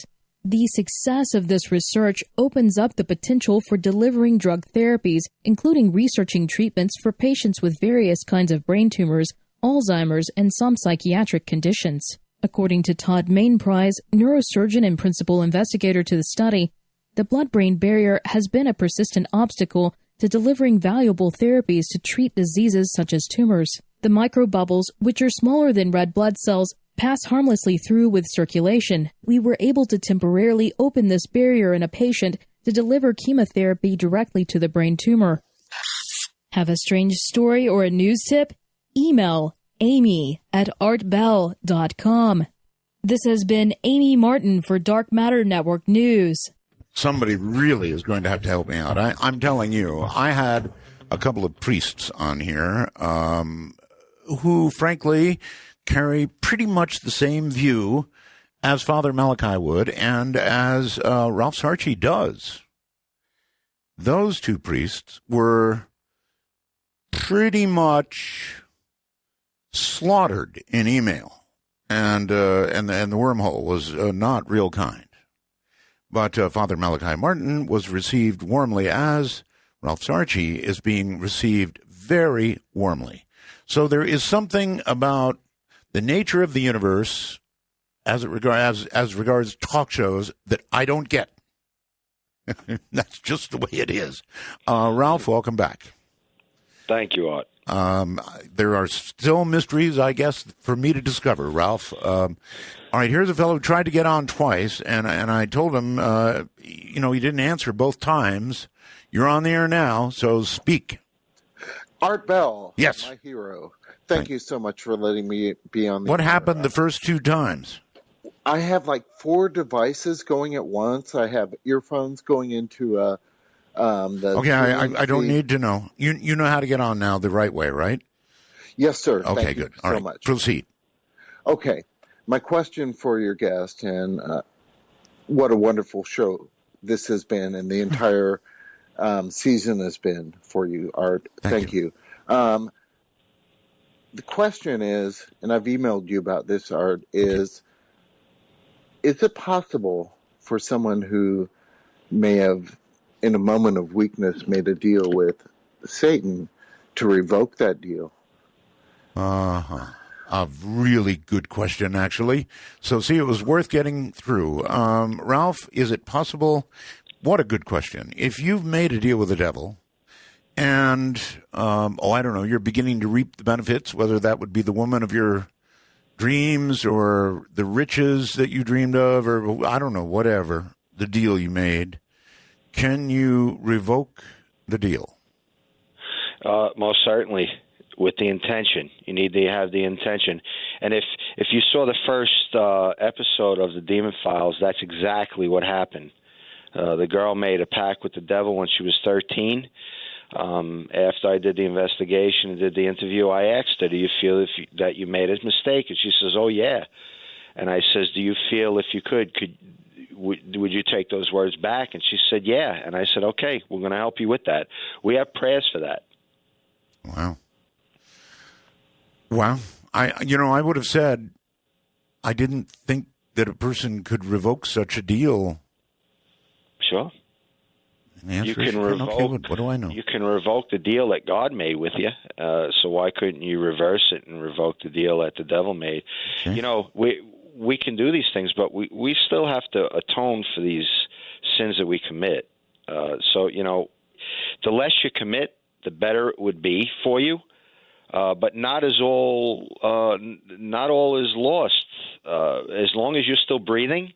The success of this research opens up the potential for delivering drug therapies, including researching treatments for patients with various kinds of brain tumors, Alzheimer's, and some psychiatric conditions. According to Todd Mainprize, neurosurgeon and principal investigator to the study, the blood-brain barrier has been a persistent obstacle to delivering valuable therapies to treat diseases such as tumors. The microbubbles, which are smaller than red blood cells, pass harmlessly through with circulation. We were able to temporarily open this barrier in a patient to deliver chemotherapy directly to the brain tumor. Have a strange story or a news tip? Email amy@artbell.com. This has been Amy Martin for Dark Matter Network News. Somebody really is going to have to help me out. I'm telling you, I had a couple of priests on here who, frankly, carry pretty much the same view as Father Malachi would and as Ralph Sarchie does. Those two priests were pretty much slaughtered in email, and the wormhole was not real kind. But Father Malachi Martin was received warmly, as Ralph Sarchie is being received very warmly. So there is something about the nature of the universe as regards talk shows that I don't get. That's just the way it is. Ralph, welcome back. Thank you, Art. There are still mysteries, I guess, for me to discover, Ralph. All right, here's a fellow who tried to get on twice, and I told him, he didn't answer both times. You're on the air now, so speak. Art Bell. Yes. My hero. Thank you so much for letting me be on the What air. happened the first two times? I have like 4 devices going at once. I have earphones going into the Okay, I don't need to know. You know how to get on now the right way, right? Yes, sir. Okay, Thank good. You All so right, much. Proceed. Okay. My question for your guest, and what a wonderful show this has been, and the entire season has been for you, Art. Thank you. The question is, and I've emailed you about this, Art, is it possible for someone who may have, in a moment of weakness, made a deal with Satan to revoke that deal? A really good question, actually. So, see, it was worth getting through. Ralph, is it possible? What a good question. If you've made a deal with the devil and, I don't know, you're beginning to reap the benefits, whether that would be the woman of your dreams or the riches that you dreamed of, or I don't know, whatever the deal you made, can you revoke the deal? Most certainly, with the intention. You need to have the intention. And if you saw the first episode of the Demon Files, that's exactly what happened. The girl made a pact with the devil when she was 13. After I did the investigation and did the interview, I asked her, do you feel that you made a mistake? And she says, oh, yeah. And I says, do you feel if you would you take those words back? And she said, yeah. And I said, okay, we're going to help you with that. We have prayers for that. Wow. I would have said I didn't think that a person could revoke such a deal. Sure. And the answer You can is, revoke. okay, what do I know? You can revoke the deal that God made with you. So why couldn't you reverse it and revoke the deal that the devil made? Okay. You know, we can do these things, but we still have to atone for these sins that we commit. So you know, the less you commit, the better it would be for you. But not all is lost. As long as you're still breathing,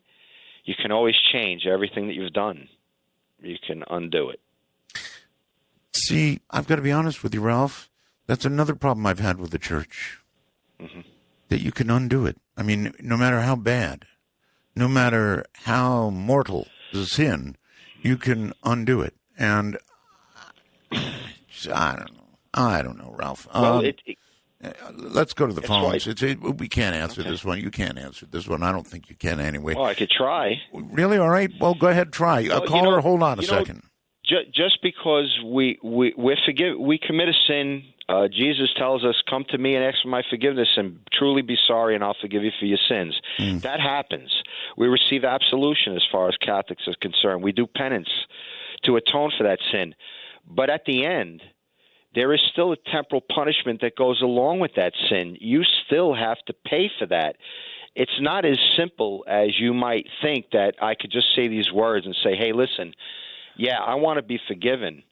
you can always change everything that you've done. You can undo it. See, I've got to be honest with you, Ralph. That's another problem I've had with the church. Mm-hmm. That you can undo it. I mean, no matter how bad, no matter how mortal the sin, you can undo it. And I don't know, Ralph. Well, let's go to the phones. Right. We can't answer this one. You can't answer this one. I don't think you can anyway. Well, I could try. Really? All right. Well, go ahead, try. Well, Caller, hold on a second. Just because we're we commit a sin, Jesus tells us, come to me and ask for my forgiveness and truly be sorry and I'll forgive you for your sins. That happens. We receive absolution as far as Catholics are concerned. We do penance to atone for that sin. But at the end, there is still a temporal punishment that goes along with that sin. You still have to pay for that. It's not as simple as you might think that I could just say these words and say, hey, listen, yeah, I want to be forgiven.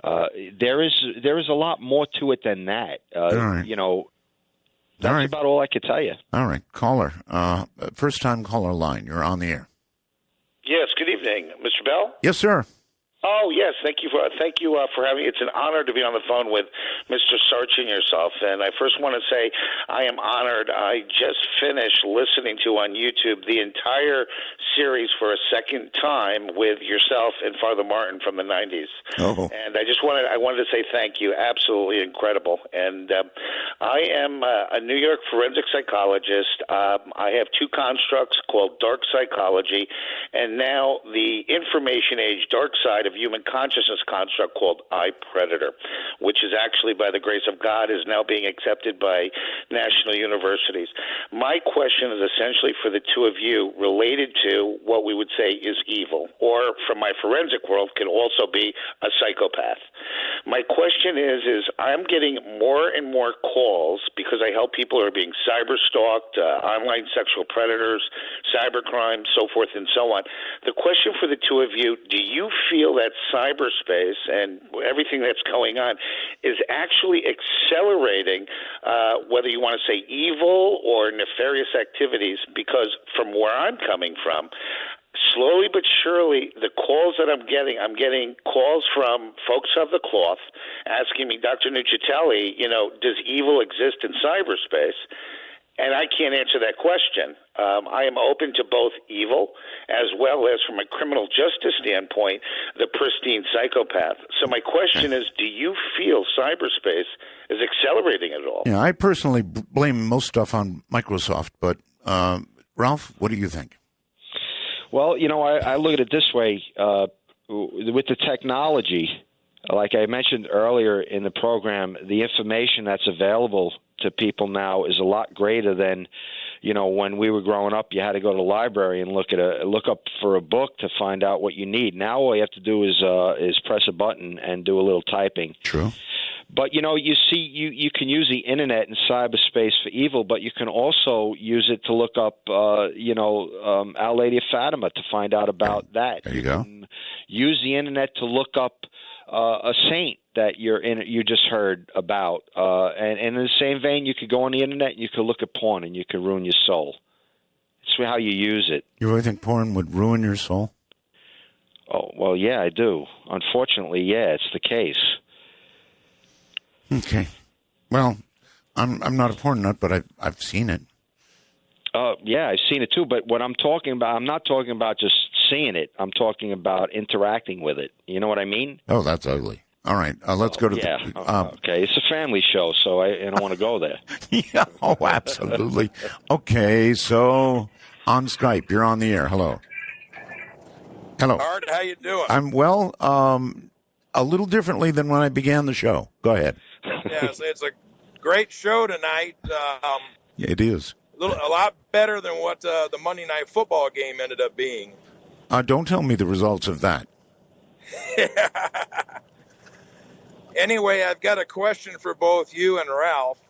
There is a lot more to it than that. All right. You know, that's about all I could tell you. All right. Caller, first-time caller line. You're on the air. Yes, good evening. Mr. Bell? Yes, sir. Oh, yes. Thank you for having me. It's an honor to be on the phone with Mr. Sarchie and yourself. And I first want to say I am honored. I just finished listening to on YouTube the entire series for a second time with yourself and Father Martin from the 90s. Oh. And I wanted to say thank you. Absolutely incredible. And I am a New York forensic psychologist. I have two constructs called dark psychology and now the information age dark side of human consciousness construct called I Predator, which is actually, by the grace of God, is now being accepted by national universities. My question is essentially for the two of you related to what we would say is evil, or from my forensic world can also be a psychopath. My question is I'm getting more and more calls because I help people who are being cyber-stalked, online sexual predators, cybercrime, so forth and so on. The question for the two of you, do you feel that cyberspace and everything that's going on is actually accelerating, whether you want to say evil or nefarious activities? Because from where I'm coming from, slowly but surely, the calls that I'm getting calls from folks of the cloth asking me, Dr. Nuccitelli, does evil exist in cyberspace? And I can't answer that question. I am open to both evil as well as, from a criminal justice standpoint, the pristine psychopath. So my question is, do you feel cyberspace is accelerating at all? Yeah, I personally blame most stuff on Microsoft, but Ralph, what do you think? Well, I look at it this way. With the technology, like I mentioned earlier in the program, the information that's available to people now is a lot greater than, when we were growing up. You had to go to the library and look up for a book to find out what you need. Now all you have to do is press a button and do a little typing. True. But you see, you can use the internet and cyberspace for evil, but you can also use it to look up, Our Lady of Fatima to find out about that. There you go. Can use the internet to look up a saint that you just heard about, and in the same vein, you could go on the internet and you could look at porn and you could ruin your soul. It's how you use it. You really think porn would ruin your soul? Oh well, yeah, I do. Unfortunately, yeah, it's the case. Okay. Well, I'm not a porn nut, but I've seen it. Yeah, I've seen it too. But what I'm talking about, I'm not talking about just seeing it. I'm talking about interacting with it. You know what I mean? Oh, that's ugly. All right, let's go to okay, it's a family show, so I don't want to go there. Yeah, oh, absolutely. Okay, so on Skype, you're on the air. Hello. Art, how you doing? I'm well, a little differently than when I began the show. Go ahead. Yes, it's a great show tonight. Yeah, it is. A lot better than what the Monday Night Football game ended up being. Don't tell me the results of that. Anyway, I've got a question for both you and Ralph.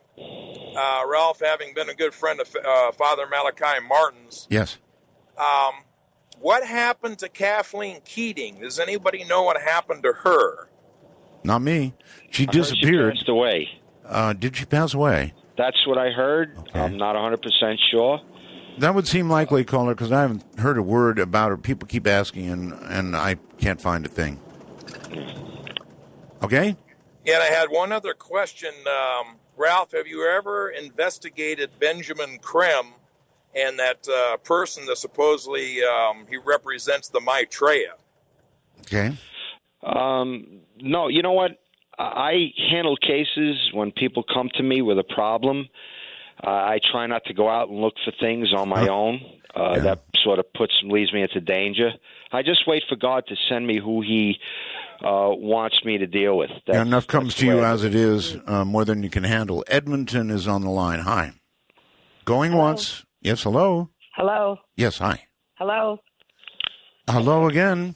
Ralph, having been a good friend of Father Malachi Martin's. Yes. What happened to Kathleen Keating? Does anybody know what happened to her? Not me. She I heard disappeared. She passed away. Did she pass away? That's what I heard. Okay. I'm not 100% sure. That would seem likely, caller, because I haven't heard a word about her. People keep asking, and I can't find a thing. Okay? And I had one other question. Ralph, have you ever investigated Benjamin Krem and that person that supposedly he represents the Maitreya? Okay. No, you know what? I handle cases when people come to me with a problem. I try not to go out and look for things on my own. That sort of leaves me into danger. I just wait for God to send me who He wants me to deal with. Enough comes to you as it is, more than you can handle. Edmonton is on the line. Hi. Going Hello. once. Yes, hello. Hello. Yes, hi. Hello. Hello again.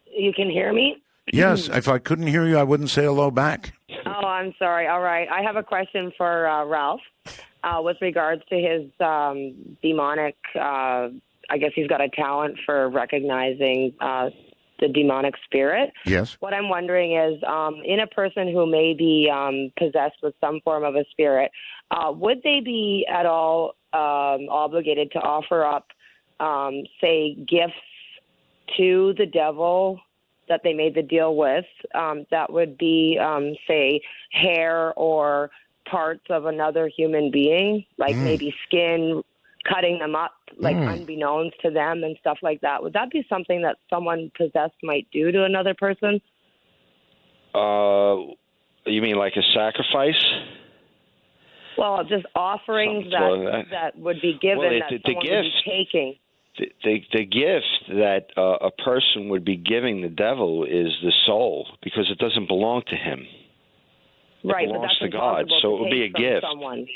You can hear me? Yes, if I couldn't hear you, I wouldn't say hello back. Oh, I'm sorry. All right. I have a question for Ralph with regards to his demonic, I guess he's got a talent for recognizing the demonic spirit. Yes. What I'm wondering is, in a person who may be possessed with some form of a spirit, would they be at all obligated to offer up, say, gifts to the devil that they made the deal with, that would be, say, hair or parts of another human being, like maybe skin, cutting them up, like unbeknownst to them and stuff like that? Would that be something that someone possessed might do to another person? You mean like a sacrifice? Well, just offerings that would be given that someone would be taking. The gift that a person would be giving the devil is the soul, because it doesn't belong to him. Right, it but belongs that's to God, so it would be a gift. Someone.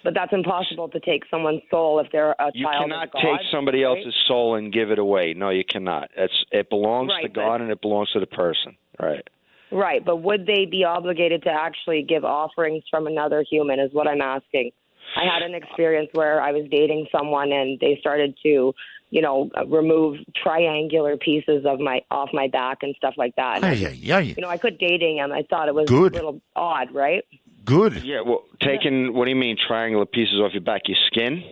But that's impossible to take someone's soul if they're a You child cannot of God, take somebody right? else's soul and give it away. No, you cannot. It belongs to God, and it belongs to the person. Right. Right, but would they be obligated to actually give offerings from another human is what I'm asking. I had an experience where I was dating someone and they started to, remove triangular pieces of off my back and stuff like that. And I quit dating him. I thought it was a little odd, right? Good. Yeah, well, what do you mean triangular pieces off your back? Your skin?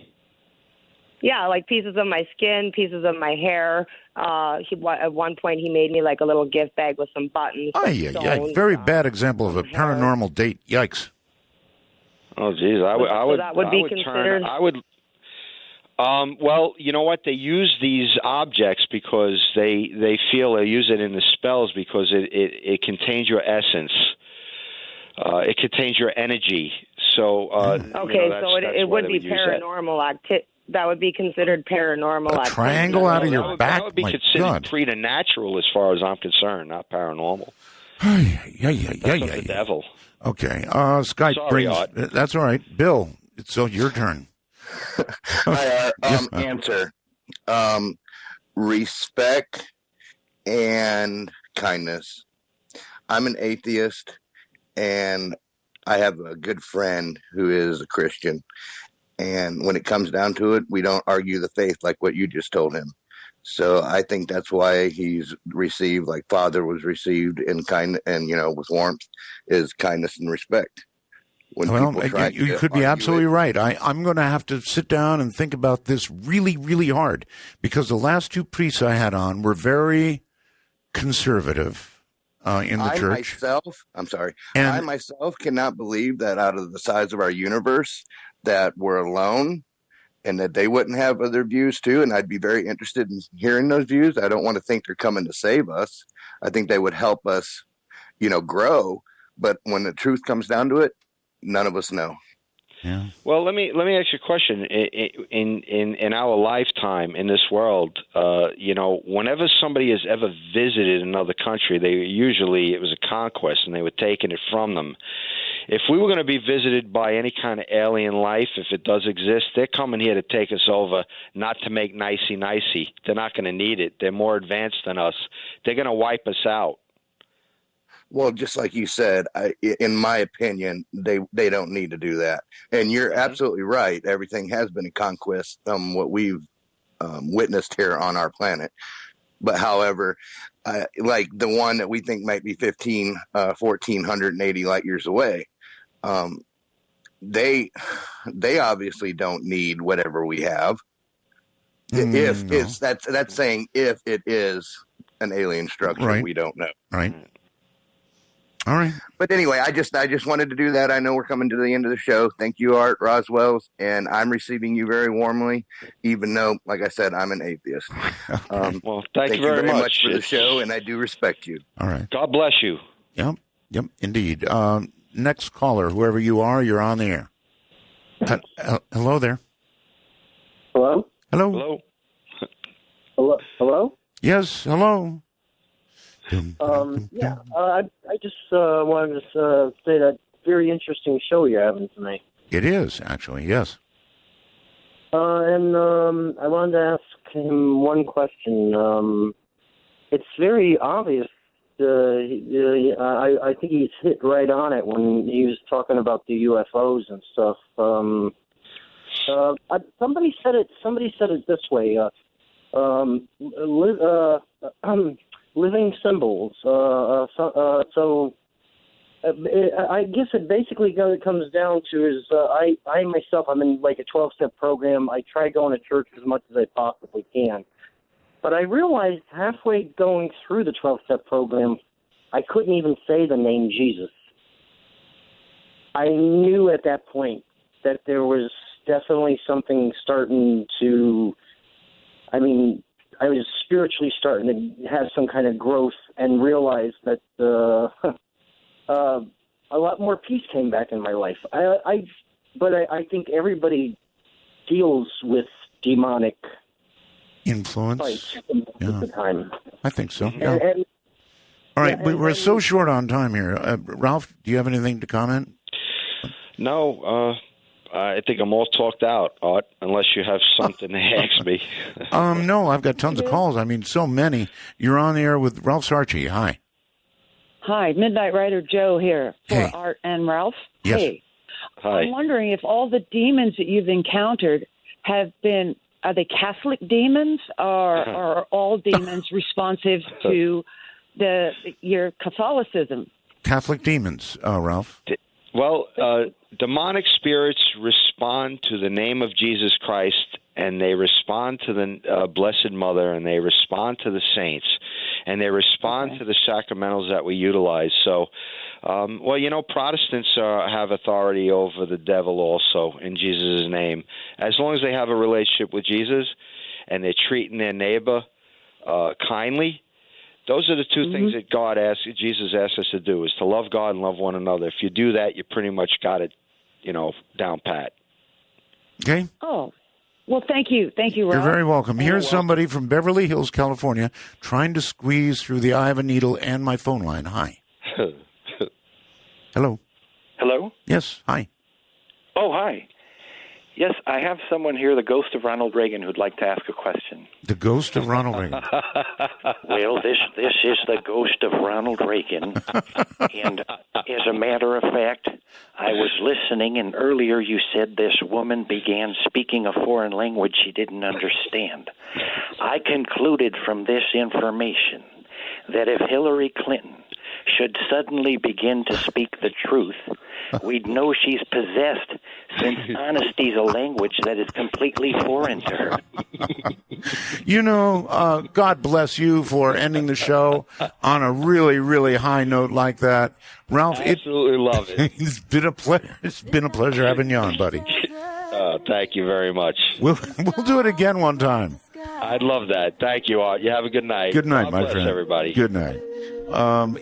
Yeah, like pieces of my skin, pieces of my hair. At one point, he made me like a little gift bag with some buttons. Very bad example of a paranormal date. Yikes. Oh, geez. That would be considered. Well, you know what? They use these objects because they feel they use it in the spells because it contains your essence. It contains your energy. So it would be paranormal activity. That would be considered paranormal activity. Triangle out of your back? That would be considered preternatural as far as I'm concerned, not paranormal. The devil. Okay. Skype Sorry, brings... Art. That's all right. Bill, it's your turn. Hi, Art. Answer. Respect and kindness. I'm an atheist, and I have a good friend who is a Christian. And when it comes down to it, we don't argue the faith like what you just told him. So I think that's why he's received, like Father was received in kind and with warmth, is kindness and respect. When you could be absolutely right. I'm going to have to sit down and think about this really, really hard, because the last two priests I had on were very conservative in the church. I myself cannot believe that out of the size of our universe that we're alone, and that they wouldn't have other views too. And I'd be very interested in hearing those views. I don't want to think they're coming to save us. I think they would help us, grow. But when the truth comes down to it, none of us know. Yeah. Well, let me ask you a question. In our lifetime in this world, whenever somebody has ever visited another country, it was a conquest, and they were taking it from them. If we were going to be visited by any kind of alien life, if it does exist, they're coming here to take us over, not to make nicey-nicey. They're not going to need it. They're more advanced than us. They're going to wipe us out. Well, just like you said, in my opinion, they don't need to do that. And you're absolutely right. Everything has been a conquest from what we've witnessed here on our planet. But however, like the one that we think might be 1,480 light years away, they obviously don't need whatever we have. That's saying if it is an alien structure, right. We don't know. Right. All right. But anyway, I just wanted to do that. I know we're coming to the end of the show. Thank you, Art Roswell's, and I'm receiving you very warmly, even though, like I said, I'm an atheist. Well, thank you very very much for the show, and I do respect you. All right. God bless you. Yep, indeed. Next caller, whoever you are, you're on the air. Hello there. Hello? Hello? Hello? Yes, hello. I just wanted to say that very interesting show you're having tonight. It is, actually, yes. And I wanted to ask him one question. It's very obvious. I think he's hit right on it when he was talking about the UFOs and stuff. Somebody said it this way. Living symbols. I guess it basically comes down to is I myself, I'm in like a 12-step program. I try going to church as much as I possibly can. But I realized halfway going through the 12-step program, I couldn't even say the name Jesus. I knew at that point that there was definitely something starting to, I was spiritually starting to have some kind of growth and realize that a lot more peace came back in my life. But I think everybody deals with demonic influence at the time. I think so. Yeah. All right, we're so short on time here. Ralph, do you have anything to comment? No, I think I'm all talked out, Art, unless you have something to ask me. No, I've got tons of calls. So many. You're on the air with Ralph Sarchie. Hi. Hi, Midnight Rider Joe here for Hey. Art and Ralph. Yes. Hey. Hi. I'm wondering if all the demons that you've encountered are they Catholic demons or are all demons responsive to your Catholicism? Catholic demons, Ralph. Well, demonic spirits respond to the name of Jesus Christ, and they respond to the Blessed Mother, and they respond to the saints, and they respond to the sacramentals that we utilize. So, Protestants have authority over the devil also in Jesus' name. As long as they have a relationship with Jesus and they're treating their neighbor kindly, those are the two things that Jesus asked us to do, is to love God and love one another. If you do that, you pretty much got it, down pat. Okay. Oh, well, thank you. Thank you, Ralph. You're very welcome. Here's somebody from Beverly Hills, California, trying to squeeze through the eye of a needle and my phone line. Hi. Hello. Hello? Yes, hi. Oh, hi. Yes, I have someone here, the ghost of Ronald Reagan, who'd like to ask a question. The ghost of Ronald Reagan. Well, this is the ghost of Ronald Reagan. And as a matter of fact, I was listening, and earlier you said this woman began speaking a foreign language she didn't understand. I concluded from this information that if Hillary Clinton should suddenly begin to speak the truth, we'd know she's possessed, since honesty is a language that is completely foreign to her. God bless you for ending the show on a really, really high note like that. Ralph, I absolutely love it. It's been a pleasure. It's been a pleasure having you on, buddy. Thank you very much. We'll do it again one time. I'd love that. Thank you, Art. You have a good night. Good night, God my bless friend. everybody. Good night. I'm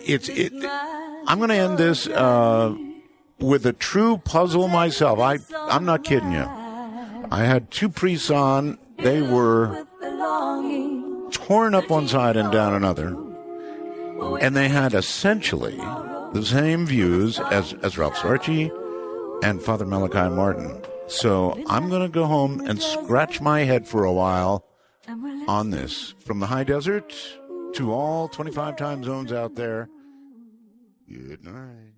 going to end this with a true puzzle myself. I'm not kidding you. I had two priests on. They were torn up one side and down another. And they had essentially the same views as Ralph Sarchie and Father Malachi Martin. So I'm going to go home and scratch my head for a while on this. From the high desert to all 25 time zones out there, good night.